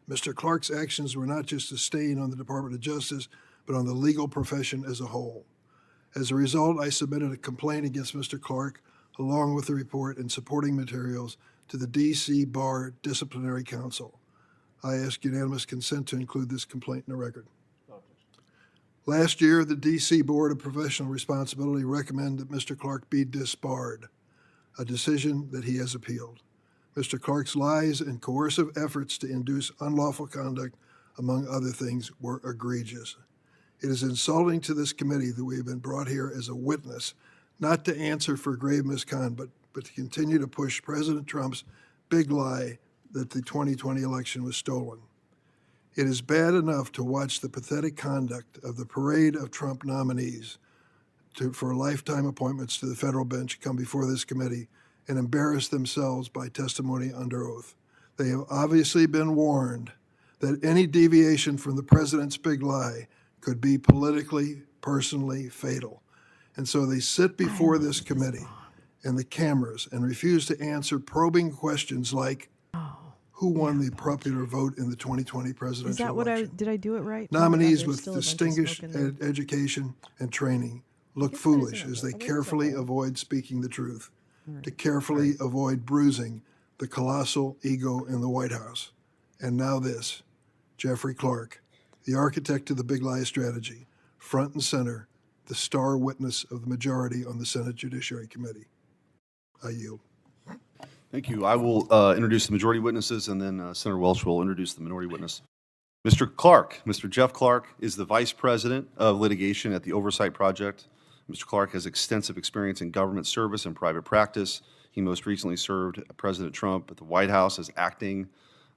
Mr. Clark's actions were not just a stain on the Department of Justice, but on the legal profession as a whole. As a result, I submitted a complaint against Mr. Clark, along with the report and supporting materials, to the D.C. Bar Disciplinary Council. I ask unanimous consent to include this complaint in the record. Last year, the D.C. Board of Professional Responsibility recommended that Mr. Clark be disbarred, a decision that he has appealed. Mr. Clark's lies and coercive efforts to induce unlawful conduct, among other things, were egregious. It is insulting to this committee that we have been brought here as a witness, not to answer for grave misconduct, but to continue to push President Trump's big lie that the 2020 election was stolen. It is bad enough to watch the pathetic conduct of the parade of Trump nominees for lifetime appointments to the federal bench come before this committee and embarrass themselves by testimony under oath. They have obviously been warned that any deviation from the president's big lie could be politically, personally fatal. And so they sit before this committee and the cameras and refuse to answer probing questions like, who won the popular vote in the 2020 presidential Is that what election? did I do it right? Nominees Oh my God, there's with still a bunch of distinguished smoke in there. education and training look Guess that isn't foolish as okay. they I think it's carefully okay. avoid speaking the truth, All to right. carefully avoid bruising the colossal ego in the White House. And now this, Jeffrey Clark, the architect of the Big Lie strategy, front and center, the star witness of the majority on the Senate Judiciary Committee. I yield. Thank you. I will introduce the majority witnesses, and then Senator Welch will introduce the minority witness. Mr. Clark, Mr. Jeff Clark, is the Vice President of Litigation at the Oversight Project. Mr. Clark has extensive experience in government service and private practice. He most recently served President Trump at the White House as acting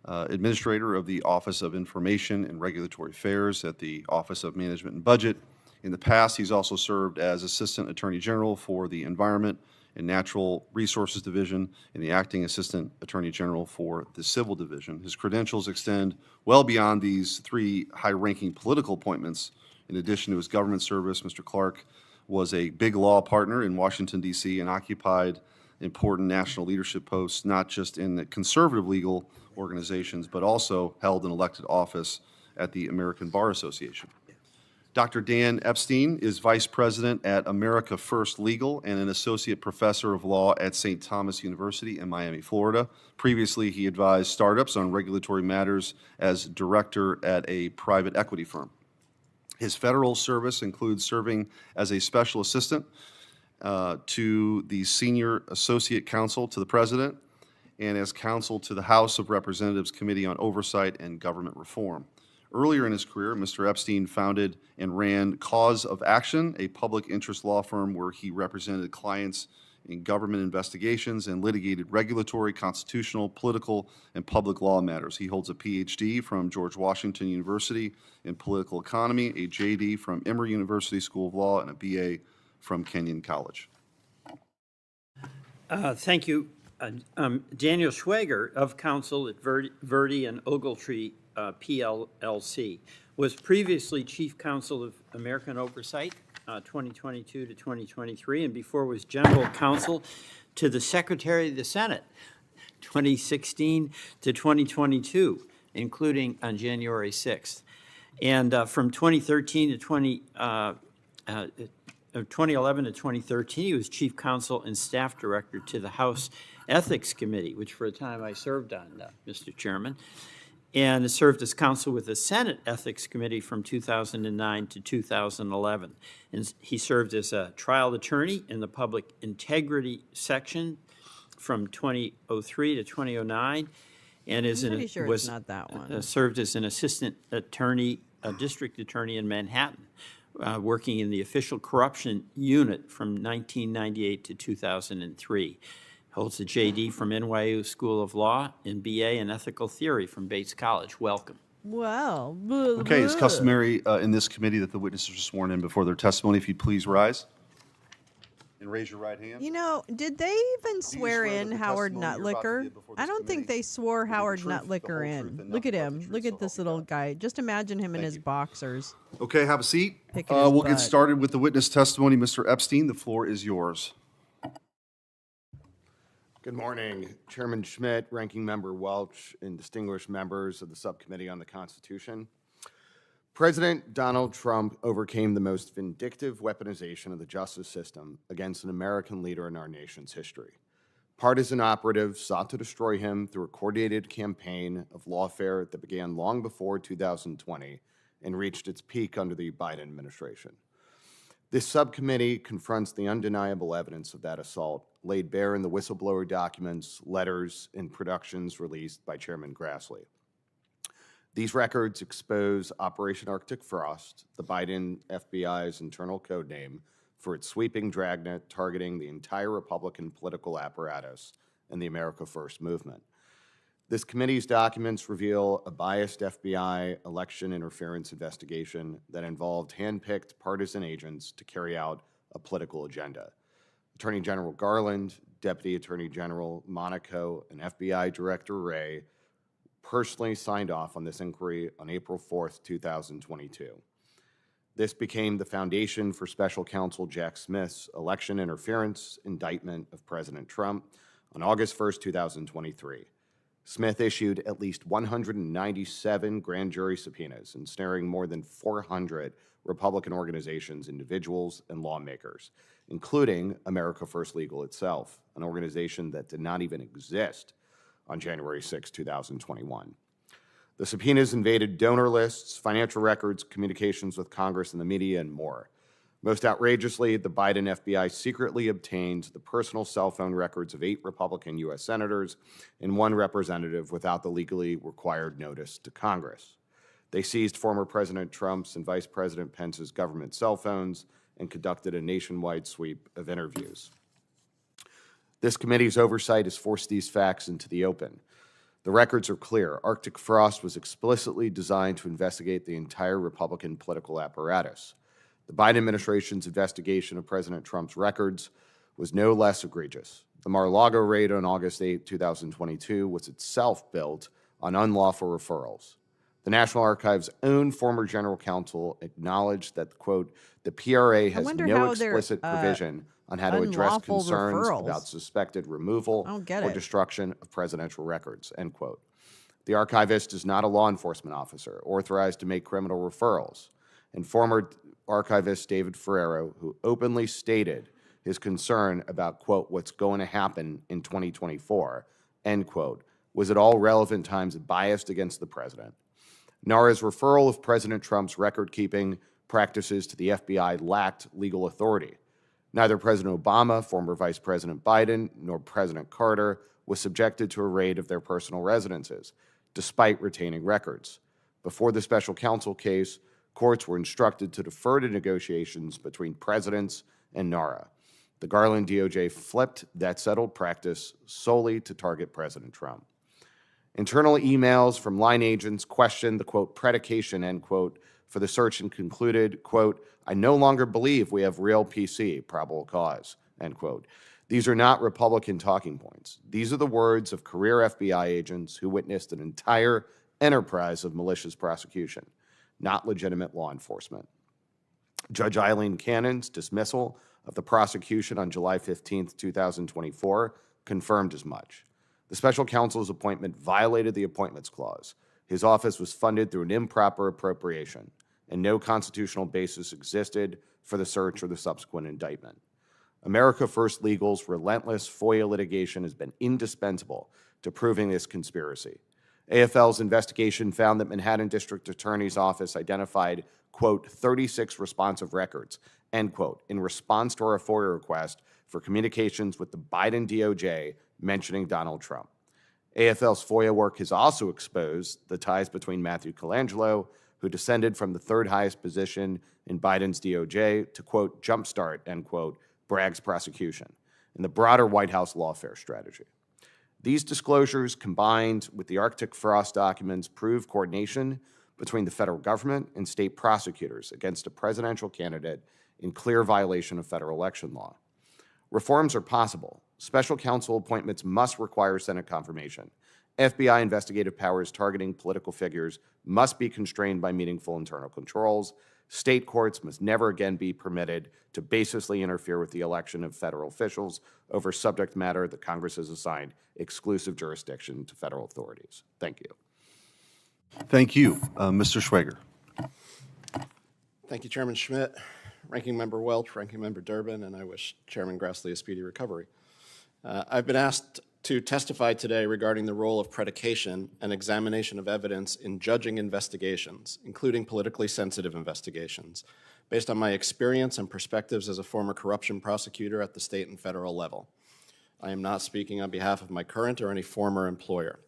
administrator of the Office of Information and Regulatory Affairs at the Office of Management and Budget. In the past, he's also served as Assistant Attorney General for the Environment and Natural Resources Division and the Acting Assistant Attorney General for the Civil Division. His credentials extend well beyond these three high-ranking political appointments. In addition to his government service, Mr. Clark was a big law partner in Washington, D.C. and occupied important national leadership posts, not just in the conservative legal organizations, but also held an elected office at the American Bar Association. Dr. Dan Epstein is Vice President at America First Legal and an Associate Professor of Law at St. Thomas University in Miami, Florida. Previously, he advised startups on regulatory matters as director at a private equity firm. His federal service includes serving as a special assistant to the Senior Associate Counsel to the President and as counsel to the House of Representatives Committee on Oversight and Government Reform. Earlier in his career, Mr. Epstein founded and ran Cause of Action, a public interest law firm where he represented clients in government investigations and litigated regulatory, constitutional, political, and public law matters. He holds a PhD from George Washington University in political economy, a JD from Emory University School of Law, and a BA from Kenyon College. Thank you. Daniel Schwager of counsel at Verdi and Ogletree PLLC was previously Chief Counsel of American Oversight 2022 to 2023, and before was General Counsel to the Secretary of the Senate 2016 to 2022, including on January 6th. And from 2013 to 2011 to 2013, he was Chief Counsel and Staff Director to the House Ethics Committee, which for a time I served on, Mr. Chairman, and served as counsel with the Senate Ethics Committee from 2009 to 2011. And he served as a trial attorney in the Public Integrity Section from 2003 to 2009, and It's not that one. served as an assistant attorney, a district attorney in Manhattan, working in the official corruption unit from 1998 to 2003. Holds a JD from NYU School of Law and BA in Ethical Theory from Bates College. Welcome. Well, Okay, it's customary in this committee that the witnesses are sworn in before their testimony. If you'd please rise and raise your right hand. You know, did they even swear in Howard Nuttlicker? I don't think they swore Howard Nuttlicker in. Look at him. Look at this little guy. Just imagine him in his boxers. Okay, have a seat. Picking his We'll butt. get started with the witness testimony. Mr. Epstein, the floor is yours. Good morning, Chairman Schmidt, Ranking Member Welch, and distinguished members of the Subcommittee on the Constitution. President Donald Trump overcame the most vindictive weaponization of the justice system against an American leader in our nation's history. Partisan operatives sought to destroy him through a coordinated campaign of lawfare that began long before 2020 and reached its peak under the Biden administration. This subcommittee confronts the undeniable evidence of that assault laid bare in the whistleblower documents, letters, and productions released by Chairman Grassley. These records expose Operation Arctic Frost, the Biden FBI's internal code name for its sweeping dragnet targeting the entire Republican political apparatus and the America First movement. This committee's documents reveal a biased FBI election interference investigation that involved hand-picked partisan agents to carry out a political agenda. Attorney General Garland, Deputy Attorney General Monaco, and FBI Director Wray personally signed off on this inquiry on April 4th, 2022. This became the foundation for Special Counsel Jack Smith's election interference indictment of President Trump on August 1st, 2023. Smith issued at least 197 grand jury subpoenas, ensnaring more than 400 Republican organizations, individuals, and lawmakers, including America First Legal itself, an organization that did not even exist on January 6, 2021. The subpoenas invaded donor lists, financial records, communications with Congress and the media, and more. Most outrageously, the Biden FBI secretly obtained the personal cell phone records of 8 Republican U.S. senators and 1 representative without the legally required notice to Congress. They seized former President Trump's and Vice President Pence's government cell phones and conducted a nationwide sweep of interviews. This committee's oversight has forced these facts into the open. The records are clear. Arctic Frost was explicitly designed to investigate the entire Republican political apparatus. The Biden administration's investigation of President Trump's records was no less egregious. The Mar-a-Lago raid on August 8, 2022 was itself built on unlawful referrals. The National Archives' own former general counsel acknowledged that, quote, the PRA has no explicit provision on how to address concerns about suspected removal or destruction of presidential records, end quote. The archivist is not a law enforcement officer authorized to make criminal referrals. And former archivist David Ferrero, who openly stated his concern about, quote, what's going to happen in 2024, end quote, was at all relevant times biased against the president. NARA's referral of President Trump's record-keeping practices to the FBI lacked legal authority. Neither President Obama, former Vice President Biden, nor President Carter was subjected to a raid of their personal residences, despite retaining records. Before the special counsel case, courts were instructed to defer to negotiations between presidents and NARA. The Garland DOJ flipped that settled practice solely to target President Trump. Internal emails from line agents questioned the, quote, predication, end quote, for the search and concluded, quote, I no longer believe we have real PC, probable cause, end quote. These are not Republican talking points. These are the words of career FBI agents who witnessed an entire enterprise of malicious prosecution, not legitimate law enforcement. Judge Eileen Cannon's dismissal of the prosecution on July 15, 2024, confirmed as much. The special counsel's appointment violated the Appointments Clause. His office was funded through an improper appropriation, and no constitutional basis existed for the search or the subsequent indictment. America First Legal's relentless FOIA litigation has been indispensable to proving this conspiracy. AFL's investigation found that Manhattan District Attorney's Office identified, quote, 36 responsive records, end quote, in response to our FOIA request for communications with the Biden DOJ mentioning Donald Trump. AFL's FOIA work has also exposed the ties between Matthew Colangelo, who descended from the third highest position in Biden's DOJ, to, quote, jumpstart, end quote, Bragg's prosecution, and the broader White House lawfare strategy. These disclosures, combined with the Arctic Frost documents, prove coordination between the federal government and state prosecutors against a presidential candidate in clear violation of federal election law. Reforms are possible. Special counsel appointments must require Senate confirmation. FBI investigative powers targeting political figures must be constrained by meaningful internal controls. State courts must never again be permitted to baselessly interfere with the election of federal officials over subject matter that Congress has assigned exclusive jurisdiction to federal authorities. Thank you. Thank you. Mr. Schwager. Thank you, Chairman Schmidt, Ranking Member Welch, Ranking Member Durbin, and I wish Chairman Grassley a speedy recovery. I've been asked to testify today regarding the role of predication and examination of evidence in judging investigations, including politically sensitive investigations, based on my experience and perspectives as a former corruption prosecutor at the state and federal level. I am not speaking on behalf of my current or any former employer.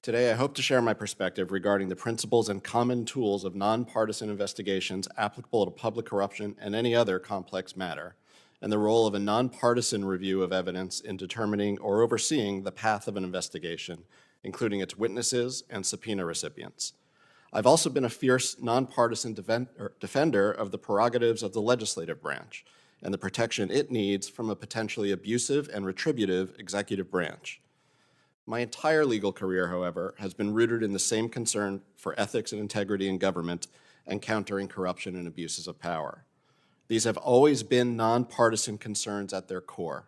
Today, I hope to share my perspective regarding the principles and common tools of nonpartisan investigations applicable to public corruption and any other complex matter, and the role of a nonpartisan review of evidence in determining or overseeing the path of an investigation, including its witnesses and subpoena recipients. I've also been a fierce nonpartisan defender of the prerogatives of the legislative branch, and the protection it needs from a potentially abusive and retributive executive branch. My entire legal career, however, has been rooted in the same concern for ethics and integrity in government and countering corruption and abuses of power. These have always been nonpartisan concerns at their core.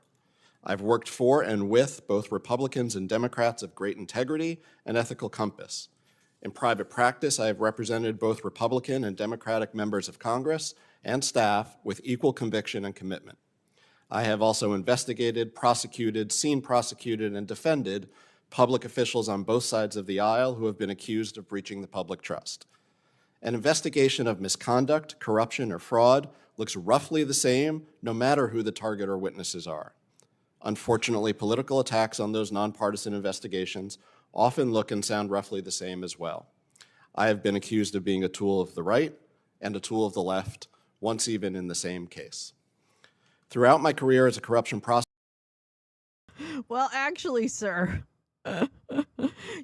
I've worked for and with both Republicans and Democrats of great integrity and ethical compass. In private practice, I have represented both Republican and Democratic members of Congress and staff with equal conviction and commitment. I have also investigated, prosecuted, seen prosecuted, and defended public officials on both sides of the aisle who have been accused of breaching the public trust. An investigation of misconduct, corruption, or fraud looks roughly the same no matter who the target or witnesses are. Unfortunately, political attacks on those nonpartisan investigations often look and sound roughly the same as well. I have been accused of being a tool of the right and a tool of the left, once even in the same case. Throughout my career as a corruption prosecutor, Well, actually, sir,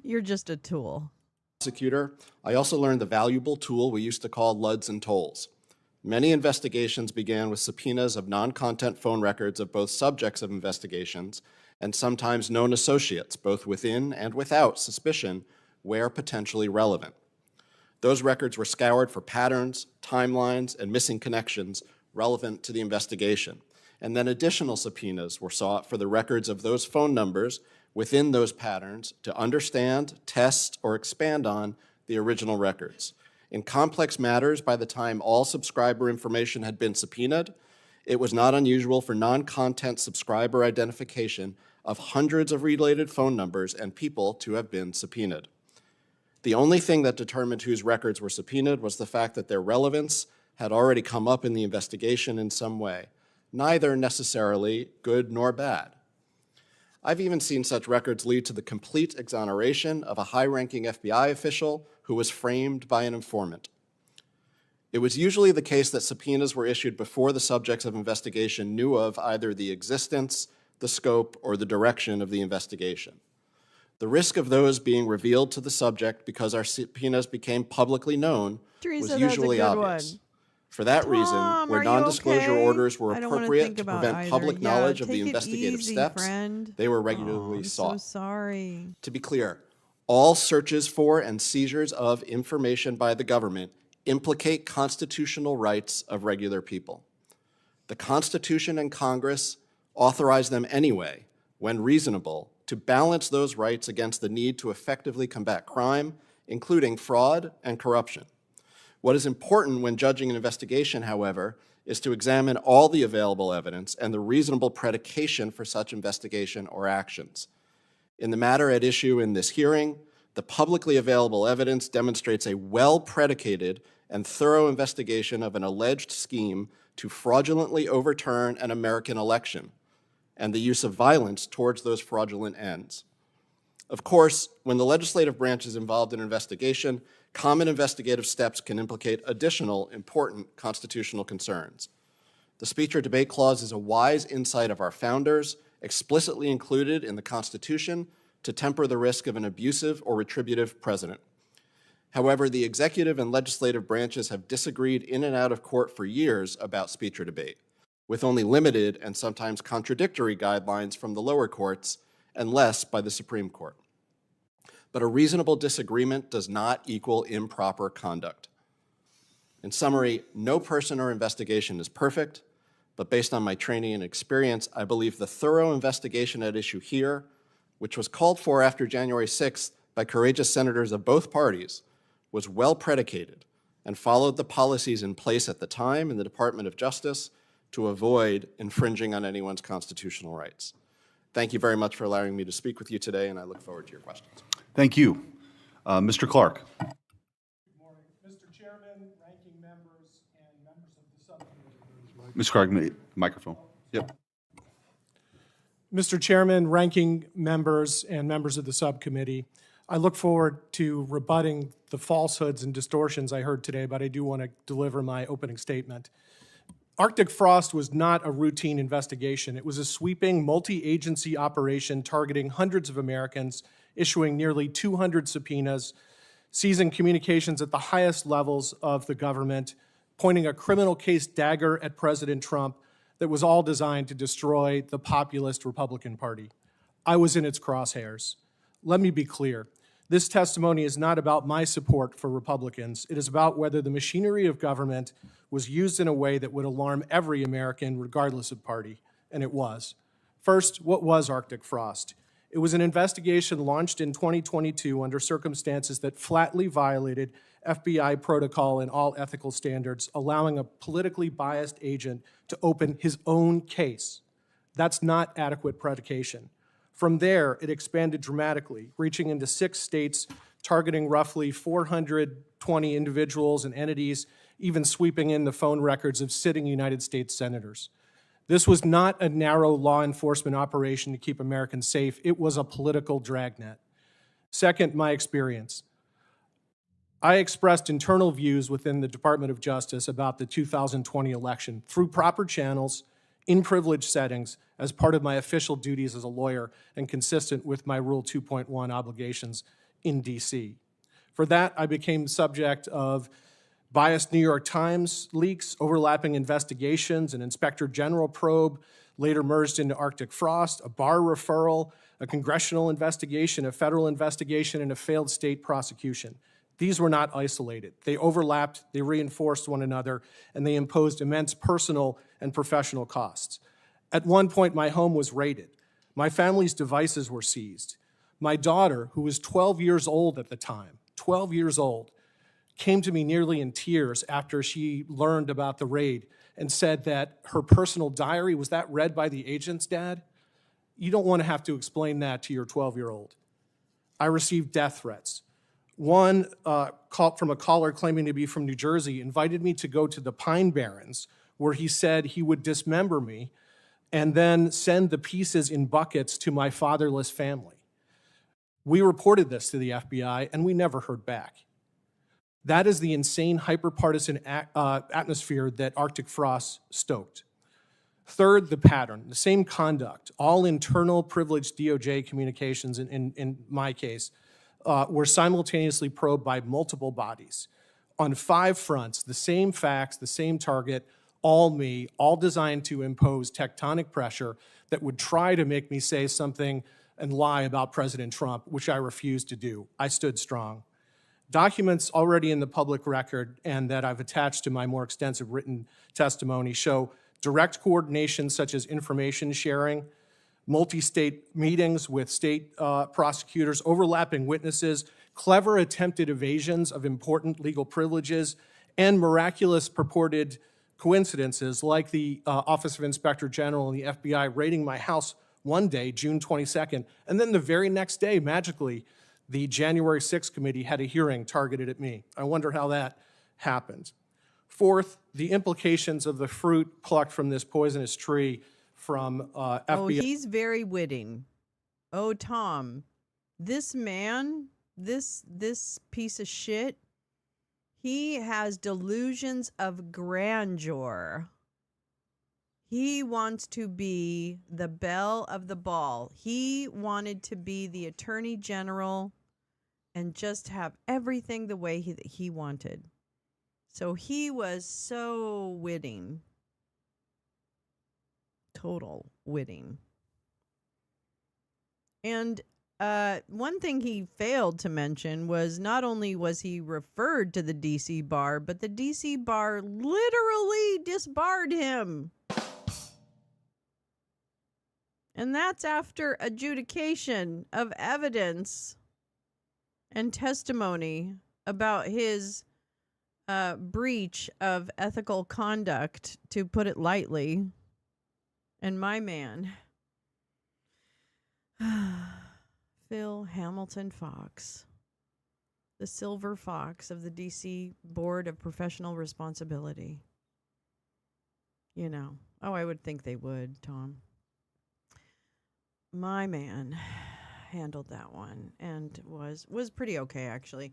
you're just a tool. I also learned the valuable tool we used to call LUDs and tolls. Many investigations began with subpoenas of non-content phone records of both subjects of investigations and sometimes known associates, both within and without suspicion, where potentially relevant. Those records were scoured for patterns, timelines, and missing connections relevant to the investigation. And then additional subpoenas were sought for the records of those phone numbers within those patterns to understand, test, or expand on the original records. In complex matters, by the time all subscriber information had been subpoenaed, it was not unusual for non-content subscriber identification of hundreds of related phone numbers and people to have been subpoenaed. The only thing that determined whose records were subpoenaed was the fact that their relevance had already come up in the investigation in some way, neither necessarily good nor bad. I've even seen such records lead to the complete exoneration of a high-ranking FBI official who was framed by an informant. It was usually the case that subpoenas were issued before the subjects of investigation knew of either the existence, the scope, or the direction of the investigation. The risk of those being revealed to the subject because our subpoenas became publicly known Teresa, was usually that's a good obvious. one. For that Tom, reason, where are you non-disclosure okay? orders were I don't wanna appropriate think to about prevent either. public Yeah, knowledge of the take it investigative easy, steps, friend. they were regularly I'm sought. so sorry. To be clear, all searches for and seizures of information by the government implicate constitutional rights of regular people. The Constitution and Congress authorize them anyway, when reasonable, to balance those rights against the need to effectively combat crime, including fraud and corruption. What is important when judging an investigation, however, is to examine all the available evidence and the reasonable predication for such investigation or actions. In the matter at issue in this hearing, the publicly available evidence demonstrates a well-predicated and thorough investigation of an alleged scheme to fraudulently overturn an American election and the use of violence towards those fraudulent ends. Of course, when the legislative branch is involved in an investigation, common investigative steps can implicate additional important constitutional concerns. The speech or debate clause is a wise insight of our founders, explicitly included in the Constitution to temper the risk of an abusive or retributive president. However, the executive and legislative branches have disagreed in and out of court for years about speech or debate, with only limited and sometimes contradictory guidelines from the lower courts and less by the Supreme Court. But a reasonable disagreement does not equal improper conduct. In summary, no person or investigation is perfect, but based on my training and experience, I believe the thorough investigation at issue here, which was called for after January 6th by courageous senators of both parties, was well predicated and followed the policies in place at the time in the Department of Justice to avoid infringing on anyone's constitutional rights. Thank you very much for allowing me to speak with you today, and I look forward to your questions. Thank you. Mr. Clark. Good morning. Mr. Chairman, ranking members, and members of the subcommittee. Ms. Clark, microphone. Yep. Mr. Chairman, ranking members, and members of the subcommittee, I look forward to rebutting the falsehoods and distortions I heard today, but I do want to deliver my opening statement. Arctic frost was not a routine investigation. It was a sweeping, multi-agency operation targeting hundreds of Americans, issuing nearly 200 subpoenas, seizing communications at the highest levels of the government, pointing a criminal case dagger at President Trump, that was all designed to destroy the populist Republican Party. I was in its crosshairs. Let me be clear. This testimony is not about my support for Republicans. It is about whether the machinery of government was used in a way that would alarm every American, regardless of party, and it was. First, what was Arctic frost? It was an investigation launched in 2022 under circumstances that flatly violated FBI protocol and all ethical standards, allowing a politically biased agent to open his own case. That's not adequate predication. From there, it expanded dramatically, reaching into 6 states, targeting roughly 420 individuals and entities, even sweeping in the phone records of sitting United States senators. This was not a narrow law enforcement operation to keep Americans safe. It was a political dragnet. Second, my experience. I expressed internal views within the Department of Justice about the 2020 election through proper channels, in privileged settings, as part of my official duties as a lawyer and consistent with my Rule 2.1 obligations in DC. For that, I became subject of biased New York Times leaks, overlapping investigations, an inspector general probe, later merged into Arctic frost, a bar referral, a congressional investigation, a federal investigation, and a failed state prosecution. These were not isolated. They overlapped, they reinforced one another, and they imposed immense personal and professional costs. At one point, my home was raided. My family's devices were seized. My daughter, who was 12 years old at the time, 12 years old, came to me nearly in tears after she learned about the raid and said that her personal diary, was that read by the agents, Dad? You don't want to have to explain that to your 12-year-old. I received death threats. One from a caller claiming to be from New Jersey invited me to go to the Pine Barrens, where he said he would dismember me and then send the pieces in buckets to my fatherless family. We reported this to the FBI, and we never heard back. That is the insane, hyper-partisan atmosphere that Arctic frost stoked. Third, the pattern, the same conduct, all internal privileged DOJ communications in my case, were simultaneously probed by multiple bodies. On 5 fronts, the same facts, the same target, all me, all designed to impose tectonic pressure that would try to make me say something and lie about President Trump, which I refused to do. I stood strong. Documents already in the public record and that I've attached to my more extensive written testimony show direct coordination such as information sharing, multi-state meetings with state prosecutors, overlapping witnesses, clever attempted evasions of important legal privileges, and miraculous purported coincidences like the Office of Inspector General and the FBI raiding my house one day, June 22nd, and then the very next day, magically, the January 6th committee had a hearing targeted at me. I wonder how that happened. Fourth, the implications of the fruit plucked from this poisonous tree from FBI. Oh, he's very witting. Oh, Tom, this man, this piece of shit, he has delusions of grandeur. He wants to be the belle of the ball. He wanted to be the attorney general and just have everything the way he wanted. So he was so witting. Total witting. And one thing he failed to mention was not only was he referred to the DC bar, but the DC bar literally disbarred him. And that's after adjudication of evidence and testimony about his breach of ethical conduct, to put it lightly. And my man, Phil Hamilton Fox, the silver fox of the DC Board of Professional Responsibility. You know, oh, I would think they would, Tom. My man handled that one and was pretty okay, actually.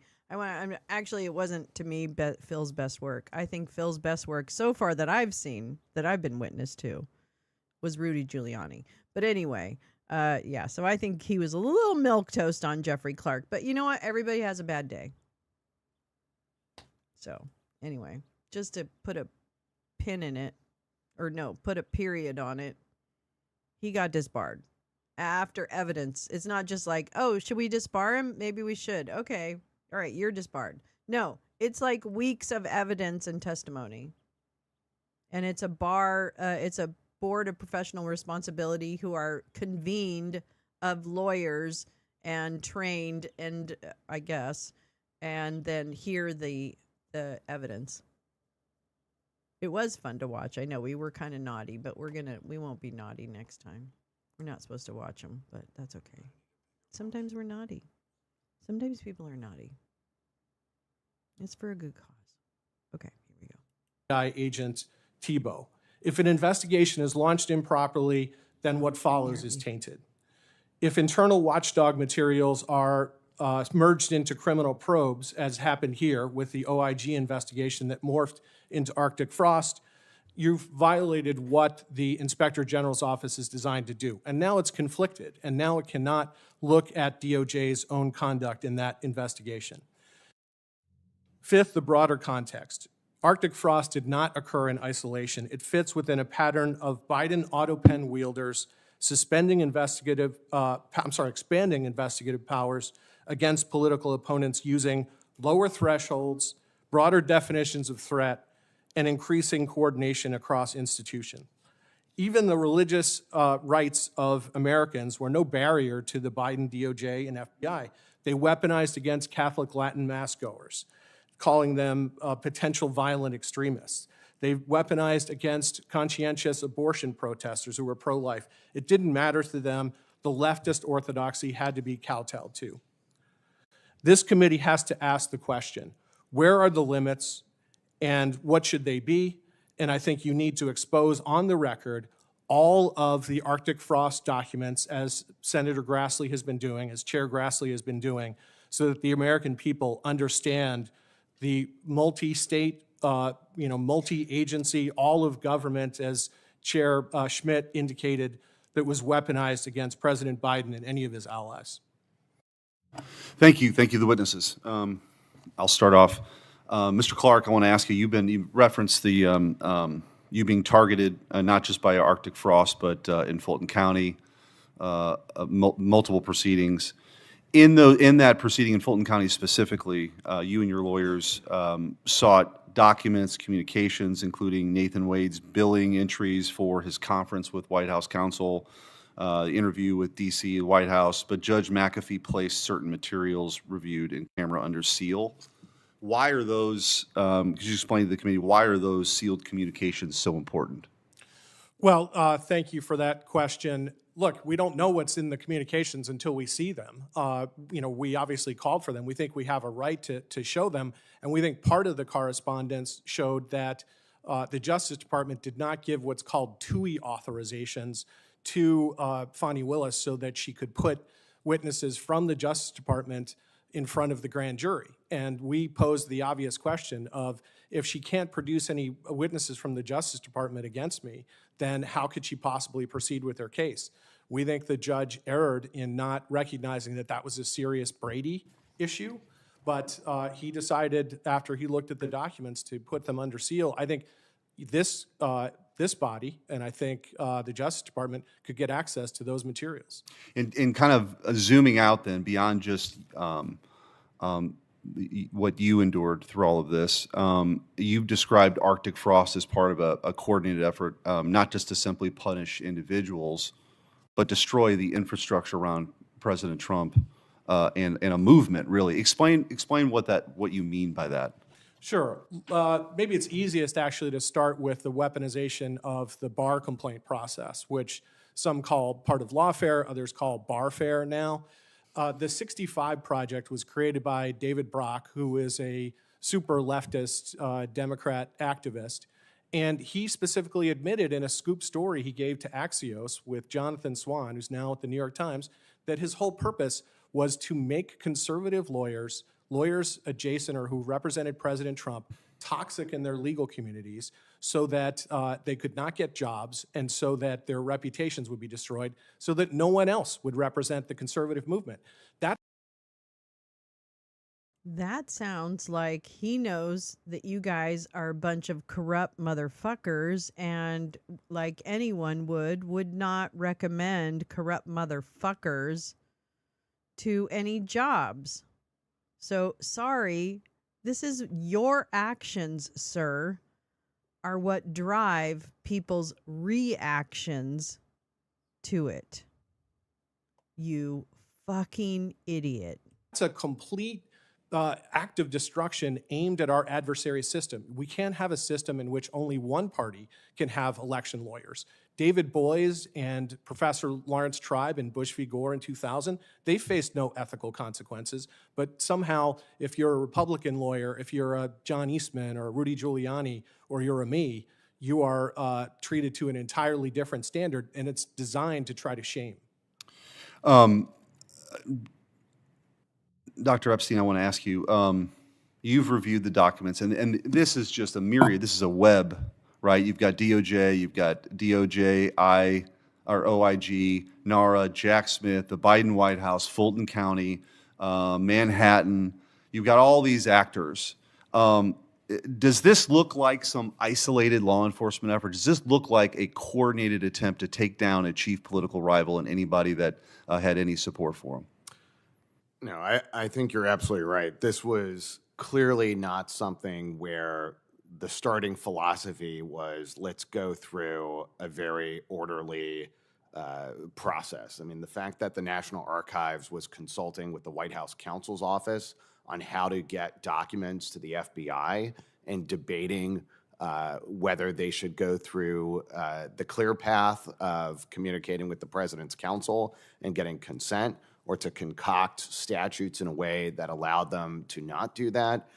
Actually, it wasn't, to me, Phil's best work. I think Phil's best work so far that I've seen, that I've been witness to, was Rudy Giuliani. But anyway, yeah, so I think he was a little milquetoast on Jeffrey Clark. But you know what? Everybody has a bad day. So anyway, just to put a pin in it, or no, put a period on it. He got disbarred after evidence. It's not just like, oh, should we disbar him? Maybe we should. Okay. All right, you're disbarred. No, it's like weeks of evidence and testimony. And it's a board of professional responsibility who are convened of lawyers and trained, and I guess, and then hear the evidence. It was fun to watch. I know we were kind of naughty, but we won't be naughty next time. We're not supposed to watch them, but that's okay. Sometimes we're naughty. Sometimes people are naughty. It's for a good cause. Okay, here we go. Agent Tebow. If an investigation is launched improperly, then what follows is tainted. If internal watchdog materials are merged into criminal probes, as happened here with the OIG investigation that morphed into Arctic frost, you've violated what the Inspector General's office is designed to do. And now it's conflicted, and now it cannot look at DOJ's own conduct in that investigation. Fifth, the broader context. Arctic frost did not occur in isolation. It fits within a pattern of Biden autopen wielders expanding investigative powers against political opponents using lower thresholds, broader definitions of threat, and increasing coordination across institutions. Even the religious rights of Americans were no barrier to the Biden DOJ and FBI. They weaponized against Catholic Latin mass goers, calling them potential violent extremists. They weaponized against conscientious abortion protesters who were pro-life. It didn't matter to them. The leftist orthodoxy had to be kowtowed to. This committee has to ask the question, where are the limits and what should they be? And I think you need to expose on the record all of the Arctic frost documents, as Senator Grassley has been doing, as Chair Grassley has been doing, so that the American people understand the multi-state, multi-agency, all of government, as Chair Schmidt indicated, that was weaponized against President Biden and any of his allies. Thank you, the witnesses. I'll start off. Mr. Clark, I want to ask you, you referenced the you being targeted not just by Arctic frost, but in Fulton County, multiple proceedings. In that proceeding in Fulton County specifically, you and your lawyers sought documents, communications, including Nathan Wade's billing entries for his conference with White House counsel, the interview with D.C. White House, but Judge McAfee placed certain materials reviewed in camera under seal. Why are those, could you explain to the committee, why are those sealed communications so important? Well, thank you for that question. Look, we don't know what's in the communications until we see them. We obviously called for them. We think we have a right to show them, and we think part of the correspondence showed that the Justice Department did not give what's called TUI authorizations to Fani Willis so that she could put witnesses from the Justice Department in front of the grand jury. And we posed the obvious question of, if she can't produce any witnesses from the Justice Department against me, then how could she possibly proceed with her case? We think the judge erred in not recognizing that that was a serious Brady issue, but he decided after he looked at the documents to put them under seal. I think this body, and I think the Justice Department, could get access to those materials. In kind of zooming out then, beyond just what you endured through all of this, you've described Arctic frost as part of a coordinated effort, not just to simply punish individuals, but destroy the infrastructure around President Trump and a movement, really. Explain what you mean by that. Sure. Maybe it's easiest actually to start with the weaponization of the Barr complaint process, which some call part of lawfare, others call barfare now. The 65 Project was created by David Brock, who is a super leftist Democrat activist. And he specifically admitted in a scoop story he gave to Axios with Jonathan Swan, who's now at the New York Times, that his whole purpose was to make conservative lawyers adjacent or who represented President Trump, toxic in their legal communities so that they could not get jobs and so that their reputations would be destroyed, so that no one else would represent the conservative movement. That sounds like he knows that you guys are a bunch of corrupt motherfuckers, and like anyone would not recommend corrupt motherfuckers to any jobs. So sorry, this is your actions, sir, are what drive people's reactions to it. You fucking idiot. It's a complete act of destruction aimed at our adversary system. We can't have a system in which only one party can have election lawyers. David Boies and Professor Lawrence Tribe in Bush v. Gore in 2000, they faced no ethical consequences, but somehow if you're a Republican lawyer, if you're a John Eastman or a Rudy Giuliani, or you're a me, you are treated to an entirely different standard, and it's designed to try to shame. Dr. Epstein, I want to ask you, you've reviewed the documents, and this is just a myriad, this is a web, right? You've got DOJ, you've got DOJ, OIG, NARA, Jack Smith, the Biden White House, Fulton County, Manhattan. You've got all these actors. Does this look like some isolated law enforcement effort? Does this look like a coordinated attempt to take down a chief political rival and anybody that had any support for him? No, I think you're absolutely right. This was clearly not something where the starting philosophy was let's go through a very orderly process. I mean, the fact that the National Archives was consulting with the White House counsel's office on how to get documents to the FBI and debating whether they should go through the clear path of communicating with the president's counsel and getting consent, or to concoct statutes in a way that allowed them to not do that.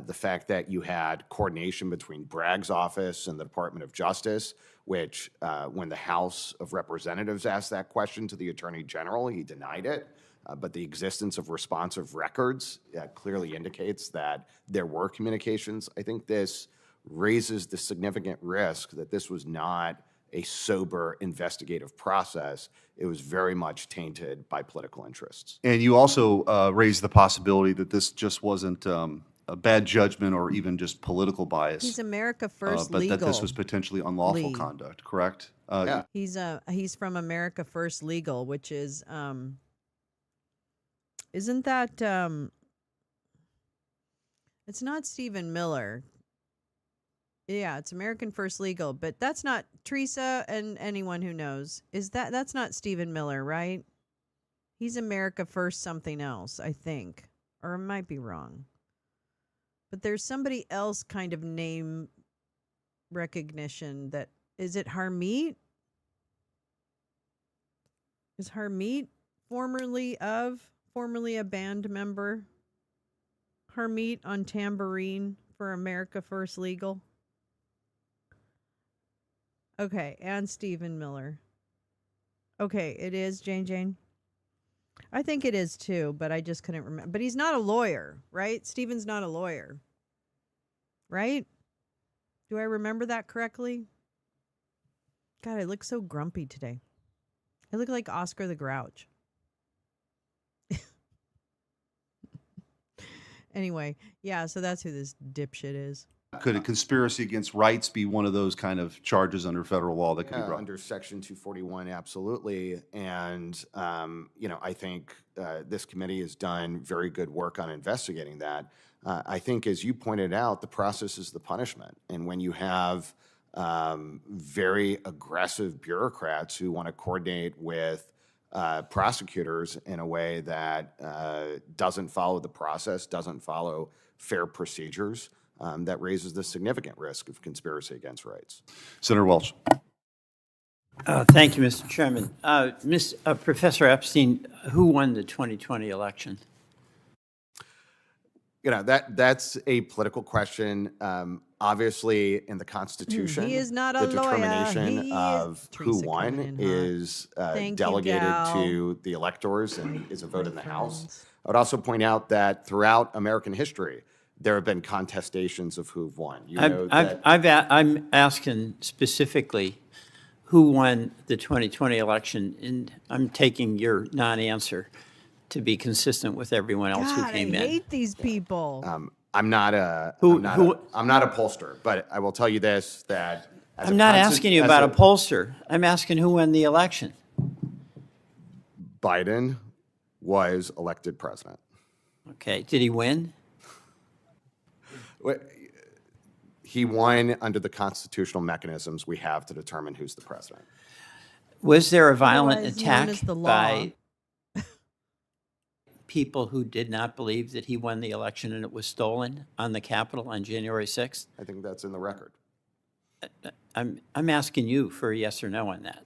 The fact that you had coordination between Bragg's office and the Department of Justice, which when the House of Representatives asked that question to the Attorney General, he denied it. But the existence of responsive records clearly indicates that there were communications. I think this raises the significant risk that this was not a sober investigative process. It was very much tainted by political interests. And you also raised the possibility that this just wasn't a bad judgment or even just political bias. He's America First but legal. that this was potentially unlawful conduct, correct? Yeah. He's from America First Legal, which is isn't that it's not Stephen Miller. Yeah, it's American First Legal, but that's not Teresa and anyone who knows. That's not Stephen Miller, right? He's America First something else, I think. Or I might be wrong. But there's somebody else kind of name recognition that, is it Harmeet? Is Harmeet formerly a band member? Harmeet on tambourine for America First Legal? Okay, and Stephen Miller. Okay, it is Jane. I think it is too, but I just couldn't remember. But he's not a lawyer, right? Stephen's not a lawyer, right? Do I remember that correctly? God, I look so grumpy today. I look like Oscar the Grouch. Anyway, yeah, so that's who this dipshit is. Could a conspiracy against rights be one of those kind of charges under federal law that could be brought? Under Section 241, absolutely. And, I think this committee has done very good work on investigating that. I think, as you pointed out, the process is the punishment. And when you have very aggressive bureaucrats who want to coordinate with prosecutors in a way that doesn't follow the process, doesn't follow fair procedures, that raises the significant risk of conspiracy against rights. Senator Welch. Thank you, Mr. Chairman. Professor Epstein, who won the 2020 election? That's a political question. Obviously, in the Constitution, he is not a the determination lawyer. of who won is delegated to the electors and is a vote in the House. I would also point out that throughout American history, there have been contestations of who've won. I'm asking specifically who won the 2020 election, and I'm taking your non-answer to be consistent with everyone else God, who came I in. hate these people. I'm not a pollster, but I will tell you this, that as I'm a not consti- asking you as about a pollster. I'm asking who won the election. Biden was elected president. Okay, did he win? He won under the constitutional mechanisms we have to determine who's the president. Was there a violent Otherwise known attack as the law. by people who did not believe that he won the election and it was stolen on the Capitol on January 6th? I think that's in the record. I'm asking you for a yes or no on that.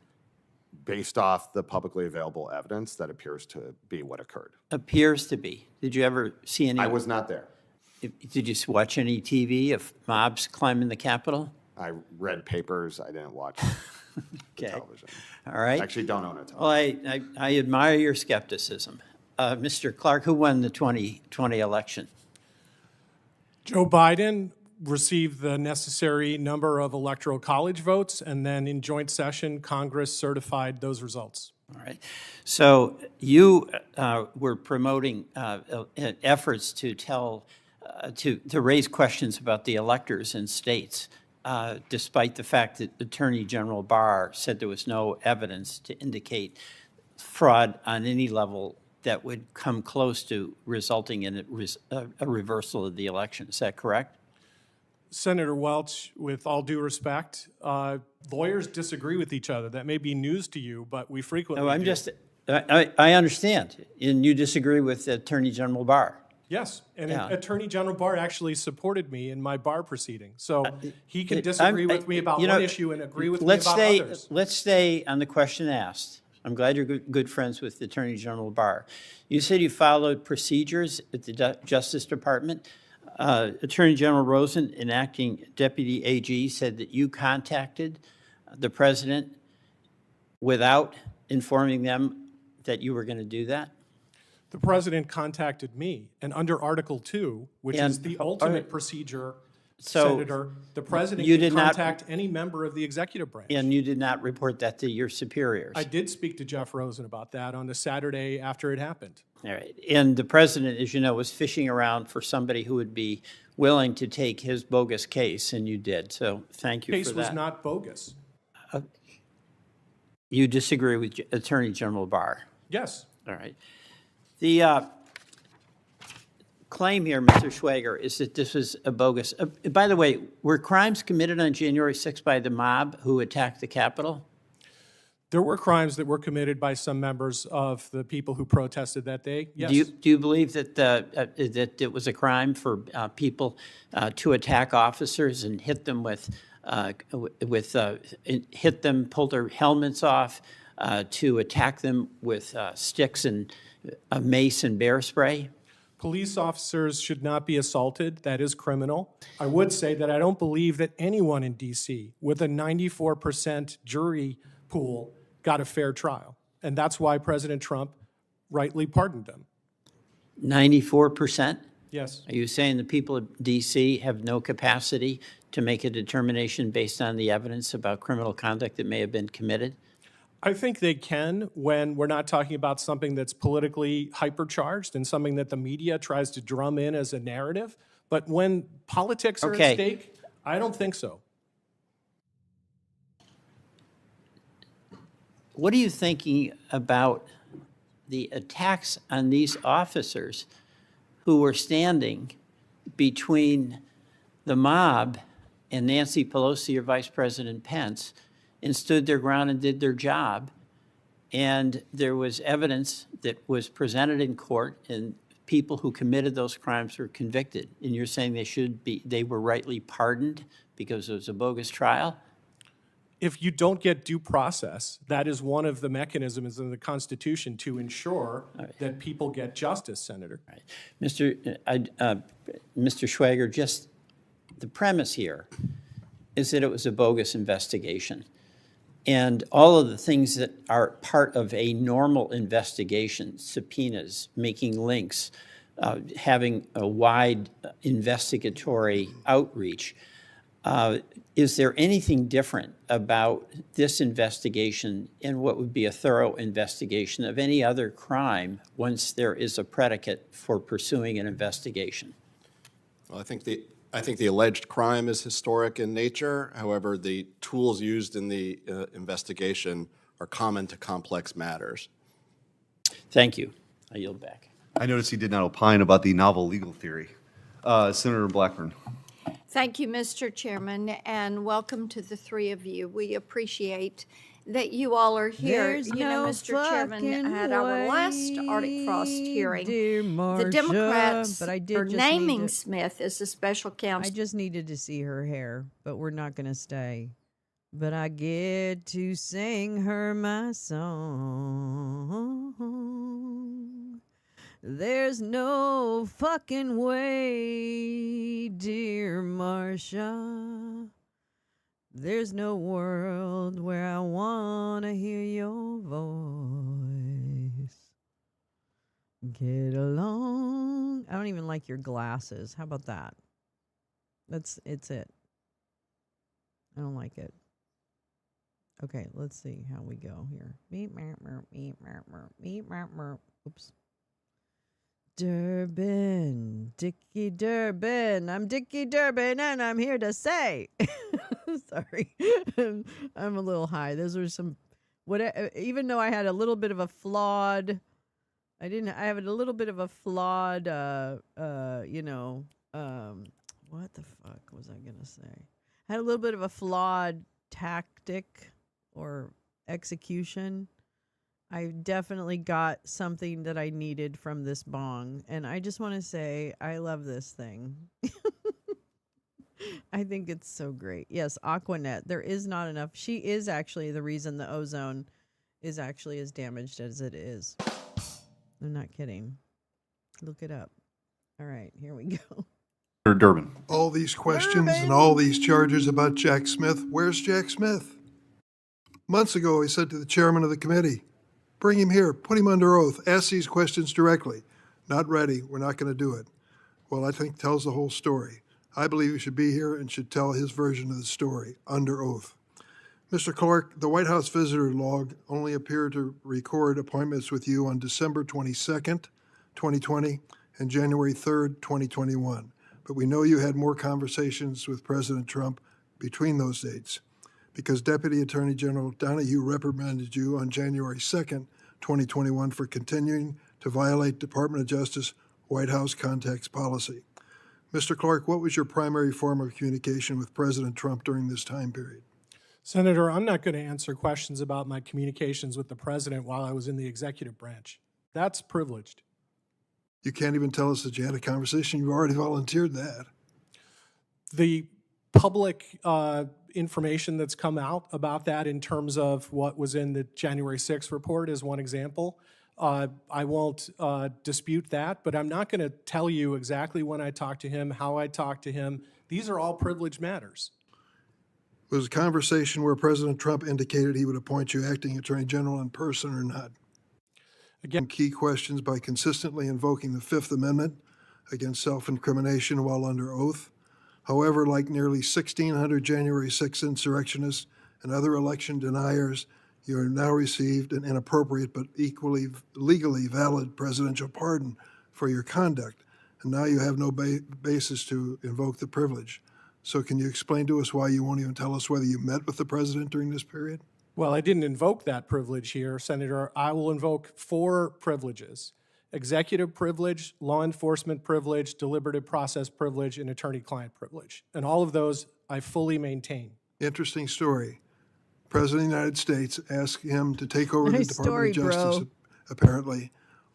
Based off the publicly available evidence, that appears to be what occurred. Appears to be. Did you ever see any? I was not there. Did you watch any TV of mobs climbing the Capitol? I read papers. I didn't watch the television. All right. I actually don't own a television. Well, I admire your skepticism. Mr. Clark, who won the 2020 election? Joe Biden received the necessary number of electoral college votes, and then in joint session, Congress certified those results. All right. So you were promoting efforts to to raise questions about the electors in states, despite the fact that Attorney General Barr said there was no evidence to indicate fraud on any level that would come close to resulting in a reversal of the election. Is that correct? Senator Welch, with all due respect, lawyers disagree with each other. That may be news to you, but we frequently do. I understand. And you disagree with Attorney General Barr? Yes, and Attorney General Barr actually supported me in my Barr proceeding. So he can disagree with me about one issue and agree with me about others. Let's stay on the question asked. I'm glad you're good friends with Attorney General Barr. You said you followed procedures at the Justice Department. Attorney General Rosen, an acting deputy AG, said that you contacted the president without informing them that you were going to do that? The president contacted me, and under Article 2, which is the ultimate procedure, Senator, the president can contact any member of the executive branch. And you did not report that to your superiors? I did speak to Jeff Rosen about that on the Saturday after it happened. All right. And the president, as you know, was fishing around for somebody who would be willing to take his bogus case, and you did. So thank you for that. The case was not bogus. You disagree with Attorney General Barr? Yes. All right. The claim here, Mr. Schwager, is that this was a bogus. By the way, were crimes committed on January 6th by the mob who attacked the Capitol? There were crimes that were committed by some members of the people who protested that day. Yes. Do you believe that that it was a crime for people to attack officers and hit them hit them, pull their helmets off, to attack them with sticks and mace and bear spray? Police officers should not be assaulted. That is criminal. I would say that I don't believe that anyone in D.C. with a 94% jury pool got a fair trial. And that's why President Trump rightly pardoned them. 94%? Yes. Are you saying the people of D.C. have no capacity to make a determination based on the evidence about criminal conduct that may have been committed? I think they can when we're not talking about something that's politically hypercharged and something that the media tries to drum in as a narrative. But when politics are at stake, I don't think so. What are you thinking about the attacks on these officers who were standing between the mob and Nancy Pelosi or Vice President Pence and stood their ground and did their job? And there was evidence that was presented in court, and people who committed those crimes were convicted. And you're saying they were rightly pardoned because it was a bogus trial? If you don't get due process, that is one of the mechanisms in the Constitution to ensure that people get justice, Senator. Right. Mr. Schwager, just the premise here is that it was a bogus investigation. And all of the things that are part of a normal investigation, subpoenas, making links, having a wide investigatory outreach, Is there anything different about this investigation and what would be a thorough investigation of any other crime once there is a predicate for pursuing an investigation? Well, I think the alleged crime is historic in nature. However, the tools used in the investigation are common to complex matters. Thank you. I yield back. I noticed he did not opine about the novel legal theory. Senator Blackburn. Thank you, Mr. Chairman, and welcome to the three of you. We appreciate that you all are here. There's You know, no Mr. Chairman, at our last Arctic Frost hearing, dear Marcia, the Democrats but I did are just naming need to- Smith as the special counsel. I just needed to see her hair, but we're not going to stay. But I get to sing her my song. There's no fucking way, dear Marcia. There's no world where I want to hear your voice. Get along. I don't even like your glasses. How about that? It's it. I don't like it. Okay, let's see how we go here. Oops. Durbin, Dickie Durbin. I'm Dickie Durbin, and I'm here to say. Sorry, I'm a little high. Those were some. Even though I had a little bit of a flawed. I have a little bit of a flawed. What the fuck was I gonna say? I had a little bit of a flawed tactic or execution. I definitely got something that I needed from this bong. And I just want to say, I love this thing. I think it's so great. Yes, Aquanet. There is not enough. She is actually the reason the ozone is actually as damaged as it is. I'm not kidding. Look it up. All right, here we go. Durbin. All these questions and all these charges about Jack Smith. Where's Jack Smith? Months ago, I said to the chairman of the committee, bring him here, put him under oath, ask these questions directly. Not ready, we're not going to do it. Well, I think tells the whole story. I believe he should be here and should tell his version of the story, under oath. Mr. Clark, the White House visitor log only appeared to record appointments with you on December 22nd, 2020, and January 3rd, 2021. But we know you had more conversations with President Trump between those dates, because Deputy Attorney General Donahue reprimanded you on January 2nd, 2021 for continuing to violate Department of Justice White House contacts policy. Mr. Clark, what was your primary form of communication with President Trump during this time period? Senator, I'm not going to answer questions about my communications with the president while I was in the executive branch. That's privileged. You can't even tell us that you had a conversation. You've already volunteered that. The public information that's come out about that in terms of what was in the January 6th report is one example. I won't dispute that, but I'm not going to tell you exactly when I talked to him, how I talked to him. These are all privileged matters. It was a conversation where President Trump indicated he would appoint you acting Attorney General in person or not. Again, key questions by consistently invoking the Fifth Amendment against self-incrimination while under oath. However, like nearly 1,600 January 6 insurrectionists and other election deniers, you have now received an inappropriate but equally legally valid presidential pardon for your conduct, and now you have no basis to invoke the privilege. So can you explain to us why you won't even tell us whether you met with the president during this period? Well, I didn't invoke that privilege here, Senator. I will invoke 4 privileges: executive privilege, law enforcement privilege, deliberative process privilege, and attorney-client privilege. And all of those I fully maintain. Interesting story. President of the United States asked him to take over the Department of Justice, apparently.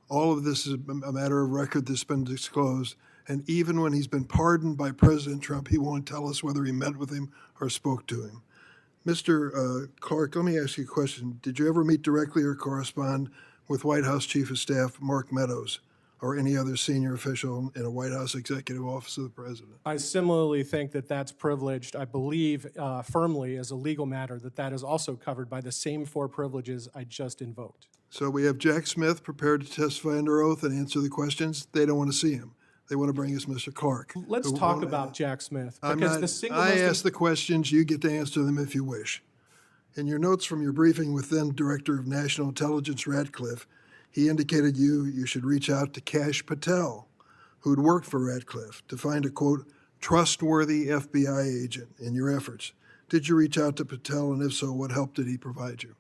All of this is a matter of record that's been disclosed. And even when he's been pardoned by President Trump, he won't tell us whether he met with him or spoke to him. Mr. Clark, let me ask you a question. Did you ever meet directly or correspond with White House Chief of Staff Mark Meadows or any other senior official in a White House executive office of the president? I similarly think that that's privileged. I believe firmly as a legal matter that that is also covered by the same 4 privileges I just invoked. So we have Jack Smith prepared to testify under oath and answer the questions. They don't want to see him. They want to bring us Mr. Clark. Let's who talk won't- about Jack Smith. I'm Because not- the single I most ask the questions, you get to answer them if you wish. In your notes from your briefing with then Director of National Intelligence Radcliffe, he indicated you should reach out to Kash Patel, who'd worked for Radcliffe, to find a, quote, trustworthy FBI agent in your efforts. Did you reach out to Patel, and if so, what help did he provide you?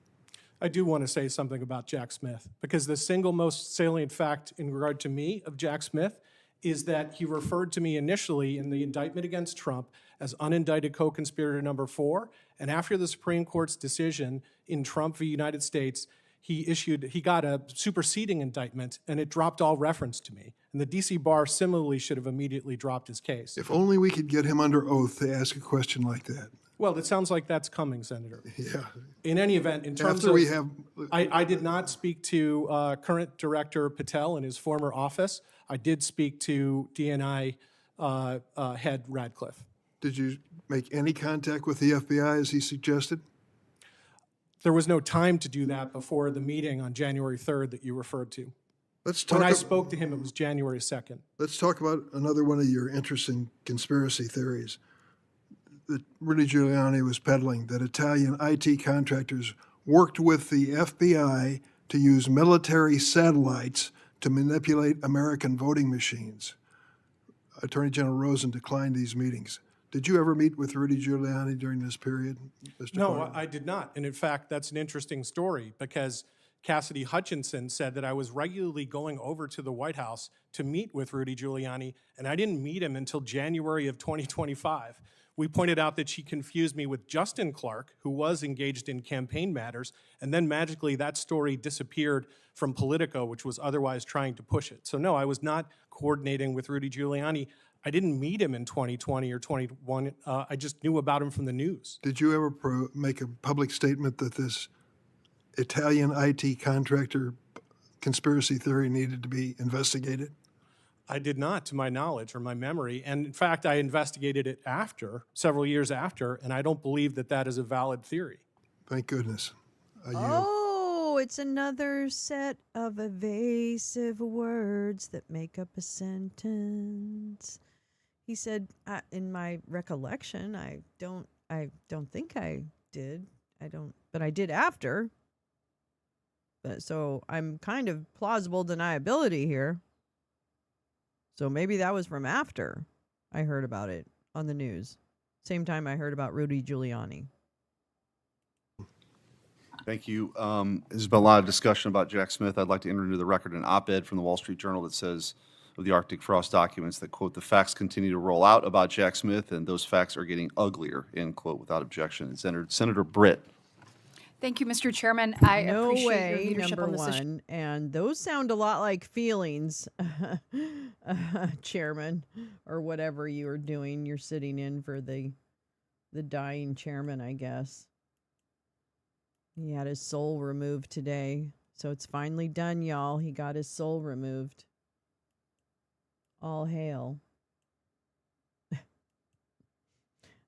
I do want to say something about Jack Smith, because the single most salient fact in regard to me of Jack Smith is that he referred to me initially in the indictment against Trump as unindicted co-conspirator number 4, and after the Supreme Court's decision in Trump v. United States, he got a superseding indictment, and it dropped all reference to me. And the D.C. bar similarly should have immediately dropped his case. If only we could get him under oath to ask a question like that. Well, it sounds like that's coming, Senator. Yeah. In any event, in terms After of, we have, I did not speak to current Director Patel in his former office. I did speak to DNI head Radcliffe. did you make any contact with the FBI as he suggested? There was no time to do that before the meeting on January 3rd that you referred to. Let's talk. When I spoke to him, it was January 2nd. Let's talk about another one of your interesting conspiracy theories that Rudy Giuliani was peddling, that Italian IT contractors worked with the FBI to use military satellites to manipulate American voting machines. Attorney General Rosen declined these meetings. Did you ever meet with Rudy Giuliani during this period, Mr. No, Carter? I did not. And in fact, that's an interesting story because Cassidy Hutchinson said that I was regularly going over to the White House to meet with Rudy Giuliani, and I didn't meet him until January of 2025. We pointed out that she confused me with Justin Clark, who was engaged in campaign matters, and then magically that story disappeared from Politico, which was otherwise trying to push it. So no, I was not coordinating with Rudy Giuliani. I didn't meet him in 2020 or 21. I just knew about him from the news. Did you ever make a public statement that this Italian IT contractor conspiracy theory needed to be investigated? I did not, to my knowledge or my memory. And in fact, I investigated it after, several years after, and I don't believe that that is a valid theory. Thank goodness. Oh, it's another set of evasive words that make up a sentence. He said, in my recollection, I don't think I did. But I did after. But so I'm kind of plausible deniability here. So maybe that was from after I heard about it on the news. Same time I heard about Rudy Giuliani. Thank you. There's been a lot of discussion about Jack Smith. I'd like to enter into the record an op-ed from the Wall Street Journal that says of the Arctic Frost documents that, quote, the facts continue to roll out about Jack Smith, and those facts are getting uglier, end quote, without objection. Senator Britt. Thank you, Mr. Chairman. I No appreciate way, your leadership number on this issue. one. And those sound a lot like feelings, Chairman, or whatever you are doing. You're sitting in for the dying chairman, I guess. He had his soul removed today. So it's finally done, y'all. He got his soul removed. All hail.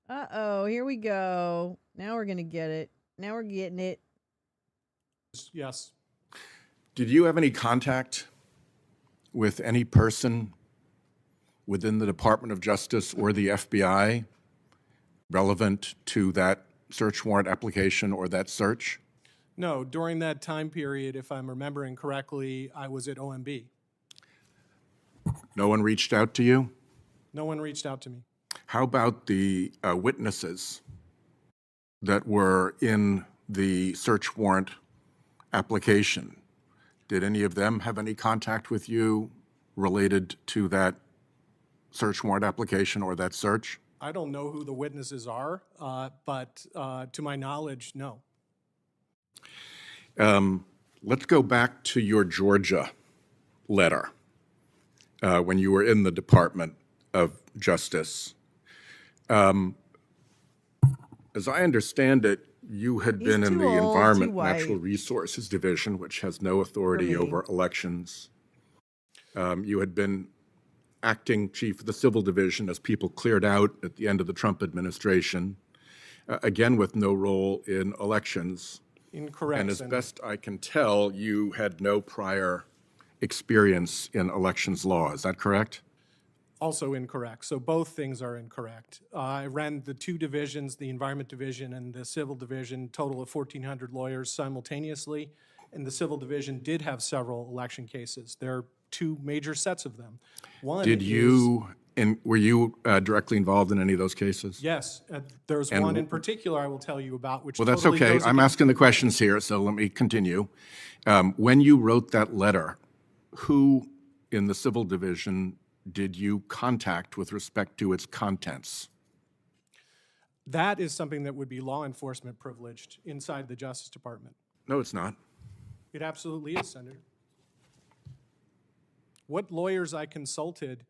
Uh-oh, here we go. Now we're going to get it. Now we're getting it. Yes. Did you have any contact with any person within the Department of Justice or the FBI relevant to that search warrant application or that search? No, during that time period, if I'm remembering correctly, I was at OMB. No one reached out to you? No one reached out to me. How about the witnesses that were in the search warrant application? Did any of them have any contact with you related to that search warrant application or that search? I don't know who the witnesses are, but to my knowledge, no. Let's go back to your Georgia letter when you were in the Department of Justice. As I understand it, you had been in the Environment Natural Resources Division, which has no authority over elections. You had been acting chief of the Civil Division as people cleared out at the end of the Trump administration, again with no role in elections. Incorrect. And as best I can tell, you had no prior experience in elections law. Is that correct? Also incorrect. So both things are incorrect. I ran the two divisions, the Environment Division and the Civil Division, total of 1,400 lawyers simultaneously. And the Civil Division did have several election cases. There are two major sets of them. One Did you, and were you directly involved in any of those cases? Yes, there's one in particular I will tell you about, which Well, that's totally okay. goes I'm against asking the questions here, so let me continue. When you wrote that letter, who in the Civil Division did you contact with respect to its contents? That is something that would be law enforcement privileged inside the Justice Department. No, it's not. It absolutely is, Senator. What lawyers I consulted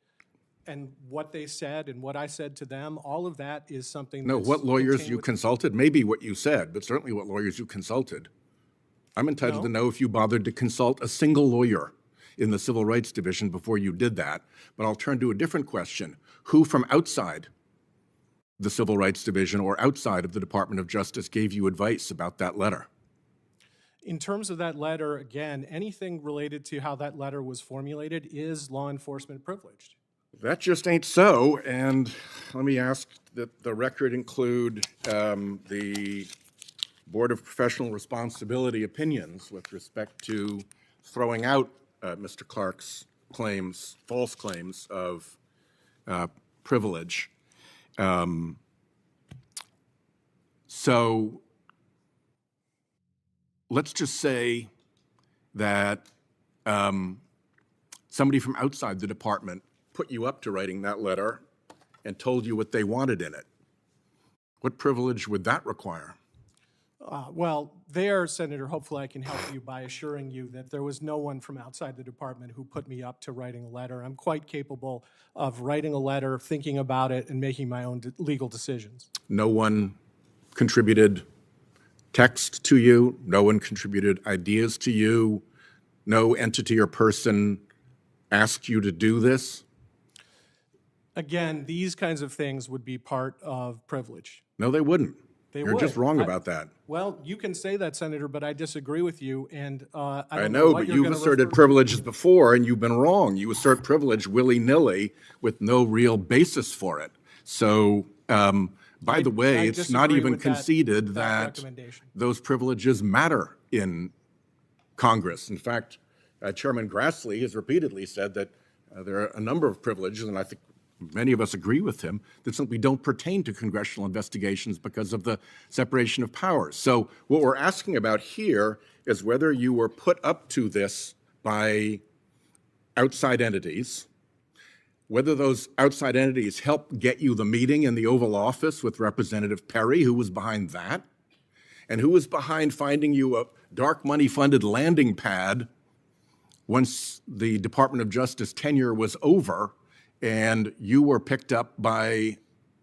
and what they said and what I said to them, all of that is something No, that's what lawyers contained you within- consulted, maybe what you said, but certainly what lawyers you consulted. I'm entitled to know if you bothered to consult a single lawyer in the Civil Rights Division before you did that. But I'll turn to a different question. Who from outside the Civil Rights Division or outside of the Department of Justice gave you advice about that letter? In terms of that letter, again, anything related to how that letter was formulated is law enforcement privileged. That just ain't so, and let me ask that the record include the Board of Professional Responsibility opinions with respect to throwing out Mr. Clark's claims, false claims of privilege. So let's just say that somebody from outside the department put you up to writing that letter and told you what they wanted in it. What privilege would that require? Well, there, Senator, hopefully I can help you by assuring you that there was no one from outside the department who put me up to writing a letter. I'm quite capable of writing a letter, thinking about it, and making my own legal decisions. No one contributed text to you? No one contributed ideas to you? No entity or person asked you to do this? Again, these kinds of things would be part of privilege. No, they wouldn't. They You're would. just wrong about that. Well, you can say that, Senator, but I disagree with you, and I I don't know, what but you're you've gonna asserted refer- privileges before, and you've been wrong. You assert privilege willy-nilly with no real basis for it. So, by the way, it's not disagree even with that conceded that recommendation. those privileges matter in Congress. In fact, Chairman Grassley has repeatedly said that there are a number of privileges, and I think many of us agree with him, that simply don't pertain to congressional investigations because of the separation of powers. So what we're asking about here is whether you were put up to this by outside entities, whether those outside entities helped get you the meeting in the Oval Office with Representative Perry, who was behind that, and who was behind finding you a dark money-funded landing pad once the Department of Justice tenure was over and you were picked up by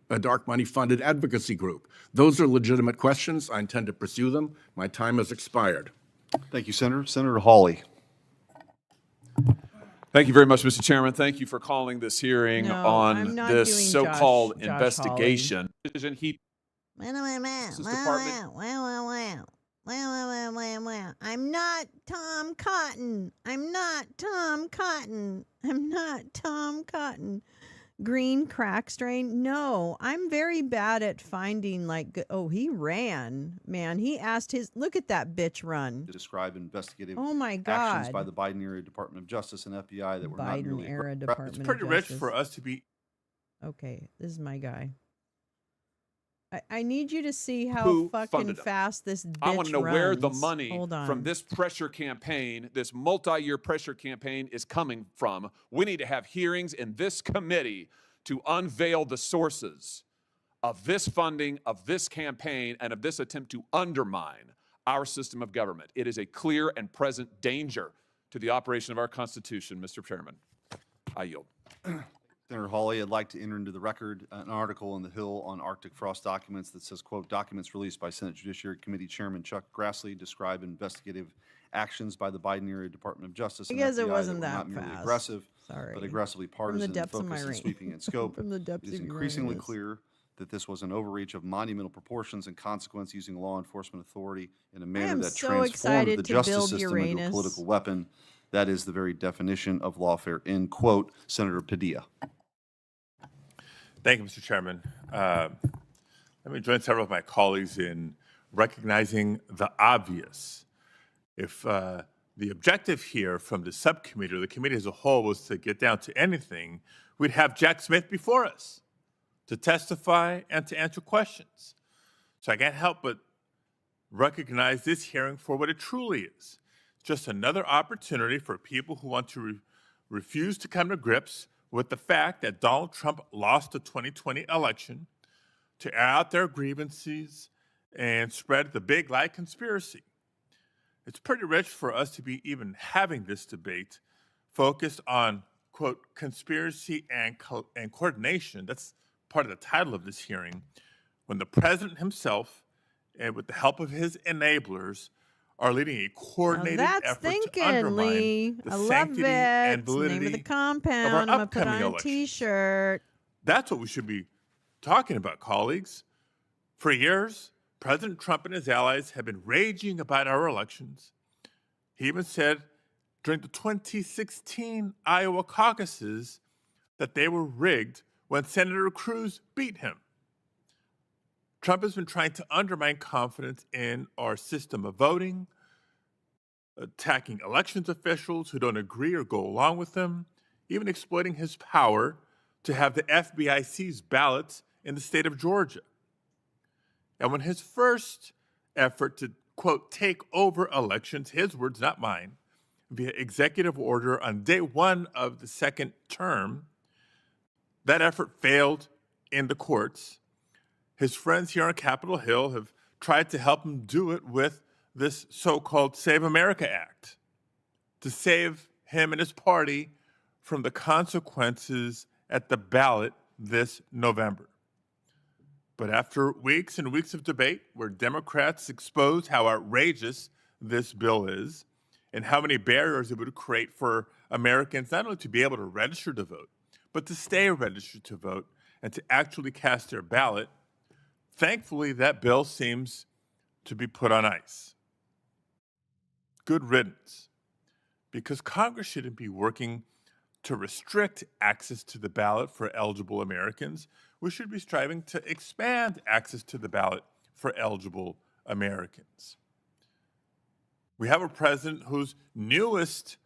a dark money-funded advocacy group. Those are legitimate questions. I intend to pursue them. My time has expired. Thank you, Senator. Senator Hawley. Thank you very much, Mr. Chairman. Thank you for calling this hearing No, on I'm not this doing so-called Josh investigation. He I'm not Tom Cotton. I'm not Tom Cotton. I'm not Tom Cotton. Green crack strain? No, I'm very bad at finding oh, he ran. Man, he asked look at that bitch run. To describe investigative Oh my actions God. by the Biden-era Department of Justice and FBI that were not merely Biden-era Department It's pretty of rich Justice. for us to be. Okay, this is my guy. I need you to see how Who fucking funded him? fast this bitch I want to know where the runs. money Hold on. from this pressure campaign, this multi-year pressure campaign, is coming from. We need to have hearings in this committee to unveil the sources of this funding, of this campaign, and of this attempt to undermine our system of government. It is a clear and present danger to the operation of our Constitution, Mr. Chairman. I yield. Senator Hawley, I'd like to enter into the record an article in the Hill on Arctic frost documents that says, quote, documents released by Senate Judiciary Committee Chairman Chuck Grassley describe investigative actions by the Biden-era Department of Justice and guess it FBI wasn't that were that not merely fast. aggressive, Sorry. but aggressively From the partisan in depths of focus my and range. sweeping in scope. From the depths It is of your increasingly ranges. clear that this was an overreach of monumental proportions and consequence using law enforcement authority in a manner am that so transformed excited the to justice build system into a Uranus. political weapon. That is the very definition of lawfare, end quote. Senator Padilla. Thank you, Mr. Chairman. Let me join several of my colleagues in recognizing the obvious. If the objective here from the subcommittee or the committee as a whole was to get down to anything, we'd have Jack Smith before us to testify and to answer questions. So I can't help but recognize this hearing for what it truly is. Just another opportunity for people who want to refuse to come to grips with the fact that Donald Trump lost the 2020 election to air out their grievances and spread the big lie conspiracy. It's pretty rich for us to be even having this debate focused on, quote, conspiracy and coordination. That's part of the title of this hearing, when the president himself, and with the help of his enablers, are leading a coordinated effort to undermine Lee. the I love sanctity it. and It's the name of validity the of compound. our I'm gonna put upcoming on a elections. T-shirt. That's what we should be talking about, colleagues. For years, President Trump and his allies have been raging about our elections. He even said during the 2016 Iowa caucuses that they were rigged when Senator Cruz beat him. Trump has been trying to undermine confidence in our system of voting, attacking elections officials who don't agree or go along with him, even exploiting his power to have the FBI seize ballots in the state of Georgia. And when his first effort to, quote, take over elections, his words, not mine, via executive order on day one of the second term, that effort failed in the courts. His friends here on Capitol Hill have tried to help him do it with this so-called Save America Act to save him and his party from the consequences at the ballot this November. But after weeks and weeks of debate where Democrats exposed how outrageous this bill is and how many barriers it would create for Americans not only to be able to register to vote, but to stay registered to vote and to actually cast their ballot, thankfully that bill seems to be put on ice. Good riddance, because Congress shouldn't be working to restrict access to the ballot for eligible Americans. We should be striving to expand access to the ballot for eligible Americans. We have a president whose newest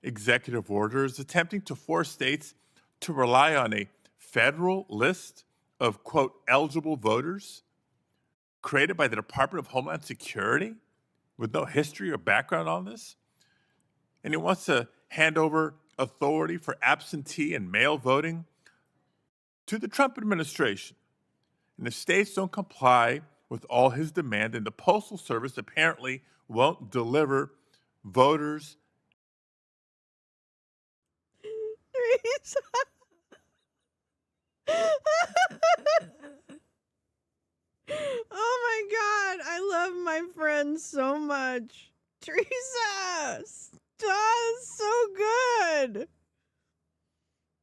executive order is attempting to force states to rely on a federal list of, quote, eligible voters created by the Department of Homeland Security with no history or background on this. And he wants to hand over authority for absentee and mail voting to the Trump administration. And if states don't comply with all his demand, then the Postal Service apparently won't deliver voters. Oh my God, I love my friend so much. Teresa, that is so good.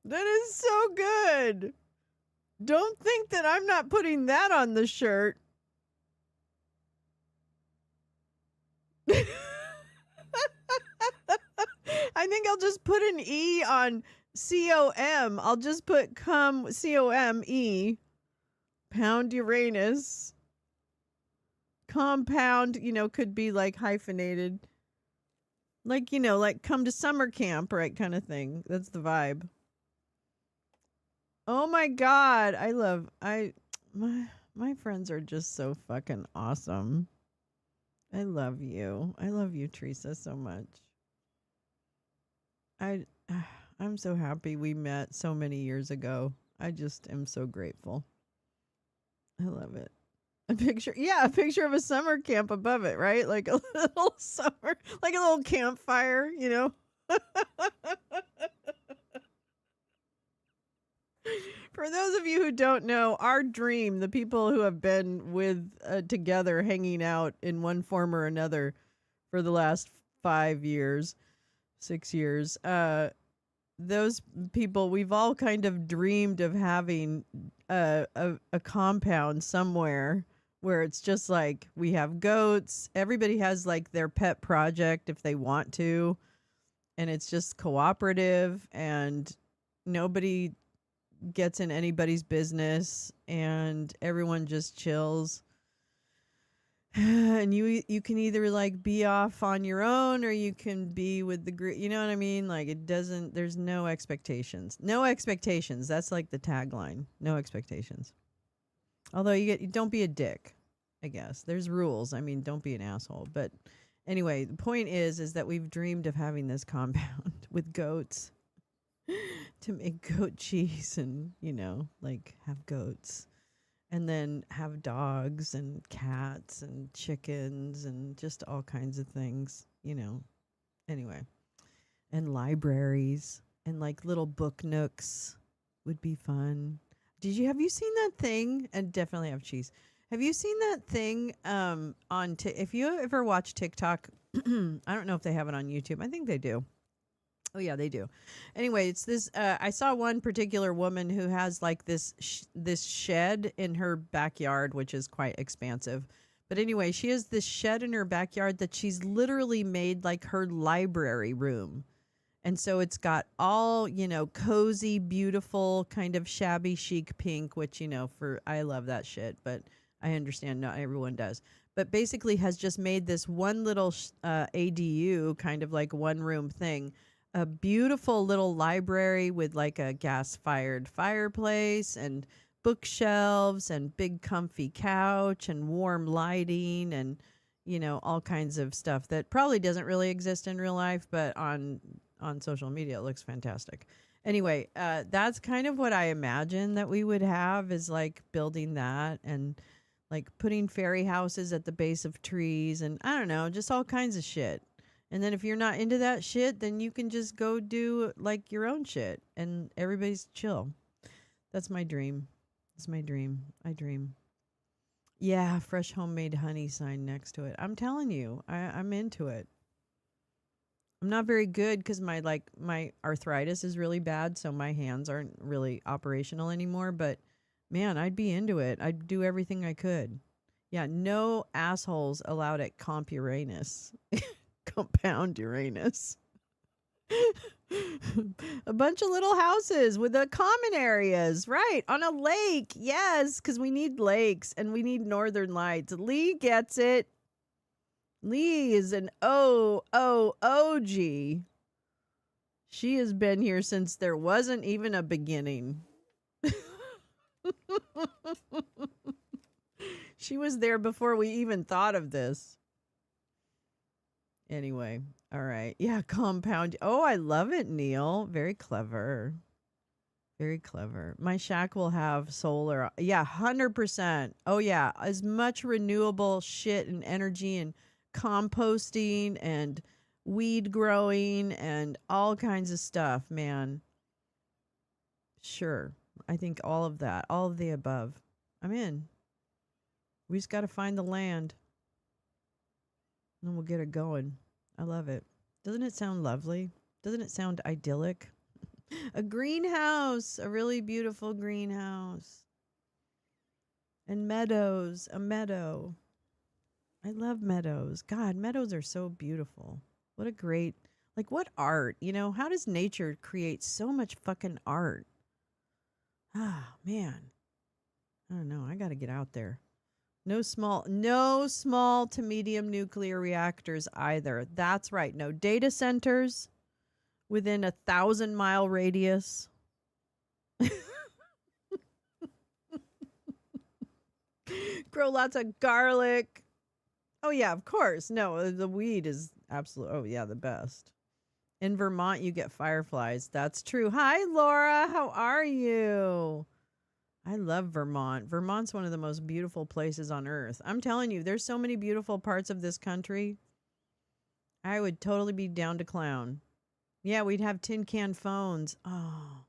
That is so good. Don't think that I'm not putting that on the shirt. I think I'll just put an E on COM. I'll just put COME. Pound Uranus. Compound, could be like hyphenated. Like, like come to summer camp, right, kind of thing. That's the vibe. Oh my God. My friends are just so fucking awesome. I love you. I love you, Teresa, so much. I'm so happy we met so many years ago. I just am so grateful. I love it. A picture of a summer camp above it, right? Like a little summer, like a little campfire, For those of you who don't know, our dream, the people who have been together, hanging out in one form or another for the last 5 years, 6 years, those people, we've all kind of dreamed of having a compound somewhere where it's just like we have goats. Everybody has like their pet project if they want to. And it's just cooperative and nobody gets in anybody's business and everyone just chills. And you can either like be off on your own or you can be with the group. You know what I mean? Like there's no expectations. No expectations. That's like the tagline. No expectations. Although don't be a dick, I guess. There's rules. I mean, don't be an asshole. But anyway, the point is that we've dreamed of having this compound with goats to make goat cheese and, like have goats. And then have dogs and cats and chickens and just all kinds of things, Anyway. And libraries and like little book nooks would be fun. Have you seen that thing? And definitely have cheese. Have you seen that thing if you ever watch TikTok, I don't know if they have it on YouTube. I think they do. Oh yeah, they do. Anyway, it's this. I saw one particular woman who has like this shed in her backyard, which is quite expansive. But anyway, she has this shed in her backyard that she's literally made like her library room, and so it's got all cozy, beautiful, kind of shabby chic pink, which I love that shit, but I understand not everyone does. But basically, has just made this one little ADU, kind of like one room thing. A beautiful little library with like a gas-fired fireplace and bookshelves and big comfy couch and warm lighting and all kinds of stuff that probably doesn't really exist in real life, but on social media it looks fantastic. Anyway, that's kind of what I imagine that we would have, is like building that and like putting fairy houses at the base of trees and I don't know, just all kinds of shit. And then if you're not into that shit, then you can just go do like your own shit and everybody's chill. That's my dream. That's my dream. I dream. Yeah, fresh homemade honey sign next to it. I'm telling you, I'm into it. I'm not very good because my arthritis is really bad, so my hands aren't really operational anymore. But man, I'd be into it. I'd do everything I could. Yeah, no assholes allowed at Comp Uranus. Compound Uranus. A bunch of little houses with the common areas, right? On a lake. Yes, because we need lakes and we need northern lights. Lee gets it. Lee is an OG. She has been here since there wasn't even a beginning. She was there before we even thought of this. Anyway, all right. Yeah, compound. Oh, I love it, Neil. Very clever. Very clever. My shack will have solar. Yeah, 100%. Oh, yeah. As much renewable shit and energy and composting and weed growing and all kinds of stuff, man. Sure. I think all of that, all of the above. I'm in. We just got to find the land. And we'll get it going. I love it. Doesn't it sound lovely? Doesn't it sound idyllic? A greenhouse, a really beautiful greenhouse. And meadows, a meadow. I love meadows. God, meadows are so beautiful. What a great, what art, how does nature create so much fucking art? Ah, man. I don't know. I got to get out there. No small to medium nuclear reactors either. That's right. No data centers within 1,000-mile radius. Grow lots of garlic. Oh, yeah, of course. No, the weed is absolute. Oh, yeah, the best. In Vermont, you get fireflies. That's true. Hi, Laura. How are you? I love Vermont. Vermont's one of the most beautiful places on earth. I'm telling you, there's so many beautiful parts of this country. I would totally be down to clown. Yeah, we'd have tin can phones. Oh.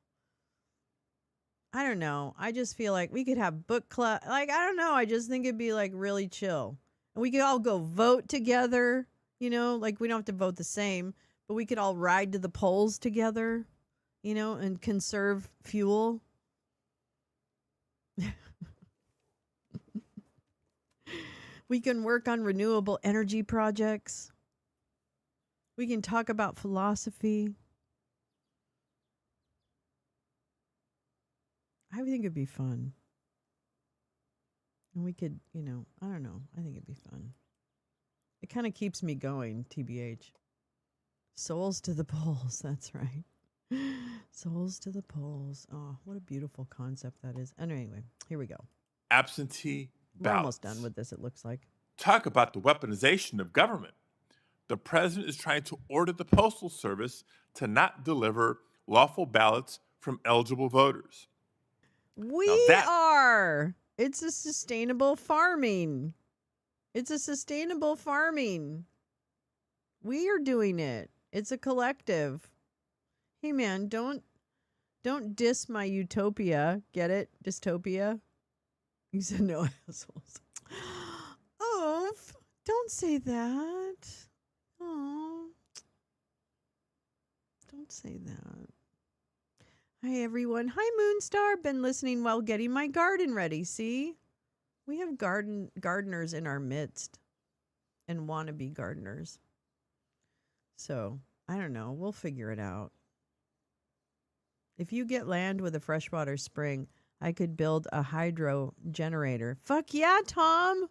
I don't know. I just feel like we could have book club. I don't know. I just think it'd be really chill. And we could all go vote together. We don't have to vote the same, but we could all ride to the polls together, and conserve fuel. We can work on renewable energy projects. We can talk about philosophy. I think it'd be fun. And we could, I don't know. I think it'd be fun. It kind of keeps me going, TBH. Souls to the polls. That's right. Souls to the polls. Oh, what a beautiful concept that is. And anyway, here we go. Absentee We're ballots. almost done with this, it looks like. Talk about the weaponization of government. The president is trying to order the Postal Service to not deliver lawful ballots from eligible voters. We are. It's a sustainable farming. It's a sustainable farming. We are doing it. It's a collective. Hey man, don't diss my utopia. Get it? Dystopia? You said no assholes. Oh, don't say that. Oh. Don't say that. Hi everyone. Hi Moonstar. Been listening while getting my garden ready. See? We have gardeners in our midst and wannabe gardeners. So, I don't know. We'll figure it out. If you get land with a freshwater spring, I could build a hydro generator. Fuck yeah, Tom.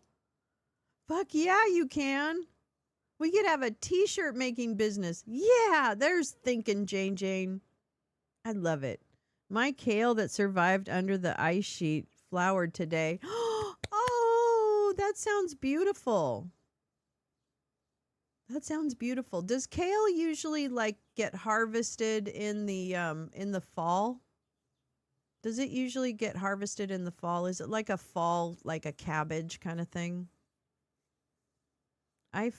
Fuck yeah, you can. We could have a t-shirt making business. Yeah, there's thinking, Jane. I love it. My kale that survived under the ice sheet flowered today. Oh, that sounds beautiful. That sounds beautiful. Does kale usually get harvested in the fall? Does it usually get harvested in the fall? Is it like a fall, like a cabbage kind of thing? I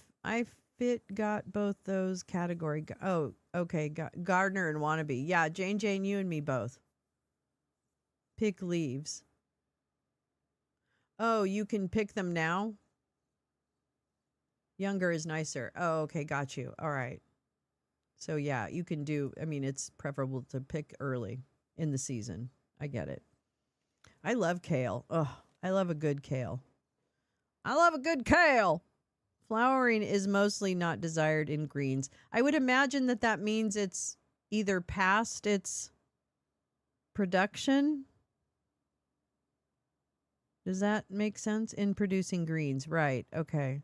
got both those category. Oh, okay. Gardener and wannabe. Yeah, Jane, you and me both. Pick leaves. Oh, you can pick them now? Younger is nicer. Oh, okay. Got you. All right. So, yeah, you can it's preferable to pick early in the season. I get it. I love kale. Oh, I love a good kale. Flowering is mostly not desired in greens. I would imagine that means it's either past its production. Does that make sense? In producing greens. Right. Okay.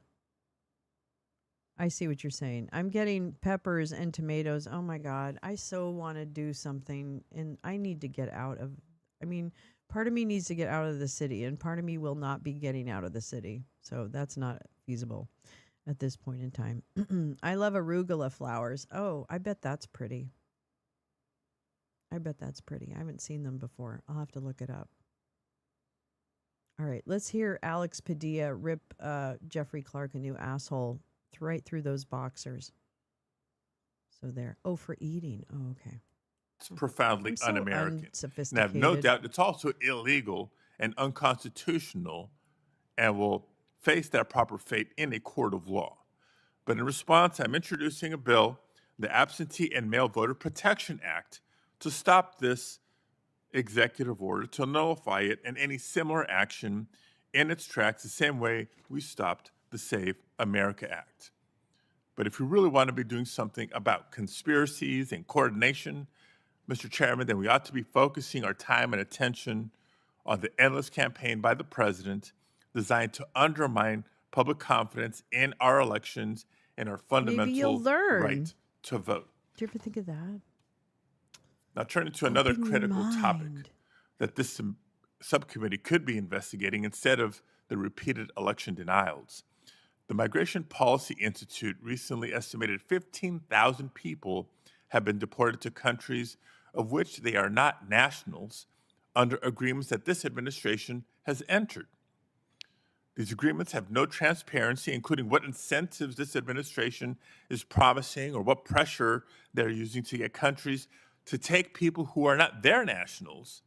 I see what you're saying. I'm getting peppers and tomatoes. Oh my God. I so want to do something, and I need to get out of, part of me needs to get out of the city, and part of me will not be getting out of the city. So that's not feasible at this point in time. I love arugula flowers. Oh, I bet that's pretty. I haven't seen them before. I'll have to look it up. All right, let's hear Alex Padilla rip Jeffrey Clark a new asshole right through those boxers. So there. Oh, for eating. Oh, okay. It's profoundly so un-American. Unsophisticated. And I have no doubt it's also illegal and unconstitutional and will face that proper fate in a court of law. But in response, I'm introducing a bill, the Absentee and Mail Voter Protection Act, to stop this executive order, to nullify it and any similar action in its tracks, the same way we stopped the Save America Act. But if we really want to be doing something about conspiracies and coordination, Mr. Chairman, then we ought to be focusing our time and attention on the endless campaign by the president designed to undermine public confidence in our elections and our fundamental right to vote. Do you ever think of that? Now, turning to another critical topic that this subcommittee could be investigating instead of the repeated election denials. The Migration Policy Institute recently estimated 15,000 people have been deported to countries of which they are not nationals under agreements that this administration has entered. These agreements have no transparency, including what incentives this administration is promising or what pressure they're using to get countries to take people who are not their nationals,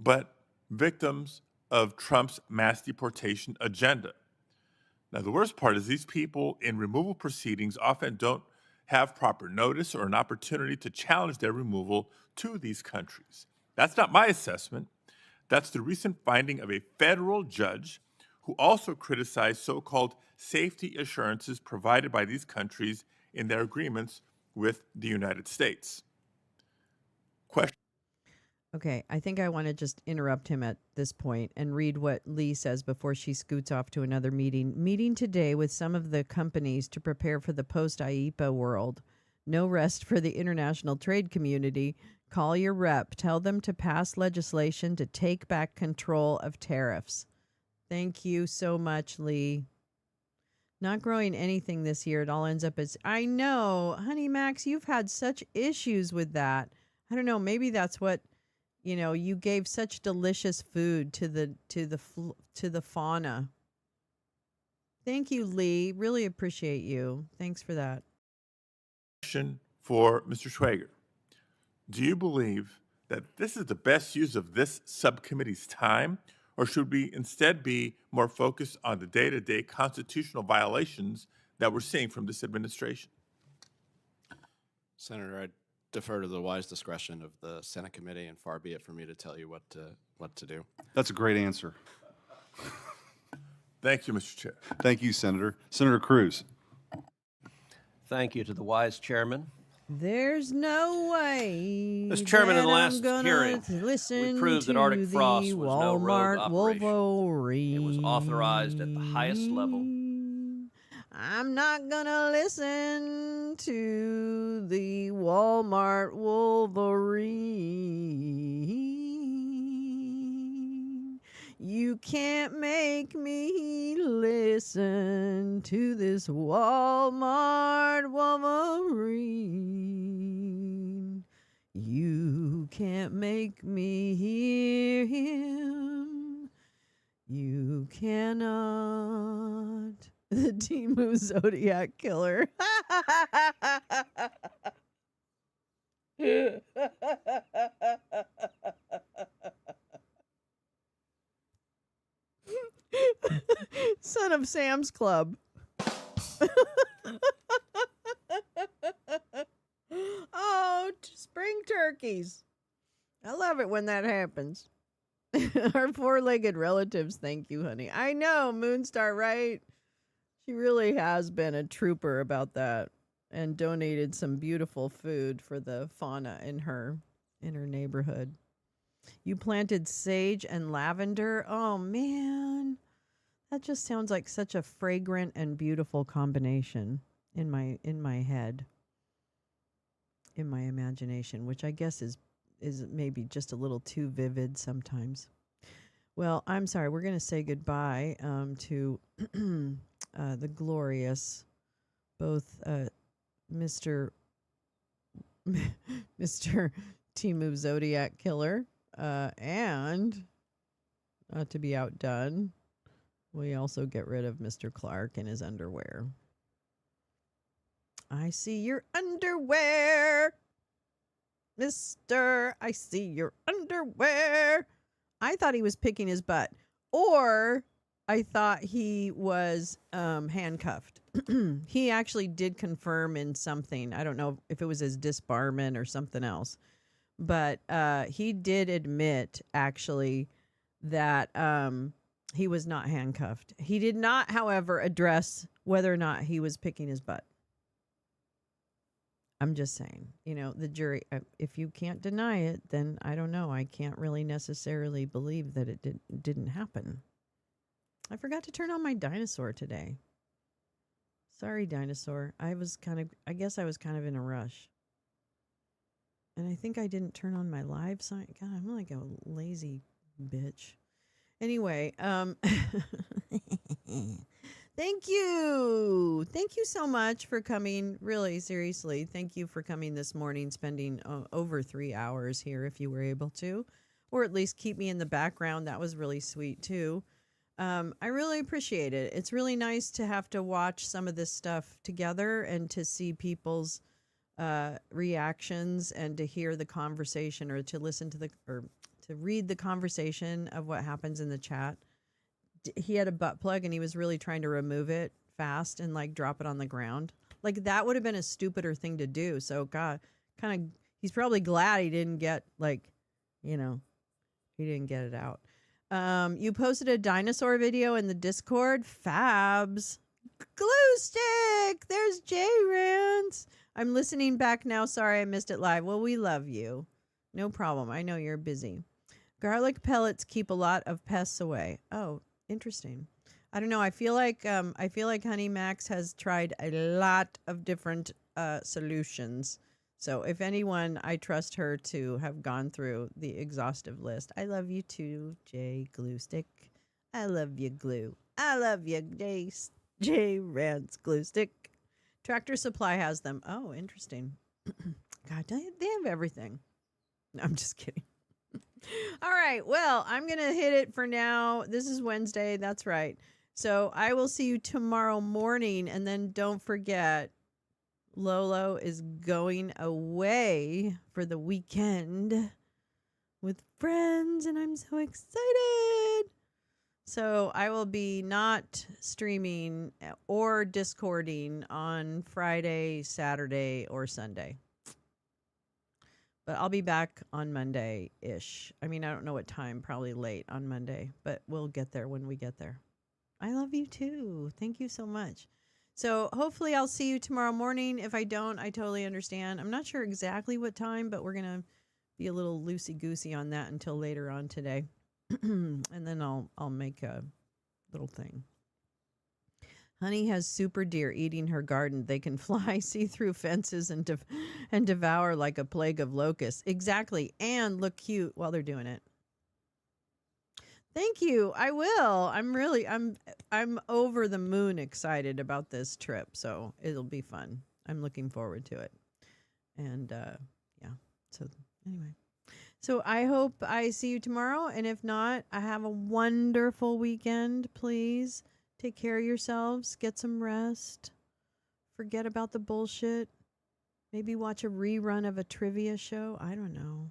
but victims of Trump's mass deportation agenda. Now, the worst part is these people in removal proceedings often don't have proper notice or an opportunity to challenge their removal to these countries. That's not my assessment. That's the recent finding of a federal judge who also criticized so-called safety assurances provided by these countries in their agreements with the United States. Question. Okay, I think I want to just interrupt him at this point and read what Lee says before she scoots off to another meeting. Meeting today with some of the companies to prepare for the post-IEPA world. No rest for the international trade community. Call your rep. Tell them to pass legislation to take back control of tariffs. Thank you so much, Lee. Not growing anything this year. It all ends up as, I know, honey Max, you've had such issues with that. I don't know, maybe that's what, you gave such delicious food to the fauna. Thank you, Lee. Really appreciate you. Thanks for that. Question for Mr. Schwager. Do you believe that this is the best use of this subcommittee's time, or should we instead be more focused on the day-to-day constitutional violations that we're seeing from this administration? Senator, I defer to the wise discretion of the Senate committee, and far be it for me to tell you what to do. That's a great answer. Thank you, Mr. Chair. Thank you, Senator. Senator Cruz. Thank you to the wise chairman. There's no way. Mr. Chairman, in the last hearing, we proved that Arctic Frost was no rogue operation. Wolverine. It was authorized at the highest level. I'm not gonna listen to the Walmart Wolverine. You can't make me listen to this Walmart Wolverine. You can't make me hear him. You cannot. The Timu Zodiac Killer. Son of Sam's Club. Oh, spring turkeys. I love it when that happens. Our four-legged relatives, thank you, honey. I know, Moonstar, right? She really has been a trooper about that and donated some beautiful food for the fauna in her neighborhood. You planted sage and lavender. Oh man, that just sounds like such a fragrant and beautiful combination in my head, in my imagination, which I guess is maybe just a little too vivid sometimes. Well, I'm sorry. We're going to say goodbye to the glorious both Mr. Timu Zodiac Killer and, not to be outdone, we also get rid of Mr. Clark and his underwear. I see your underwear, Mister. I see your underwear. I thought he was picking his butt, or I thought he was handcuffed. He actually did confirm in something. I don't know if it was his disbarment or something else, but he did admit actually that he was not handcuffed. He did not, however, address whether or not he was picking his butt. I'm just saying, the jury, if you can't deny it, then I don't know. I can't really necessarily believe that it didn't happen. I forgot to turn on my dinosaur today. Sorry, dinosaur. I guess I was kind of in a rush. And I think I didn't turn on my live sign. God, I'm like a lazy bitch. Anyway, thank you. Thank you so much for coming. Really, seriously, thank you for coming this morning, spending over 3 hours here if you were able to, or at least keep me in the background. That was really sweet, too. I really appreciate it. It's really nice to have to watch some of this stuff together and to see people's reactions and to hear the conversation or to listen to to read the conversation of what happens in the chat. He had a butt plug and he was really trying to remove it fast and drop it on the ground. That would have been a stupider thing to do. So God, he's probably glad he didn't get he didn't get it out. You posted a dinosaur video in the Discord. Fabs. Glue stick. There's J Rance. I'm listening back now. Sorry I missed it live. Well, we love you. No problem. I know you're busy. Garlic pellets keep a lot of pests away. Oh, interesting. I don't know. I feel like Honey Max has tried a lot of different solutions. So if anyone, I trust her to have gone through the exhaustive list. I love you too, Jay Glue Stick. I love you, Glue. I love you, J Rance Glue Stick. Tractor Supply has them. Oh, interesting. God, they have everything. No, I'm just kidding. All right. Well, I'm going to hit it for now. This is Wednesday. That's right. So I will see you tomorrow morning. And then don't forget, Lolo is going away for the weekend with friends. And I'm so excited. So I will be not streaming or Discording on Friday, Saturday, or Sunday. But I'll be back on Monday-ish. I mean, I don't know what time, probably late on Monday, but we'll get there when we get there. I love you too. Thank you so much. So hopefully I'll see you tomorrow morning. If I don't, I totally understand. I'm not sure exactly what time, but we're going to be a little loosey-goosey on that until later on today. And then I'll make a little thing. Honey has super deer eating her garden. They can fly, see through fences, and devour like a plague of locusts. Exactly, and look cute while they're doing it. Thank you. I will. I'm over the moon excited about this trip, so it'll be fun. I'm looking forward to it. And yeah. So anyway. So I hope I see you tomorrow, and if not, I have a wonderful weekend, please. Take care of yourselves. Get some rest. Forget about the bullshit. Maybe watch a rerun of a trivia show. I don't know.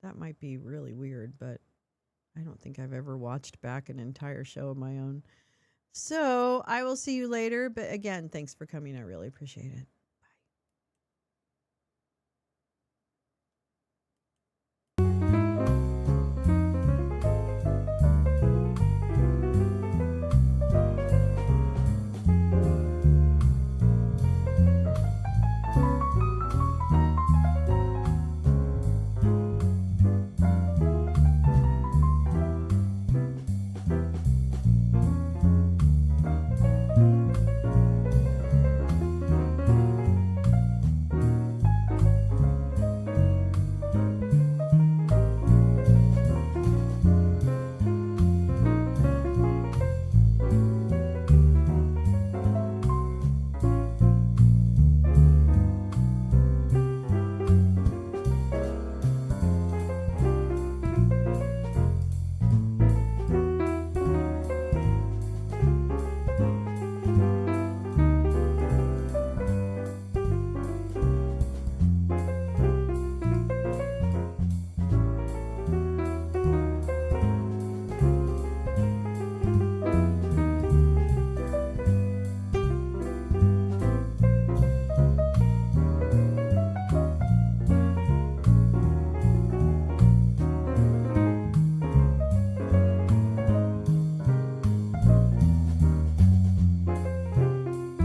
That might be really weird, but I don't think I've ever watched back an entire show of my own. So I will see you later. But again, thanks for coming. I really appreciate it.